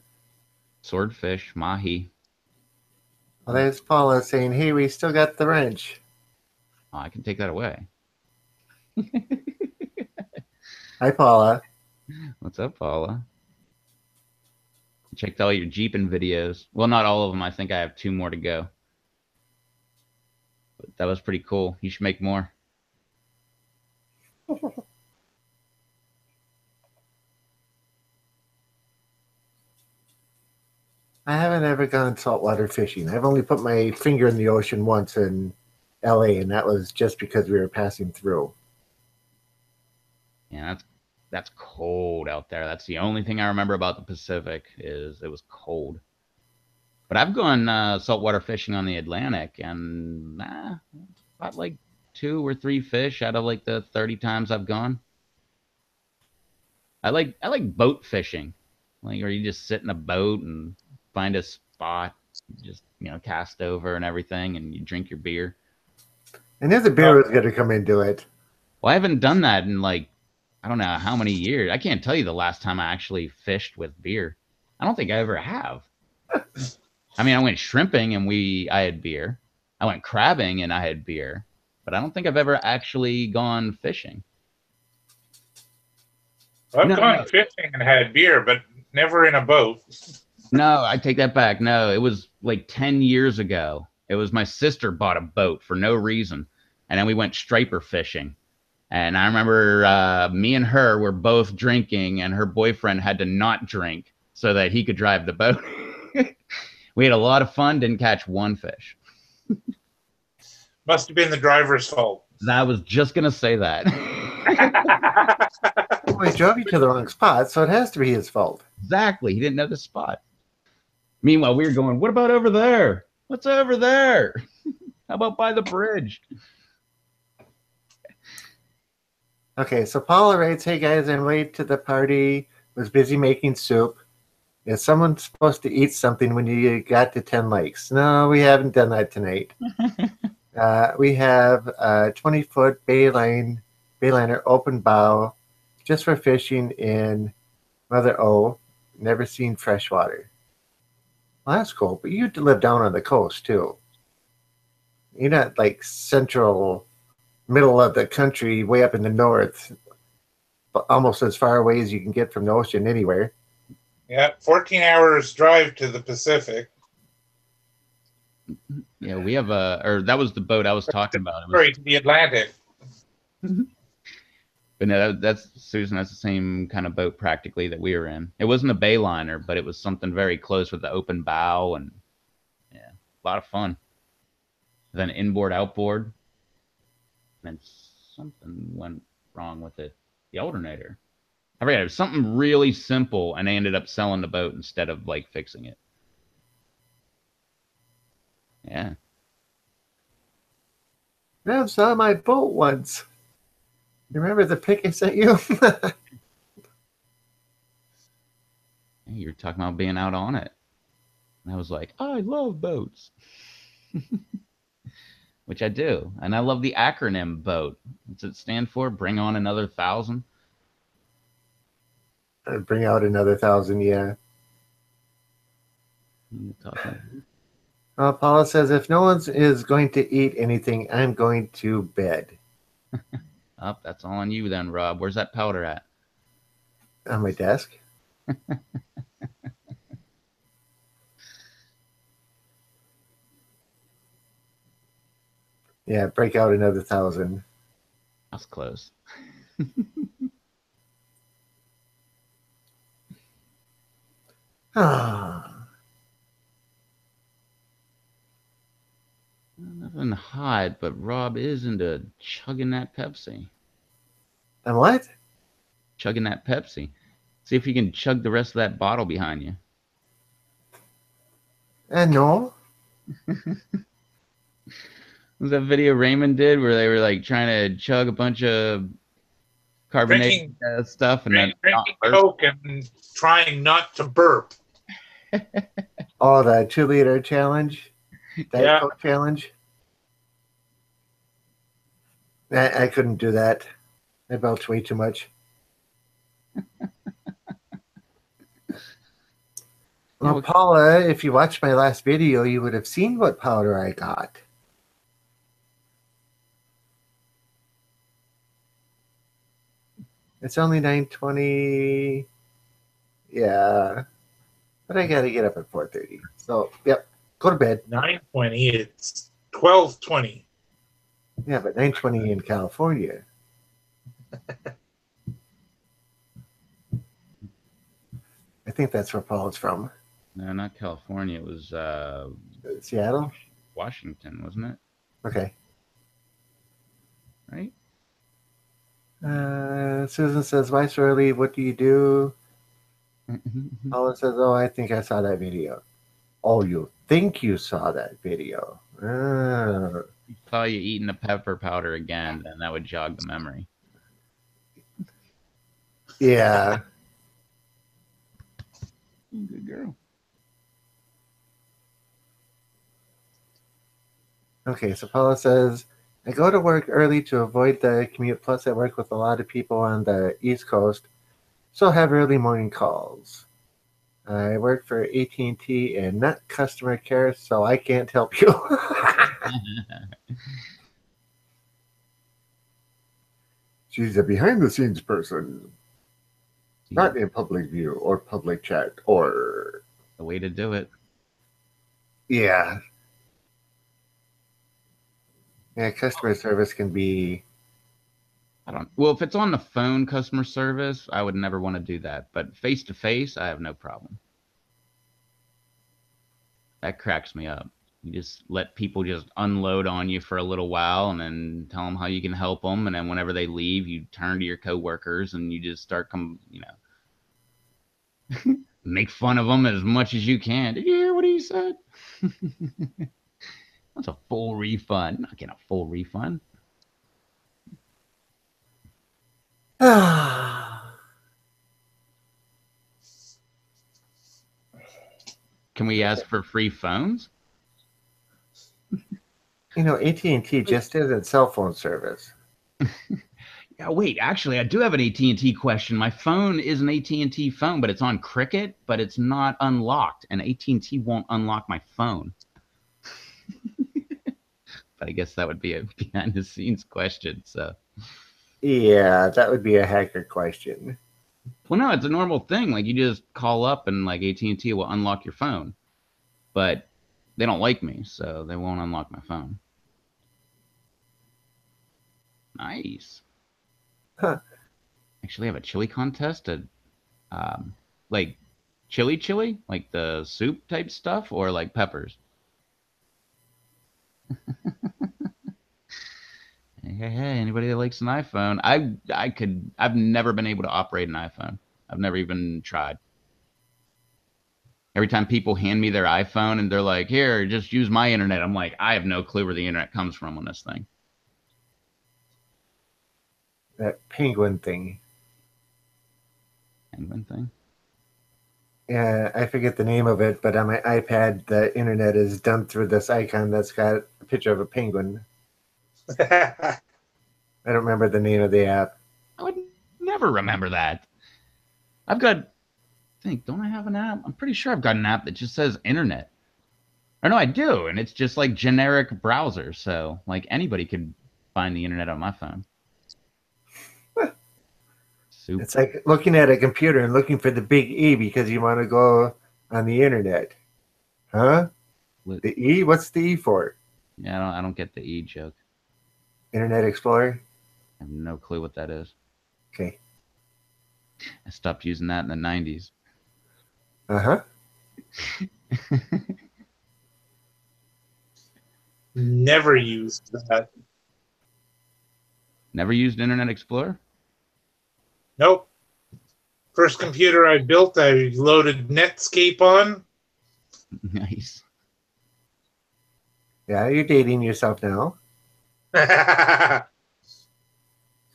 Swordfish, mahi.
Well, there's Paula saying, hey, we still got the wrench.
Oh, I can take that away.
Hi, Paula.
What's up, Paula? Checked all your Jeeping videos. Well, not all of them. I think I have 2 more to go. But that was pretty cool. You should make more.
I haven't ever gone saltwater fishing. I've only put my finger in the ocean once in LA, and that was just because we were passing through.
Yeah, that's cold out there. That's the only thing I remember about the Pacific is it was cold. But I've gone saltwater fishing on the Atlantic, and caught like 2 or 3 fish out of like the 30 times I've gone. I like boat fishing, like where you just sit in a boat and find a spot, just cast over and everything, and you drink your beer.
I knew the beer was going to come into it.
Well, I haven't done that in like, I don't know how many years. I can't tell you the last time I actually fished with beer. I don't think I ever have. I mean, I went shrimping and I had beer. I went crabbing and I had beer, but I don't think I've ever actually gone fishing.
I've gone fishing and had beer, but never in a boat.
No, I take that back. No, it was like 10 years ago. It was my sister bought a boat for no reason, and then we went striper fishing. And I remember me and her were both drinking, and her boyfriend had to not drink so that he could drive the boat. We had a lot of fun, didn't catch 1 fish.
Must have been the driver's fault.
I was just going to say that.
Well, he drove you to the wrong spot, so it has to be his fault.
Exactly. He didn't know the spot. Meanwhile, we were going, what about over there? What's over there? How about by the bridge?
Okay, so Paula writes, hey guys, I'm late to the party. Was busy making soup. Is someone supposed to eat something when you got to 10 lakes? No, we haven't done that tonight. We have a 20-foot bayliner open bow just for fishing in Mother O. Never seen freshwater. Well, that's cool, but you live down on the coast too. You're not like central, middle of the country, way up in the north, but almost as far away as you can get from the ocean anywhere.
Yeah, 14 hours drive to the Pacific.
Yeah, we have or that was the boat I was talking about.
Sorry, to the Atlantic.
But no, that's Susan. That's the same kind of boat practically that we were in. It wasn't a bayliner, but it was something very close with the open bow, and yeah, a lot of fun. Then inboard, outboard, and then something went wrong with it. The alternator. I forget. It was something really simple, and they ended up selling the boat instead of like fixing it. Yeah.
I saw my boat once. Remember the pic I sent you?
You were talking about being out on it. And I was like, I love boats. which I do. And I love the acronym BOAT. What's it stand for? Bring on another 1,000.
Bring out another 1,000, yeah. Paula says, if no one is going to eat anything, I'm going to bed.
Oh, that's all on you then, Rob. Where's that powder at?
On my desk. Yeah, break out another 1,000.
That's close. Nothing hot, but Rob is into chugging that Pepsi.
And what?
Chugging that Pepsi. See if you can chug the rest of that bottle behind you.
No.
Was that video Raymond did where they were like trying to chug a bunch of carbonated stuff and then
drinking Coke and trying not to burp.
Oh, the 2-liter challenge? Diet Coke challenge? I couldn't do that. I belch way too much. Well, Paula, if you watched my last video, you would have seen what powder I got. It's only 9:20. Yeah. But I got to get up at 4:30. So, yep. Go to bed.
9:20. It's 12:20.
Yeah, but 9:20 in California. I think that's where Paula's from.
No, not California. It was
Seattle?
Washington, wasn't it?
Okay.
Right?
Susan says, why so early? What do you do? Paula says, oh, I think I saw that video. Oh, you think you saw that video?
If I saw you eating the pepper powder again, then that would jog the memory.
Yeah.
Good girl.
Okay, so Paula says, I go to work early to avoid the commute, plus I work with a lot of people on the East Coast, so have early morning calls. I work for AT&T and not customer care, so I can't help you. She's a behind-the-scenes person, not in public view or public chat or...
The way to do it.
Yeah. Yeah, customer service can be...
Well, if it's on the phone customer service, I would never want to do that. But face-to-face, I have no problem. That cracks me up. You just let people just unload on you for a little while and then tell them how you can help them. And then whenever they leave, you turn to your coworkers and you just start make fun of them as much as you can. Did you hear what he said? That's a full refund. I'm not getting a full refund. Can we ask for free phones?
AT&T just isn't cell phone service.
Yeah, wait, actually, I do have an AT&T question. My phone is an AT&T phone, but it's on Cricket, but it's not unlocked, and AT&T won't unlock my phone. But I guess that would be a behind-the-scenes question, so...
Yeah, that would be a hacker question.
Well, no, it's a normal thing. Like, you just call up and, AT&T will unlock your phone. But they don't like me, so they won't unlock my phone. Nice.
Huh.
Actually, I have a chili contest at, chili, like the soup type stuff, or like peppers. Hey, anybody that likes an iPhone? I've never been able to operate an iPhone. I've never even tried. Every time people hand me their iPhone and they're like, here, just use my internet. I'm like, I have no clue where the internet comes from on this thing.
That penguin thing.
Penguin thing?
Yeah, I forget the name of it, but on my iPad, the internet is done through this icon that's got a picture of a penguin. I don't remember the name of the app.
I would never remember that. I've got, don't I have an app? I'm pretty sure I've got an app that just says internet. Or no, I do, and it's just like generic browser, so like anybody could find the internet on my phone. Soup.
It's like looking at a computer and looking for the big E because you want to go on the internet. Huh? The E? What's the E for?
Yeah, I don't get the E joke.
Internet Explorer?
I have no clue what that is.
Okay.
I stopped using that in the 90s.
Uh-huh.
Never used that.
Never used Internet Explorer?
Nope. First computer I built, I loaded Netscape on.
Nice.
Yeah, you're dating yourself now.
First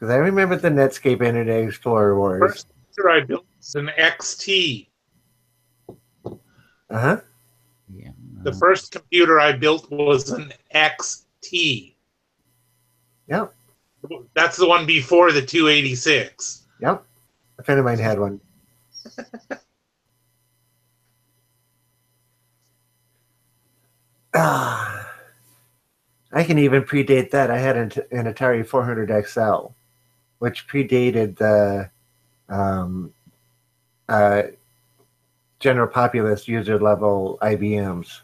Because I remember the Netscape Internet Explorer wars.
computer I built was an XT.
Uh-huh.
Yeah.
The first computer I built was an XT.
Yep.
That's the one before the 286.
Yep. A friend of mine had one. I can even predate that. I had an Atari 400 XL, which predated the general populace user level IBMs.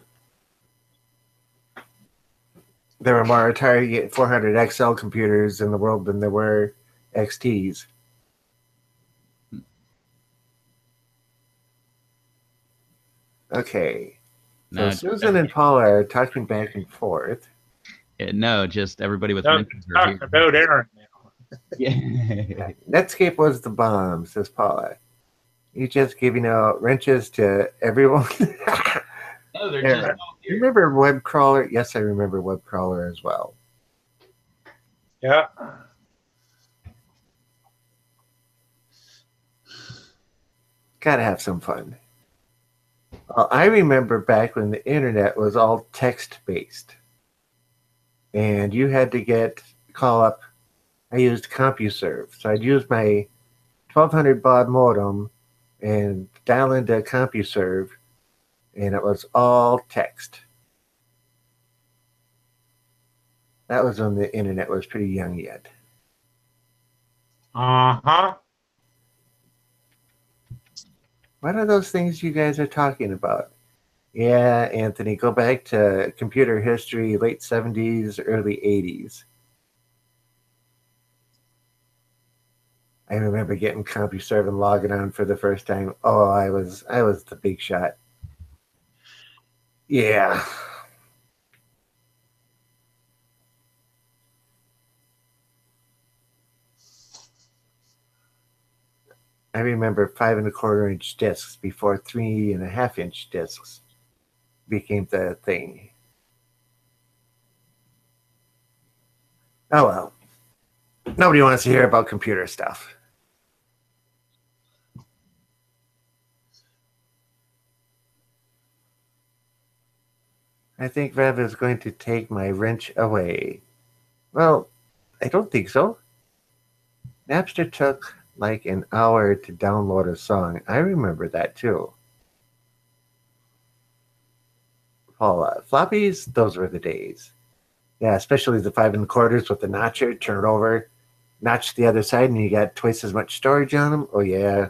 There were more Atari 400 XL computers in the world than there were XTs. Okay. So
No,
Susan and Paula are talking back and forth.
no, just everybody with
No,
wrenches are
talking
here.
about Aaron now.
Yeah.
Netscape was the bomb, says Paula. You just giving out wrenches to everyone.
No, they're
Yeah.
just all
You
here.
remember web crawler? Yes, I remember web crawler as well.
Yeah.
Gotta have some fun. I remember back when the internet was all text based, and you had to call up. I used CompuServe, so I'd use my 1200 baud modem and dial into CompuServe, and it was all text. That was when the internet was pretty young yet.
Uh-huh.
What are those things you guys are talking about? Yeah, Anthony, go back to computer history, late 70s, early 80s. I remember getting CompuServe and logging on for the first time. Oh, I was the big shot. Yeah. I remember 5.25-inch discs before 3.5-inch discs became the thing. Oh well. Nobody wants to hear about computer stuff. I think Rev is going to take my wrench away. Well, I don't think so. Napster took like an hour to download a song. I remember that too. Paula, floppies, those were the days. Yeah, especially the 5.25 with the notcher, turn it over, notch the other side, and you got twice as much storage on them. Oh yeah.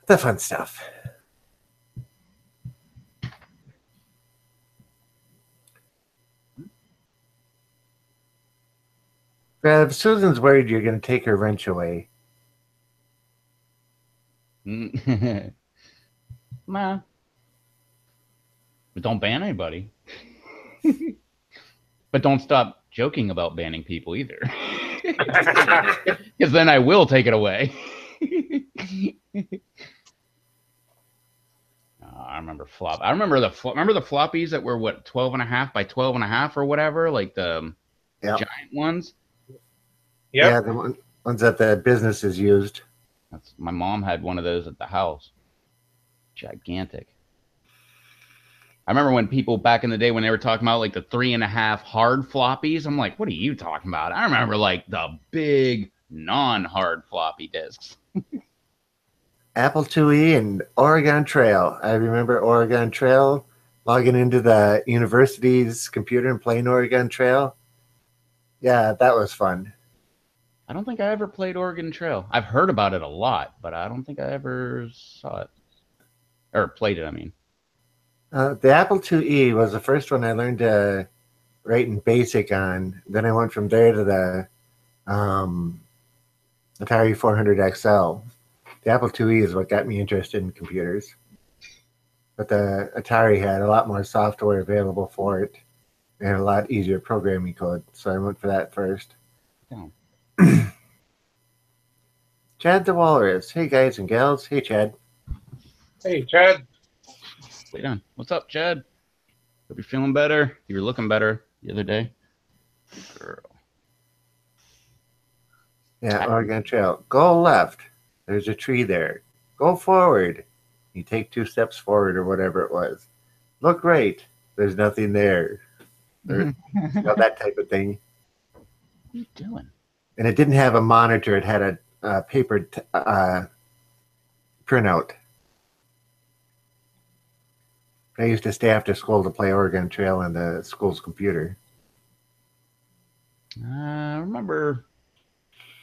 The fun stuff. Rev, Susan's worried you're going to take her wrench away.
Nah. But don't ban anybody. But don't stop joking about banning people either. Because then I will take it away. I remember the floppies that were what 12.5 by 12.5 or whatever, like the
Yep.
giant ones.
Yep.
Yeah, the ones that the businesses used.
My mom had one of those at the house. Gigantic. I remember when people back in the day when they were talking about like the 3.5 hard floppies. I'm like, what are you talking about? I remember like the big non-hard floppy disks.
Apple IIe and Oregon Trail. I remember Oregon Trail, logging into the university's computer and playing Oregon Trail. Yeah, that was fun.
I don't think I ever played Oregon Trail. I've heard about it a lot, but I don't think I ever saw it or played it. I mean,
The Apple IIe was the first one I learned to write in BASIC on. Then I went from there to the um, Atari 400 XL. The Apple IIe is what got me interested in computers. But the Atari had a lot more software available for it and a lot easier programming code. So I went for that first.
oh,
Chad the Walrus. Hey, guys and gals. Hey, Chad.
Hey, Chad.
wait on. What's up, Chad? Hope you're feeling better. You were looking better the other day. Girl.
Yeah, Oregon Trail. Go left. There's a tree there. Go forward. You take 2 steps forward or whatever it was. Look right. There's nothing there. Or, that type of thing.
What are you doing?
And it didn't have a monitor. It had a paper printout. I used to stay after school to play Oregon Trail on the school's computer.
I remember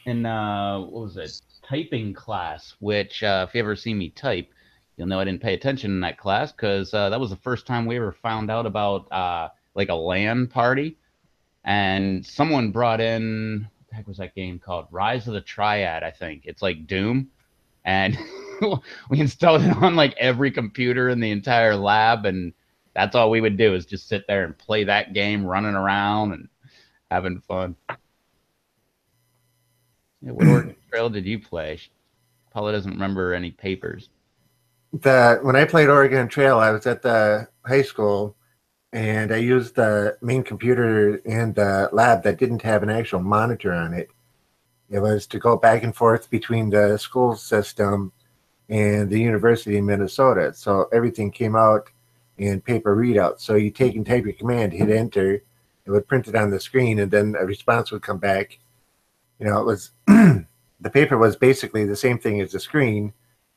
in what was it, typing class, which if you ever see me type, you'll know I didn't pay attention in that class because that was the first time we ever found out about like a LAN party, and someone brought in, what the heck was that game called? Rise of the Triad, I think. It's like Doom, and we installed it on like every computer in the entire lab, and that's all we would do is just sit there and play that game, running around and having fun. Yeah, what Oregon Trail did you play? Paula doesn't remember any papers.
When I played Oregon Trail, I was at the high school, and I used the main computer in the lab that didn't have an actual monitor on it. It was to go back and forth between the school system and the University of Minnesota. So everything came out in paper readout. So you take and type your command, hit enter, it would print it on the screen, and then a response would come back. You know, it was the paper was basically the same thing as the screen,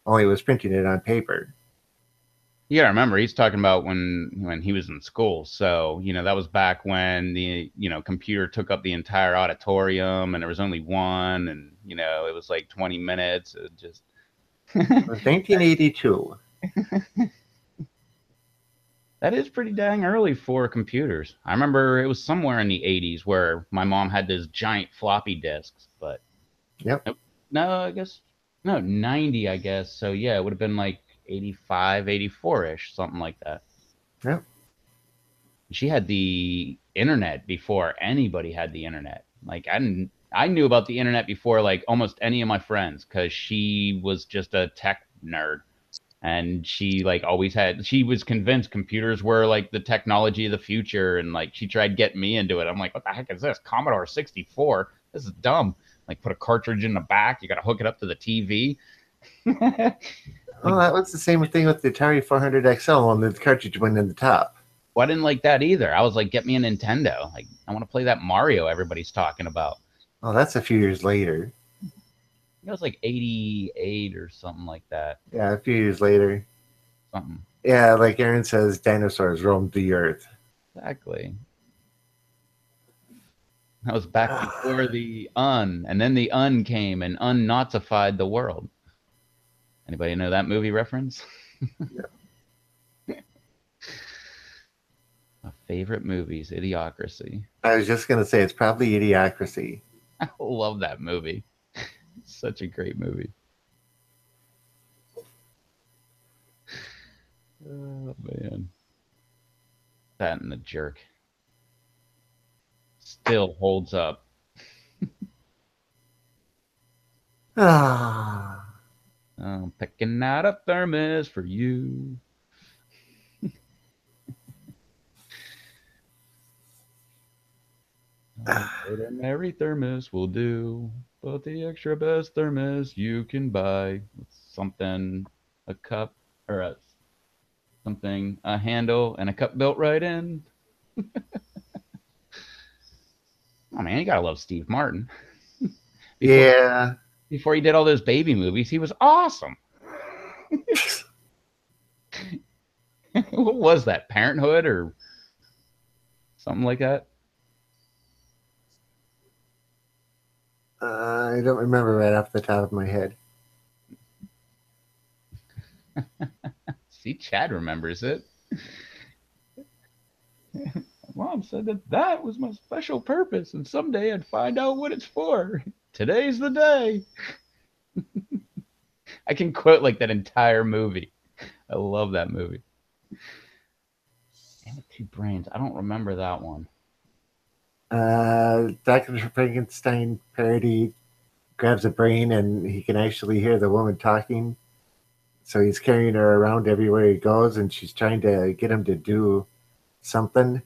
only it was printing it on paper.
You gotta remember, he's talking about when he was in school. So, that was back when the, computer took up the entire auditorium and there was only one and, it was like 20 minutes. It just.
It was 1982.
That is pretty dang early for computers. I remember it was somewhere in the 80s where my mom had those giant floppy disks, but.
Yep.
No, I guess. No, 90, I guess. So, yeah, it would have been like 85, 84-ish, something like that.
Yep.
She had the internet before anybody had the internet. Like I knew about the internet before like almost any of my friends because she was just a tech nerd. And she like always she was convinced computers were like the technology of the future, and like she tried getting me into it. I'm like, what the heck is this? Commodore 64? This is dumb. Like put a cartridge in the back, you gotta hook it up to the TV.
Well, that was the same thing with the Atari 400 XL when the cartridge went in the top.
Well, I didn't like that either. I was like, get me a Nintendo. Like, I want to play that Mario everybody's talking about.
Oh, that's a few years later.
It was like 88 or something like that.
Yeah, a few years later.
Something.
Yeah, like Aaron says, dinosaurs roamed the earth.
Exactly. That was back before the and then the came and unnazified the world. Anybody know that movie reference?
Yeah.
My favorite movies, Idiocracy.
I was just going to say, it's probably Idiocracy.
I love that movie. It's such a great movie. Oh, man. That and The Jerk. Still holds up.
Ah.
I'm picking out a thermos for you. Ordinary thermos will do, but the extra best thermos you can buy with something, a cup or a Something, a handle and a cup built right in. Oh man, you gotta love Steve Martin. Before
Yeah.
before he did all those baby movies, he was awesome. What was that? Parenthood or something like that?
I don't remember right off the top of my head.
See, Chad remembers it. Mom said that was my special purpose, and someday I'd find out what it's for. Today's the day. I can quote like that entire movie. I love that movie. And with two brains. I don't remember that one.
Dr. Frankenstein parody grabs a brain and he can actually hear the woman talking. So he's carrying her around everywhere he goes, and she's trying to get him to do something.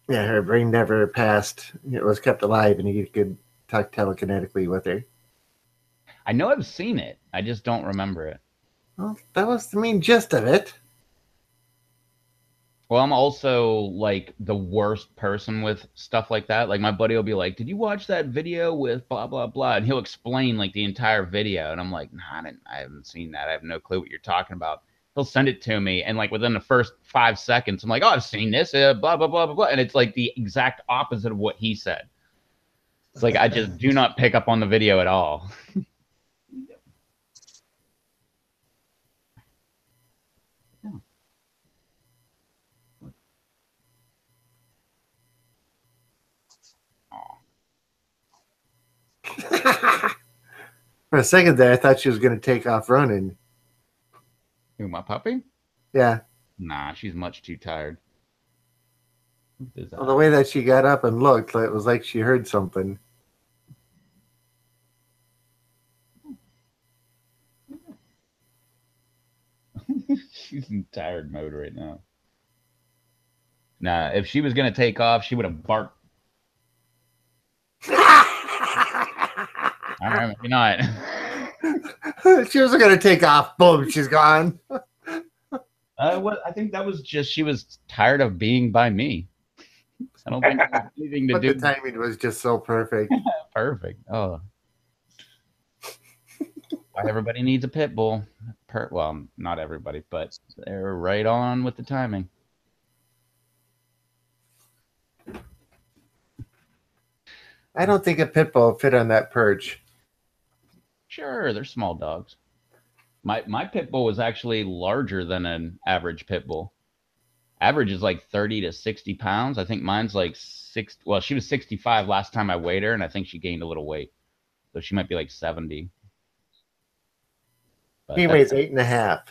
Yeah, her brain never passed. It was kept alive, and he could talk telekinetically with her.
I know I've seen it. I just don't remember it.
Well, that was the main gist of it.
Well, I'm also like the worst person with stuff like that. Like my buddy will be like, "Did you watch that video with blah blah blah?" And he'll explain like the entire video, and I'm like, "Nah, I haven't seen that. I have no clue what you're talking about." He'll send it to me, and like within the first 5 seconds, I'm like, "Oh, I've seen this." Blah blah blah blah blah, and it's like the exact opposite of what he said. It's like I just do not pick up on the video at all.
For a second there, I thought she was going to take off running.
Who, my puppy?
Yeah.
Nah, she's much too tired.
Well, the way that she got up and looked, it was like she heard something.
She's in tired mode right now. Nah, if she was gonna take off, she would have barked. All right, maybe not.
She wasn't going to take off. Boom, she's gone.
What I think that was just she was tired of being by me. I don't think it had anything to
But
do.
the timing was just so perfect.
Perfect. Oh, why everybody needs a pit bull. Well, not everybody, but they're right on with the timing.
I don't think a pit bull fit on that perch.
Sure, they're small dogs. My pit bull was actually larger than an average pit bull. Average is like 30 to 60 pounds. I think mine's like six. Well, she was 65 last time I weighed her, and I think she gained a little weight. So she might be like 70. But
He weighs 8.5.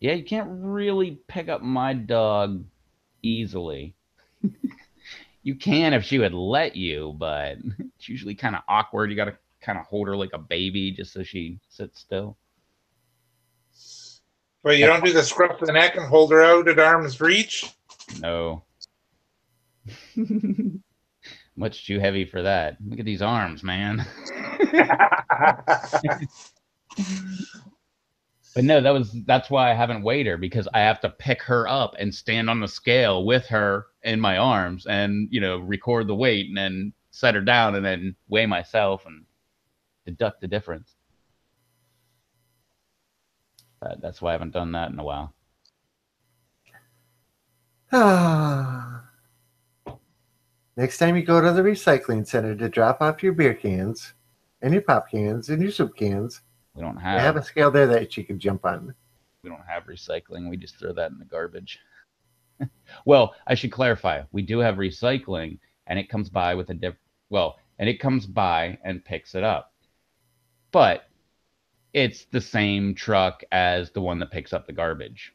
yeah, you can't really pick up my dog easily. You can if she would let you, but it's usually kind of awkward. You got to kind of hold her like a baby just so she sits still.
Well, you don't do the scruff of the neck and hold her out at arm's reach?
No. Much too heavy for that. Look at these arms, man. But no, that's why I haven't weighed her, because I have to pick her up and stand on the scale with her in my arms and, record the weight and then set her down and then weigh myself and deduct the difference. That's why I haven't done that in a while.
Next time you go to the recycling center to drop off your beer cans and your pop cans and your soup cans,
We don't
they
have
have a scale there that you can jump on.
we don't have recycling. We just throw that in the garbage. Well, I should clarify. We do have recycling, and it comes by with and it comes by and picks it up. But it's the same truck as the one that picks up the garbage.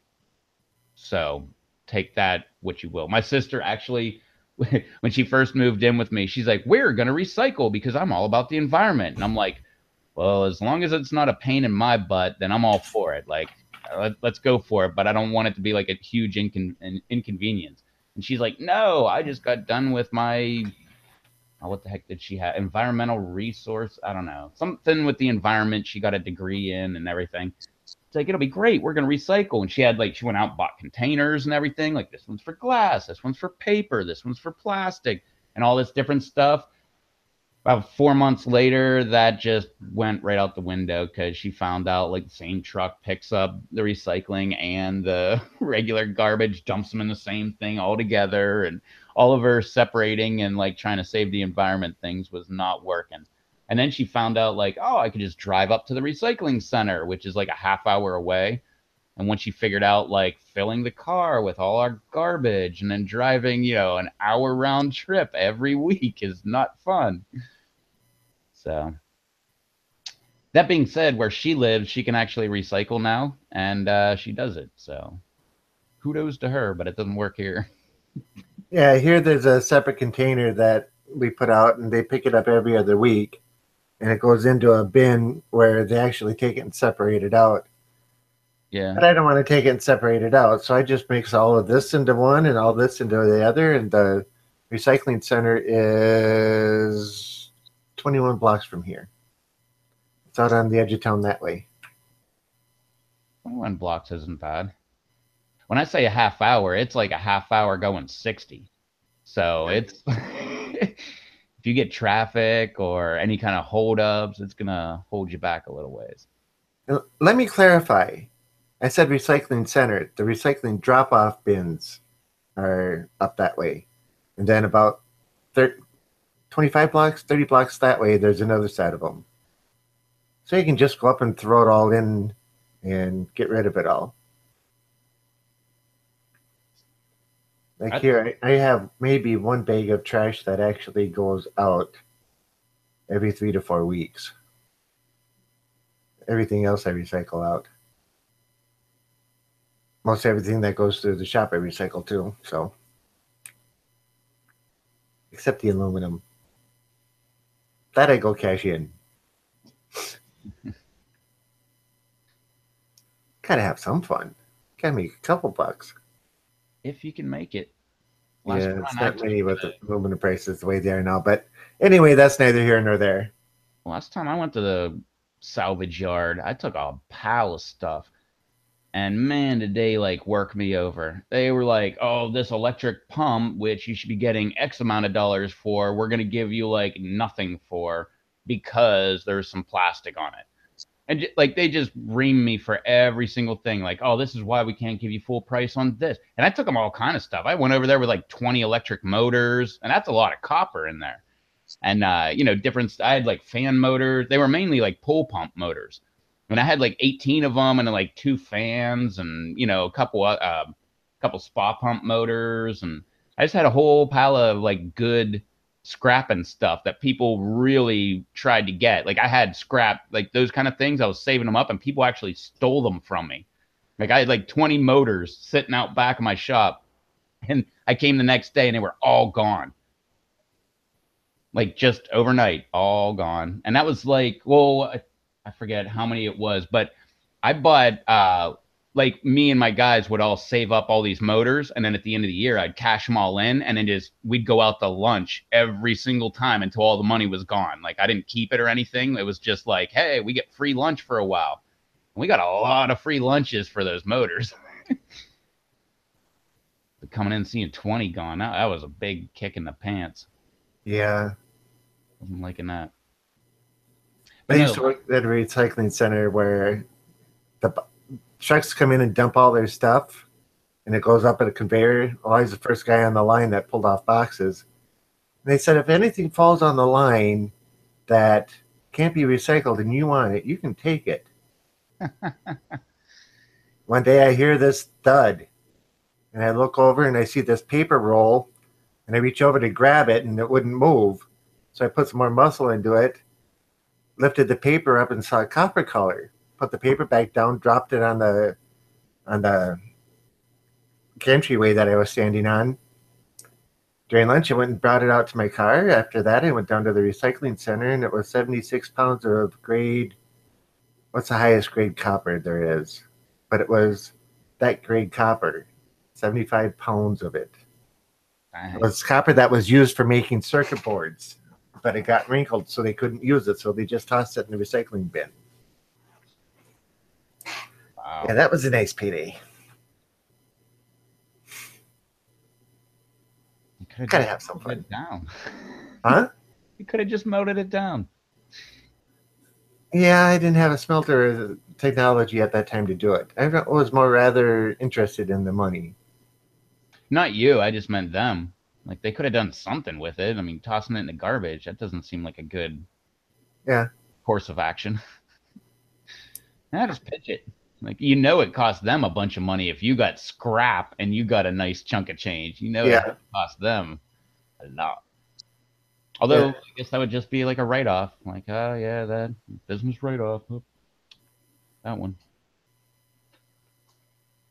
So take that what you will. My sister actually, when she first moved in with me, she's like, "We're going to recycle because I'm all about the environment." And I'm like, "Well, as long as it's not a pain in my butt, then I'm all for it. Like, let's go for it. But I don't want it to be like a huge inconvenience." And she's like, "No, I just got done with my, what the heck did she have? Environmental resource? I don't know. Something with the environment she got a degree in and everything." It's like, it'll be great. We're going to recycle. And she went out and bought containers and everything. Like, this one's for glass. This one's for paper. This one's for plastic and all this different stuff. About 4 months later, that just went right out the window because she found out like the same truck picks up the recycling and the regular garbage, dumps them in the same thing all together. And all of her separating and like trying to save the environment things was not working. And then she found out like, oh, I could just drive up to the recycling center, which is like a half hour away. And when she figured out like filling the car with all our garbage and then driving, an hour round trip every week is not fun. So that being said, where she lives, she can actually recycle now, and she does it. So kudos to her, but it doesn't work here.
Yeah, here there's a separate container that we put out, and they pick it up every other week, and it goes into a bin where they actually take it and separate it out.
Yeah.
But I don't want to take it and separate it out, so I just mix all of this into one and all this into the other, and the recycling center is 21 blocks from here. It's out on the edge of town that way.
21 blocks isn't bad. When I say a half hour, it's like a half hour going 60. So it's if you get traffic or any kind of holdups, it's gonna hold you back a little ways.
Now, let me clarify. I said recycling center. The recycling drop-off bins are up that way. And then about 25 blocks, 30 blocks that way, there's another set of them. So you can just go up and throw it all in and get rid of it all. Like here, I have maybe one bag of trash that actually goes out every 3 to 4 weeks. Everything else I recycle out. Most everything that goes through the shop I recycle too, so. Except the aluminum. That I go cash in. Gotta have some fun. Gotta make a couple bucks.
If you can make it.
Yeah, it's not many with the aluminum prices the way they are now. But anyway, that's neither here nor there.
Last time I went to the salvage yard, I took a pile of stuff. And man, did they like work me over. They were like, oh, this electric pump, which you should be getting X amount of dollars for, we're going to give you like nothing for because there's some plastic on it. And like they just ream me for every single thing. Like, oh, this is why we can't give you full price on this. And I took them all kind of stuff. I went over there with like 20 electric motors, and that's a lot of copper in there. And, different. I had like fan motors. They were mainly like pull pump motors. And I had like 18 of them and like 2 fans and, a couple spa pump motors. And I just had a whole pile of like good scrap and stuff that people really tried to get. Like I had scrap, like those kind of things. I was saving them up and people actually stole them from me. Like I had like 20 motors sitting out back of my shop and I came the next day and they were all gone. Like just overnight, all gone. And that was like, well, I forget how many it was, but I bought, like me and my guys would all save up all these motors. And then at the end of the year, I'd cash them all in. And then we'd go out to lunch every single time until all the money was gone. Like I didn't keep it or anything. It was just like, hey, we get free lunch for a while. And we got a lot of free lunches for those motors. But coming in and seeing 20 gone, that was a big kick in the pants.
Yeah.
Wasn't liking that.
I used to work at a recycling center where the trucks come in and dump all their stuff, and it goes up at a conveyor. I was the first guy on the line that pulled off boxes. And they said, if anything falls on the line that can't be recycled and you want it, you can take it. One day I hear this thud, and I look over and I see this paper roll, and I reach over to grab it, and it wouldn't move. So I put some more muscle into it, lifted the paper up and saw copper color. Put the paper back down, dropped it on the entryway that I was standing on. During lunch, I went and brought it out to my car. After that, I went down to the recycling center, and it was 76 pounds of grade. What's the highest grade copper there is? But it was that grade copper, 75 pounds of it. It was copper that was used for making circuit boards, but it got wrinkled, so they couldn't use it, so they just tossed it in the recycling bin.
Wow.
Yeah, that was a nice payday.
You could have
Gotta
just
have some
melted
fun.
it down.
Huh?
You could have just melted it down.
Yeah, I didn't have a smelter technology at that time to do it. I was more rather interested in the money.
Not you. I just meant them. Like they could have done something with it. I mean, tossing it in the garbage, that doesn't seem like a good
Yeah.
course of action. Yeah, just pitch it. Like you know it cost them a bunch of money if you got scrap and you got a nice chunk of change. You know it had
Yeah.
to cost them a lot.
Yeah.
Although I guess that would just be like a write off. Like, oh yeah, that business write off. That one.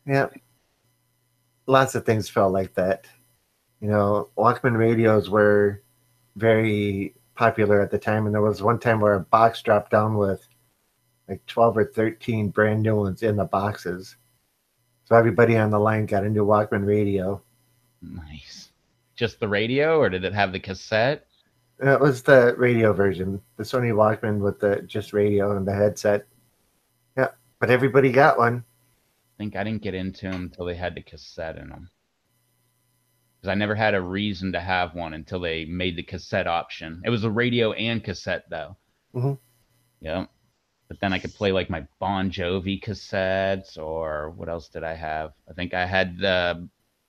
Yeah. Lots of things felt like that. You know, Walkman radios were very popular at the time, and there was one time where a box dropped down with like 12 or 13 brand new ones in the boxes. So everybody on the line got a new Walkman radio.
Nice. Just the radio, or did it have the cassette?
And it was the radio version, the Sony Walkman with the just radio and the headset. Yeah, but everybody got one.
I think I didn't get into them until they had the cassette in them. Because I never had a reason to have one until they made the cassette option. It was a radio and cassette though.
Hmm.
Yeah. But then I could play like my Bon Jovi cassettes, or what else did I have? I think I had the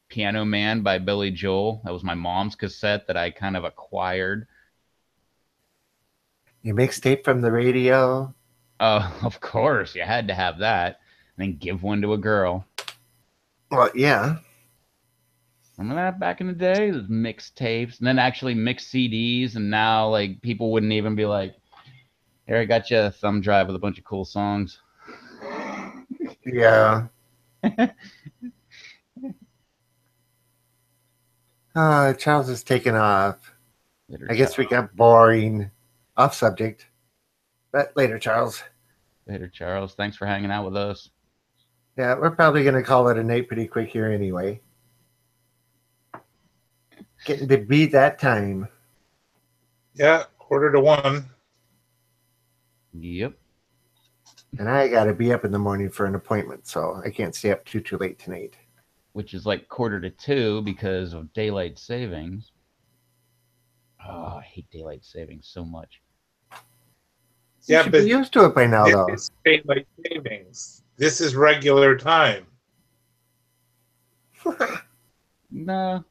Piano Man by Billy Joel. That was my mom's cassette that I kind of acquired.
You mixtape from the radio.
Oh, of course, you had to have that. And then give one to a girl.
Well, yeah.
Remember that back in the day? Those mixtapes, and then actually mixed CDs, and now like people wouldn't even be like, "Here, I got you a thumb drive with a bunch of cool songs."
Yeah. Charles is taking off.
Later,
I guess we got boring. Off subject. But later, Charles.
Later, Charles. Thanks for hanging out with us.
Yeah, we're probably going to call it a night pretty quick here anyway. Getting to be that time.
Yeah, 1:45.
Yep.
And I got to be up in the morning for an appointment, so I can't stay up too late tonight.
Which is like 1:45 because of daylight savings. Oh, I hate daylight savings so much.
You
Yeah,
should
but
be used to it by now,
this
though.
is daylight savings. This is regular time.
No.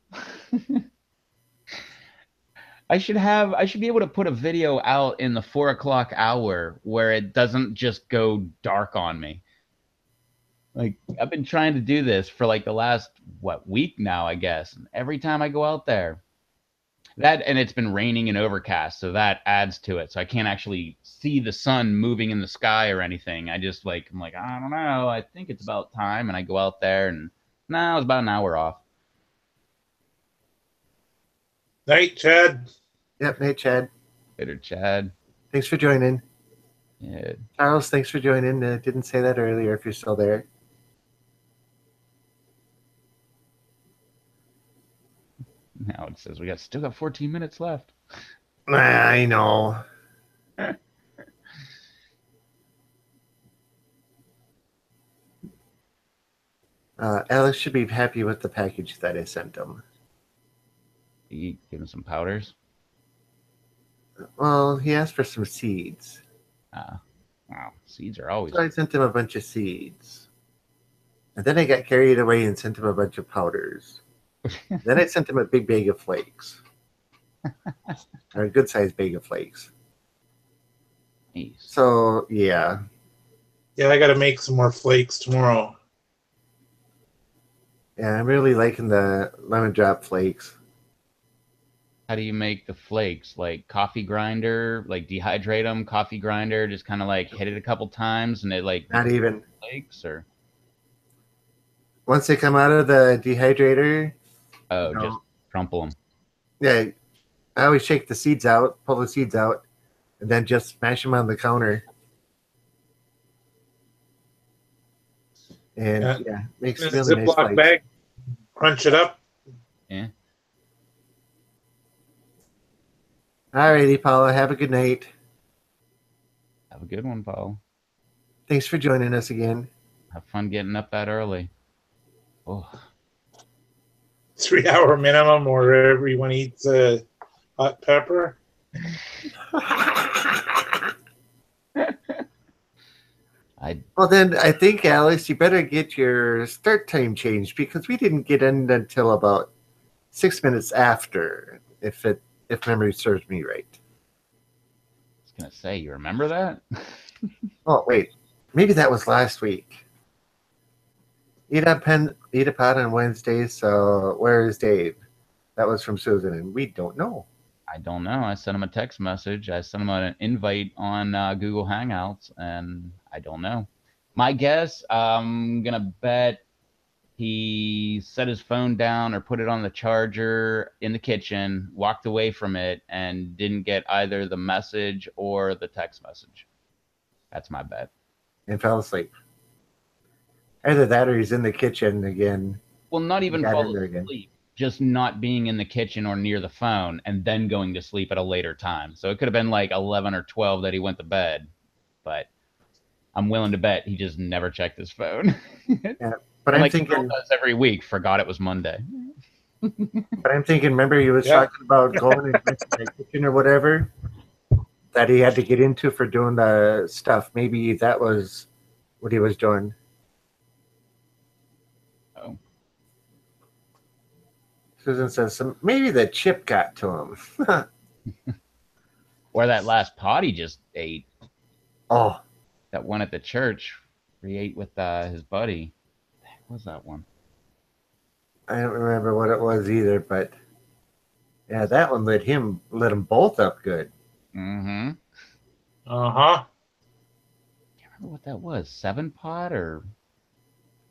I should be able to put a video out in the 4 o'clock hour where it doesn't just go dark on me. Like I've been trying to do this for like the last week now, I guess. And every time I go out there, and it's been raining and overcast, so that adds to it. So I can't actually see the sun moving in the sky or anything. I'm like, I don't know. I think it's about time, and I go out there, and it's about an hour off.
Night, Chad.
Yep, hey, Chad.
Later, Chad.
Thanks for joining.
Yeah.
Charles, thanks for joining. Didn't say that earlier if you're still there.
Now it says we still got 14 minutes left.
I know. Alex should be happy with the package that I sent him.
You give him some powders.
Well, he asked for some seeds.
Wow, seeds are always.
So I sent him a bunch of seeds. And then I got carried away and sent him a bunch of powders. Then I sent him a big bag of flakes. Or a good sized bag of flakes.
Nice.
So, yeah.
Yeah, I got to make some more flakes tomorrow.
Yeah, I'm really liking the lemon drop flakes.
How do you make the flakes? Like coffee grinder, like dehydrate them, coffee grinder, just kind of like hit it a couple times and it like
Not even.
flakes, or
Once they come out of the dehydrator,
just crumple them.
yeah, I always shake the seeds out, pull the seeds out, and then just smash them on the counter. And yeah, makes
In a
really nice
Ziploc
flakes.
bag, crunch it up.
Yeah.
Alrighty, Paula, have a good night.
Have a good one, Paul.
Thanks for joining us again.
Have fun getting up that early. Oh,
3 hour minimum, or everyone eats a hot pepper.
I
Well, then I think, Alex, you better get your start time changed because we didn't get in until about 6 minutes after, if memory serves me right.
was gonna say, you remember that?
Oh, wait. Maybe that was last week. Eat a pot on Wednesday, so where is Dave? That was from Susan, and we don't know.
I don't know. I sent him a text message. I sent him an invite on Google Hangouts, and I don't know. My guess, I'm gonna bet he set his phone down or put it on the charger in the kitchen, walked away from it, and didn't get either the message or the text message. That's my bet.
And fell asleep. Either that or he's in the kitchen again.
Well, not even
Got
fall
in there again.
asleep, just not being in the kitchen or near the phone and then going to sleep at a later time. So it could have been like 11 or 12 that he went to bed, but I'm willing to bet he just never checked his phone.
Yeah, but
And
I'm
like
thinking,
does every week, forgot it was Monday.
remember he was
Yeah.
talking about going into the kitchen or whatever that he had to get into for doing the stuff. Maybe that was what he was doing.
Oh,
Susan says maybe the chip got to him.
or that last pot he just ate,
Oh,
that one at the church, he ate with his buddy. What the heck was that one?
I don't remember what it was either, but yeah, that one lit them both up good.
Mm-hmm.
Uh-huh.
Can't remember what that was. 7-pot or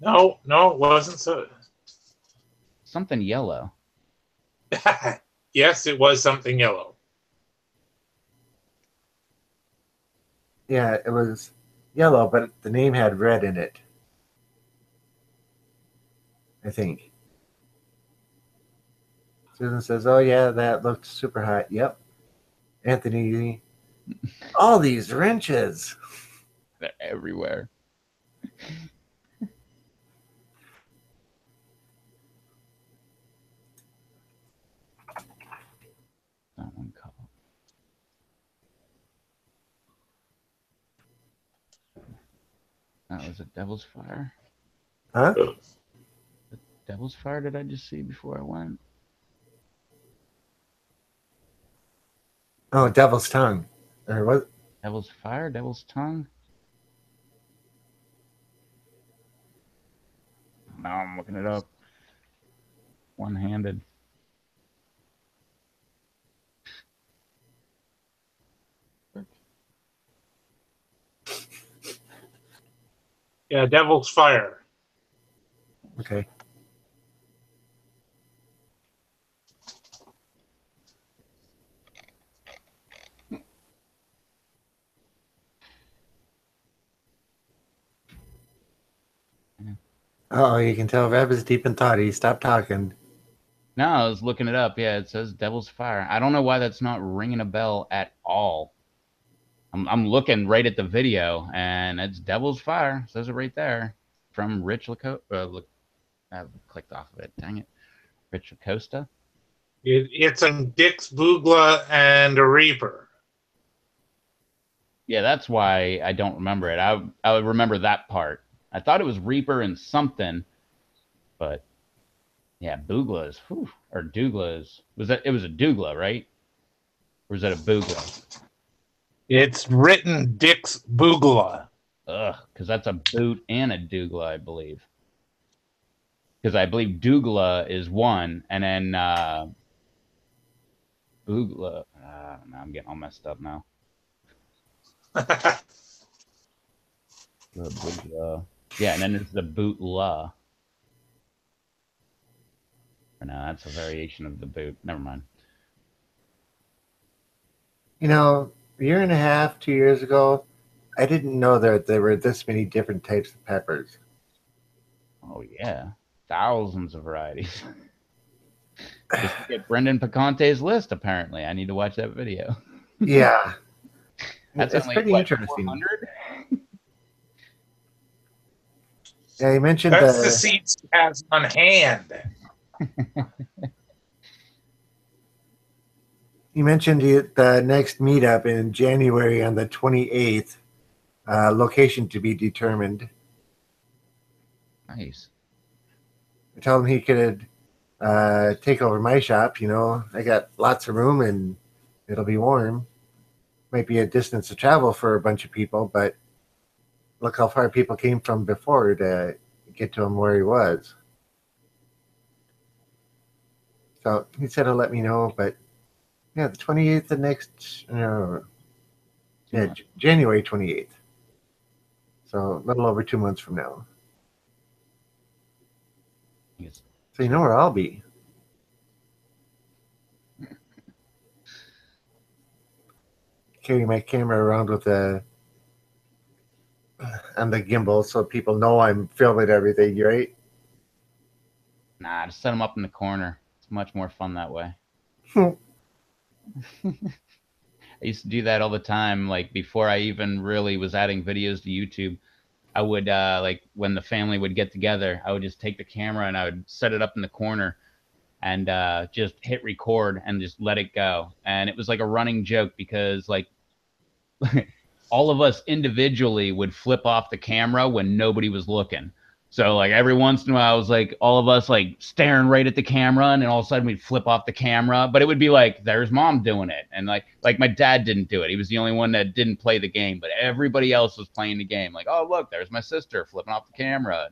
No, it wasn't so.
something yellow.
Yes, it was something yellow.
Yeah, it was yellow, but the name had red in it. I think. Susan says, "Oh yeah, that looked super hot." Yep. Anthony, all these wrenches.
They're everywhere. That one caught. That was a Devil's Fire.
Huh?
Devil's Fire did I just see before I went?
Oh, Devil's Tongue. Or what?
Devil's Fire? Devil's Tongue? Now I'm looking it up. One-handed.
Yeah, Devil's Fire.
Okay. Oh, you can tell Reb is deep in thought. He stopped talking.
No, I was looking it up. Yeah, it says Devil's Fire. I don't know why that's not ringing a bell at all. I'm looking right at the video, and it's Devil's Fire. It says it right there. From Rich Lacosta. I clicked off of it. Dang it. Rich Lacosta.
It's in Dix, Boogla, and a Reaper.
Yeah, that's why I don't remember it. I would remember that part. I thought it was Reaper and something, but yeah, Boogla is, or Dougla is, it was a Dougla, right? Or is that a Boogla?
It's written Dix Boogla.
Ugh, because that's a boot and a Dougla, I believe. Because I believe Dougla is one, and then Boogla, no, I'm getting all messed up now. Boogla. Yeah, and then there's the Bootla. Or no, that's a variation of the boot. Never mind.
You know, a year and a half, 2 years ago, I didn't know that there were this many different types of peppers.
Oh, yeah. Thousands of varieties. Just to get Brendan Picante's list, apparently. I need to watch that video.
Yeah.
That's
it's
only,
pretty
what,
interesting.
400?
Yeah, you mentioned
That's the seats he has on hand.
the next meetup in January on the 28th. Location to be determined.
Nice.
I told him he could take over my shop. You know, I got lots of room and it'll be warm. Might be a distance to travel for a bunch of people, but look how far people came from before to get to him where he was. So he said he'll let me know, but yeah, the 28th, the next, January 28th. So a little over 2 months from now.
Yes.
So you know where I'll be. Carry my camera around with on the gimbal so people know I'm filming everything, right?
Nah, just set them up in the corner. It's much more fun that way. I used to do that all the time. Like before I even really was adding videos to YouTube, I would like when the family would get together, I would just take the camera and I would set it up in the corner and just hit record and just let it go. And it was like a running joke because like all of us individually would flip off the camera when nobody was looking. So like every once in a while, I was like all of us like staring right at the camera, and then all of a sudden we'd flip off the camera. But it would be like, there's mom doing it, and like my dad didn't do it. He was the only one that didn't play the game, but everybody else was playing the game. Like, oh look, there's my sister flipping off the camera.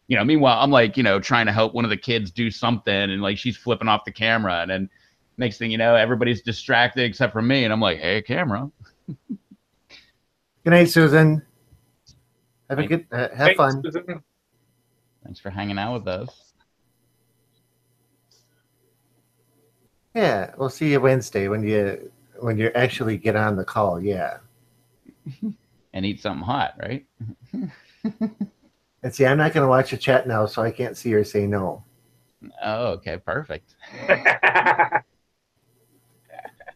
You know, meanwhile I'm like, you know, trying to help one of the kids do something, and like she's flipping off the camera, and then next thing you know, everybody's distracted except for me, and I'm like, hey, camera.
Good night, Susan. Have a good, have
Hey,
fun.
Susan.
Thanks for hanging out with us.
Yeah, we'll see you Wednesday when you actually get on the call. Yeah.
And eat something hot, right?
And see, I'm not going to watch the chat now, so I can't see her say no.
Oh, okay, perfect.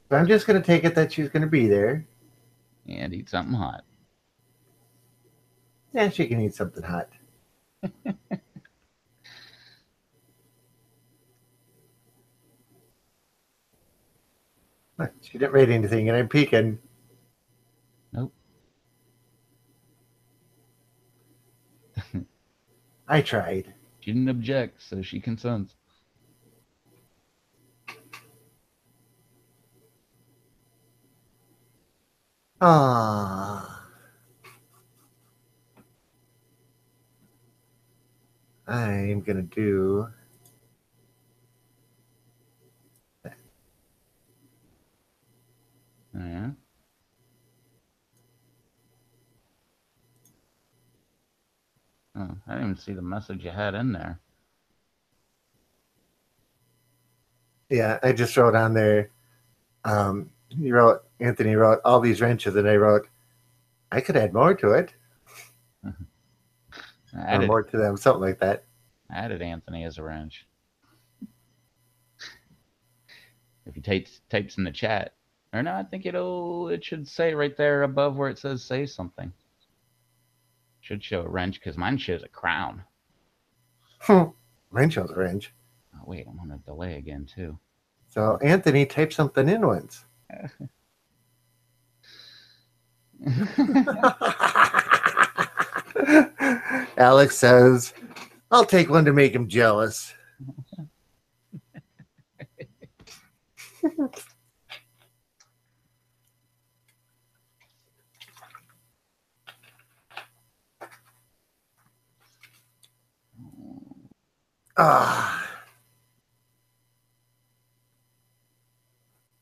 So I'm just going to take it that she's going to be there.
And eat something hot.
Yeah, she can eat something hot. She didn't rate anything, and I'm peeking.
Nope.
I tried.
She didn't object, so she consents.
Ah. I'm going to do...
Yeah. Oh, I didn't even see the message you had in there.
Yeah, I just wrote on there. Anthony wrote all these wrenches, and I wrote, I could add more to it. Or more to them, something like that.
I added Anthony as a wrench. If he types in the chat. Or no, I think it should say right there above where it says say something. Should show a wrench because mine shows a crown.
Mine shows a wrench.
Oh, wait, I'm on a delay again too.
So Anthony typed something in once. Alex says, I'll take one to make him jealous.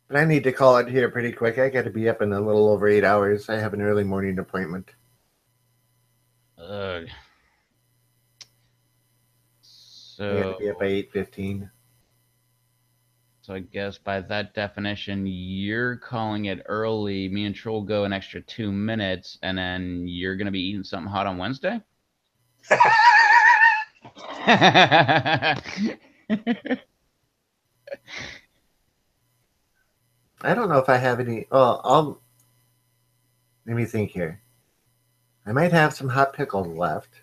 But I need to call it here pretty quick. I got to be up in a little over 8 hours. I have an early morning appointment.
Ugh.
I got to be up by 8:15.
So I guess by that definition, you're calling it early. Me and Troll go an extra 2 minutes, and then you're gonna be eating something hot on Wednesday.
I don't know if I have any. Oh, let me think here. I might have some hot pickles left.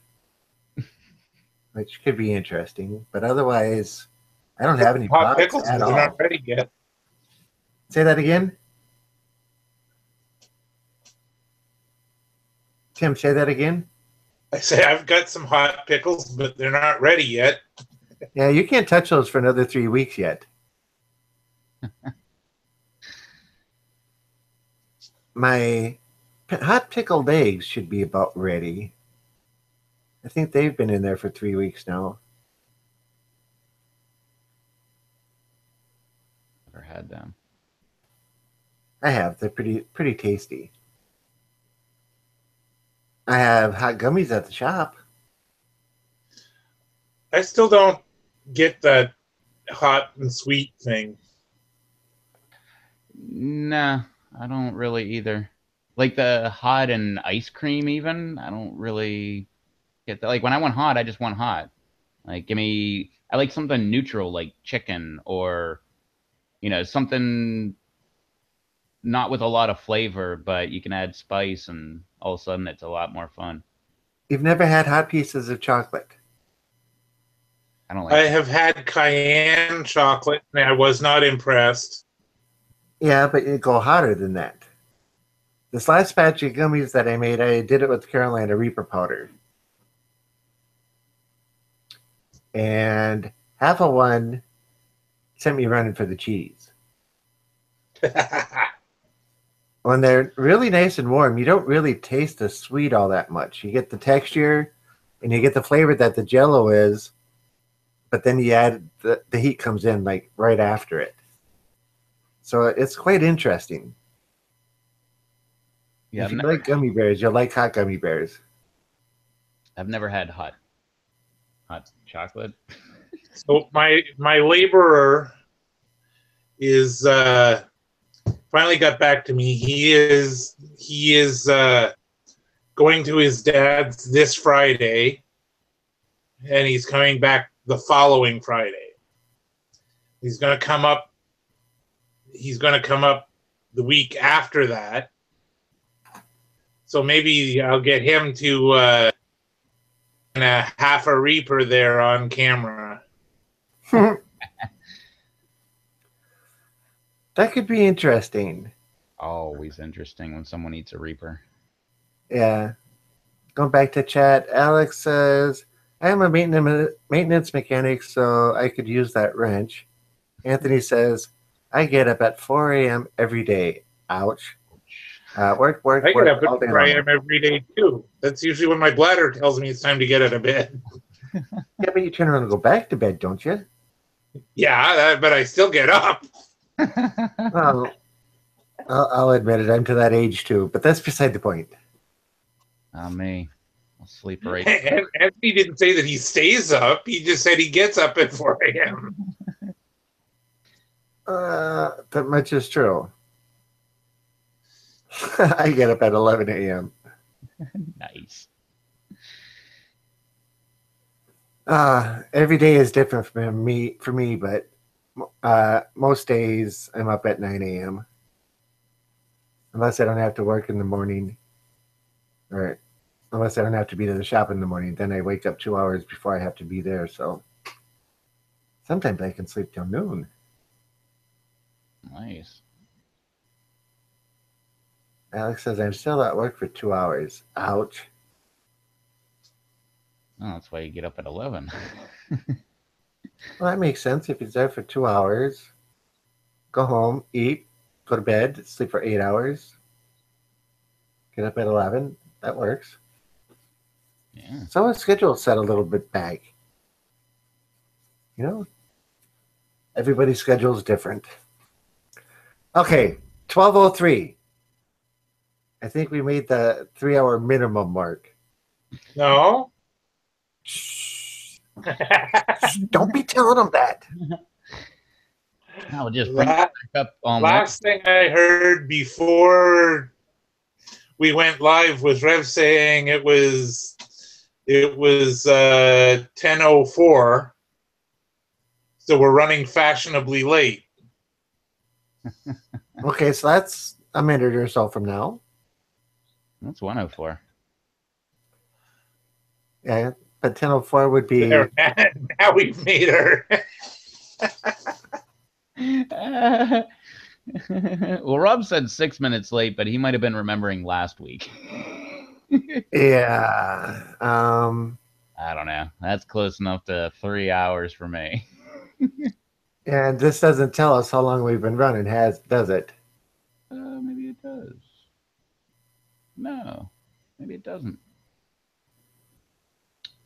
which could be interesting. But otherwise, I don't have any
Hot
pots
pickles,
at
but they're not
all.
ready yet.
Say that again. Tim, say that again.
I say I've got some hot pickles, but they're not ready yet.
Yeah, you can't touch those for another 3 weeks yet. My hot pickled eggs should be about ready. I think they've been in there for 3 weeks now.
Never had them.
I have. They're pretty tasty. I have hot gummies at the shop.
I still don't get that hot and sweet thing.
Nah, I don't really either. Like the hot and ice cream, even I don't really get that. Like when I want hot, I just want hot. Like give me, I like something neutral, like chicken or something not with a lot of flavor, but you can add spice, and all of a sudden it's a lot more fun.
You've never had hot pieces of chocolate.
I don't like.
I have had cayenne chocolate, and I was not impressed.
Yeah, but you go hotter than that. This last batch of gummies that I made, I did it with Carolina Reaper powder. And half of one sent me running for the cheese. When they're really nice and warm, you don't really taste the sweet all that much. You get the texture and you get the flavor that the Jell-O is, but then you add the heat comes in like right after it. So it's quite interesting.
Yeah,
If you like gummy bears, you'll like hot gummy bears.
I've never had hot chocolate.
So my laborer is finally got back to me. He is going to his dad's this Friday, and he's coming back the following Friday. He's going to come up the week after that. So maybe I'll get him to and a half a Reaper there on camera.
That could be interesting.
Always interesting when someone eats a Reaper.
Yeah. Going back to chat, Alex says, I am a maintenance mechanic, so I could use that wrench. Anthony says, I get up at 4 a.m. every day. Ouch. Work
I get up
all
at
day
4
long.
a.m. every day too. That's usually when my bladder tells me it's time to get out of bed.
Yeah, but you turn around and go back to bed, don't you?
Yeah, but I still get up.
Well, I'll admit it. I'm to that age too, but that's beside the point.
Me. I'll sleep right.
And he didn't say that he stays up. He just said he gets up at 4 a.m.
That much is true. I get up at 11 a.m.
Nice.
Every day is different for me, but most days I'm up at 9 a.m. Unless I don't have to work in the morning, or unless I don't have to be to the shop in the morning. Then I wake up 2 hours before I have to be there. So sometimes I can sleep till noon.
Nice.
Alex says I'm still at work for 2 hours. Ouch.
Oh, that's why you get up at 11.
Well, that makes sense. If he's there for 2 hours, go home, eat, go to bed, sleep for 8 hours, get up at 11. That works.
Yeah.
So his schedule set a little bit back. You know, everybody's schedule is different. Okay, 12:03. I think we made the 3-hour minimum mark.
No.
Shh, don't be telling them that.
I'll just bring it back up on
Last thing I heard before we went live was Rev saying it was 10:04, so we're running fashionably late.
Okay, so that's a minute or so from now.
That's 104.
Yeah, but 10:04 would be.
There, now we've made her.
Well, Rob said 6 minutes late, but he might have been remembering last week.
Yeah.
I don't know. That's close enough to 3 hours for me.
And this doesn't tell us how long we've been running, does it?
Maybe it does. No, maybe it doesn't.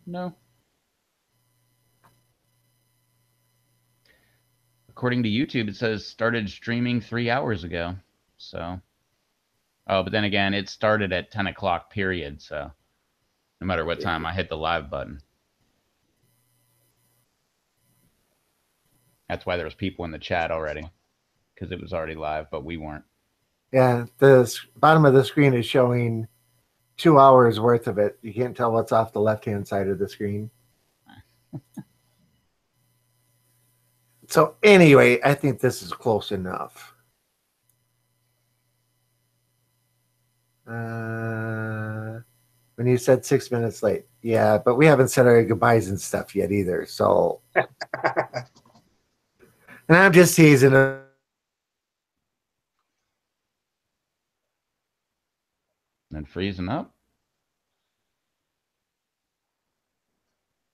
No. According to YouTube, it says started streaming 3 hours ago. So, oh, but then again, it started at 10 o'clock period. So, no matter what time I hit the live button. That's why there was people in the chat already, because it was already live, but we weren't.
Yeah, the bottom of the screen is showing 2 hours worth of it. You can't tell what's off the left-hand side of the screen. So anyway, I think this is close enough. When you said 6 minutes late. Yeah, but we haven't said our goodbyes and stuff yet either. So, and I'm just teasing.
And freezing up.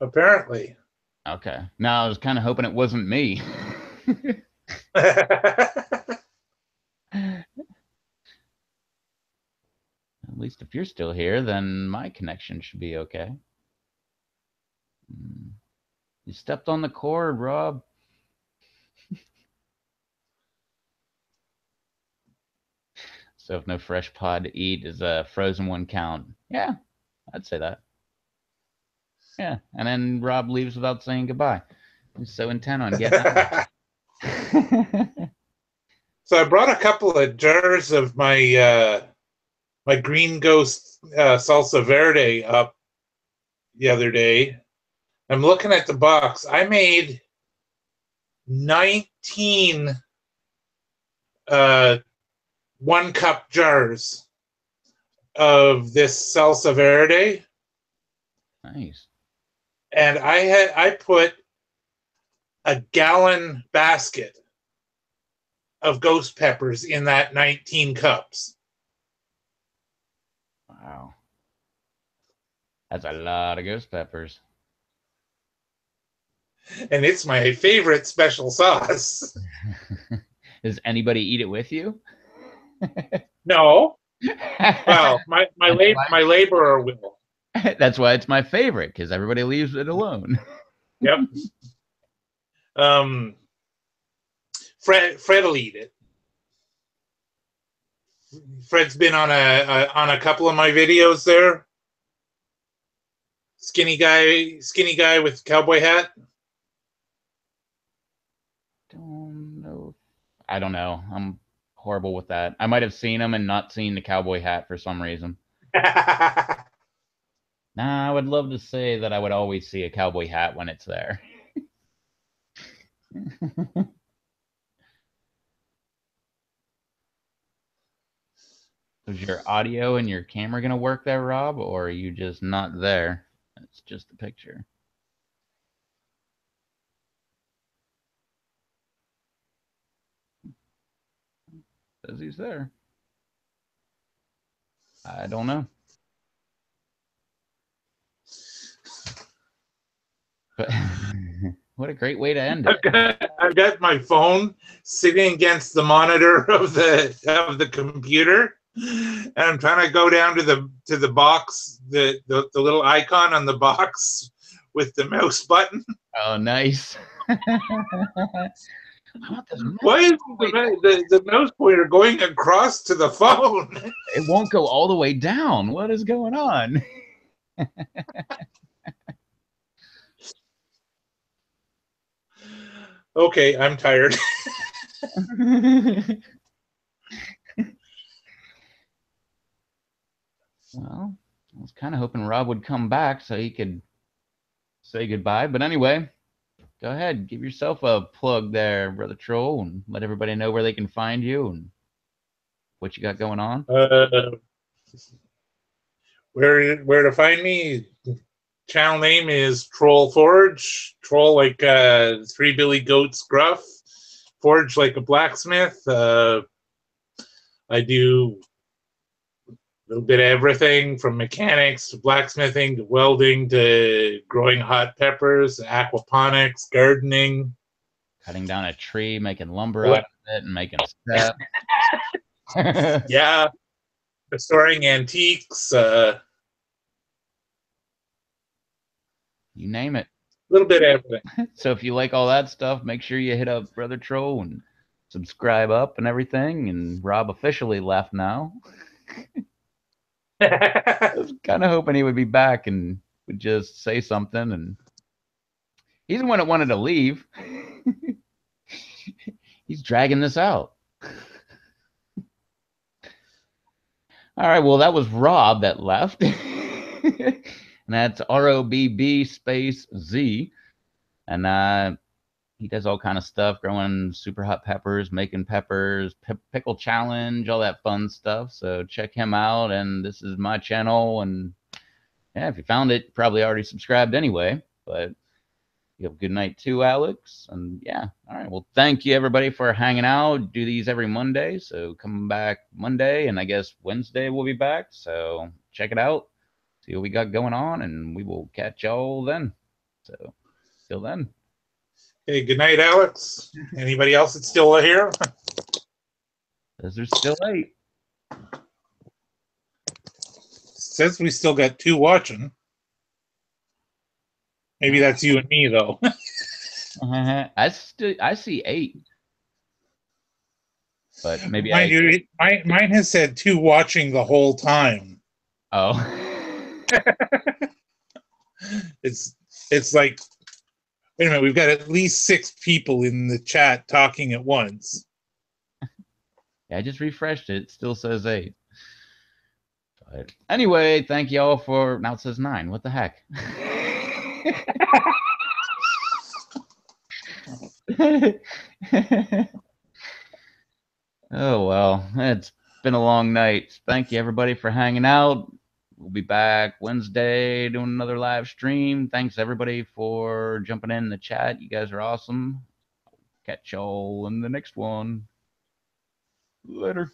Apparently.
Okay. Now I was kind of hoping it wasn't me. At least if you're still here, then my connection should be okay. You stepped on the cord, Rob. So if no fresh pod to eat, is a frozen one count? Yeah, I'd say that. Yeah, and then Rob leaves without saying goodbye. He's so intent on getting out.
So I brought a couple of jars of my my Green Ghost salsa verde up the other day. I'm looking at the box. I made 19 1-cup jars of this salsa verde.
Nice.
And I put a gallon basket of ghost peppers in that 19 cups.
Wow. That's a lot of ghost peppers.
And it's my favorite special sauce.
Does anybody eat it with you?
No. Well, my laborer will.
That's why it's my favorite, because everybody leaves it alone.
Yep. Fred will eat it. Fred's been on a couple of my videos there. Skinny guy with cowboy hat.
I don't know. I'm horrible with that. I might have seen him and not seen the cowboy hat for some reason. Nah, I would love to say that I would always see a cowboy hat when it's there. Is your audio and your camera going to work there, Rob, or are you just not there? It's just a picture. Says he's there. I don't know. But what a great way to end it.
I've got my phone sitting against the monitor of the computer, and I'm trying to go down to the box, the little icon on the box with the mouse button.
Oh, nice.
Why is the mouse pointer going across to the phone?
It won't go all the way down. What is going on?
Okay, I'm tired.
Well, I was kind of hoping Rob would come back so he could say goodbye. But anyway, go ahead. Give yourself a plug there, Brother Troll, and let everybody know where they can find you and what you got going on.
Where to find me? channel name is Troll Forge. Troll like Three Billy Goats Gruff. Forge like a blacksmith. I do a little bit of everything from mechanics to blacksmithing to welding to growing hot peppers, aquaponics, gardening.
Cutting down a tree, making lumber out of it, and making stuff.
Yeah, restoring antiques.
You name it.
A little bit of everything.
So if you like all that stuff, make sure you hit up Brother Troll and subscribe up and everything. And Rob officially left now. I was kind of hoping he would be back and would just say something. And he's the one that wanted to leave. He's dragging this out. All right, well, that was Rob that left. And that's ROBB space Z. And he does all kind of stuff, growing super hot peppers, making peppers, pickle challenge, all that fun stuff. So check him out. And this is my channel. And yeah, if you found it, probably already subscribed anyway. But you have a good night too, Alex. And yeah, all right. Well, thank you everybody for hanging out. Do these every Monday. So come back Monday, and I guess Wednesday we'll be back. So check it out. See what we got going on, and we will catch y'all then. So till then.
Hey, good night, Alex. Anybody else that's still here?
Because there's still 8.
Says we still got 2 watching. Maybe that's you and me, though.
I see 8. But maybe
mine has said 2 watching the whole time.
Oh.
It's like, wait a minute, we've got at least 6 people in the chat talking at once.
Yeah, I just refreshed it. It still says 8. But anyway, thank you all for... Now it says 9. What the heck? Oh, well. It's been a long night. Thank you, everybody, for hanging out. We'll be back Wednesday doing another live stream. Thanks, everybody, for jumping in the chat. You guys are awesome. Catch y'all in the next one. Later.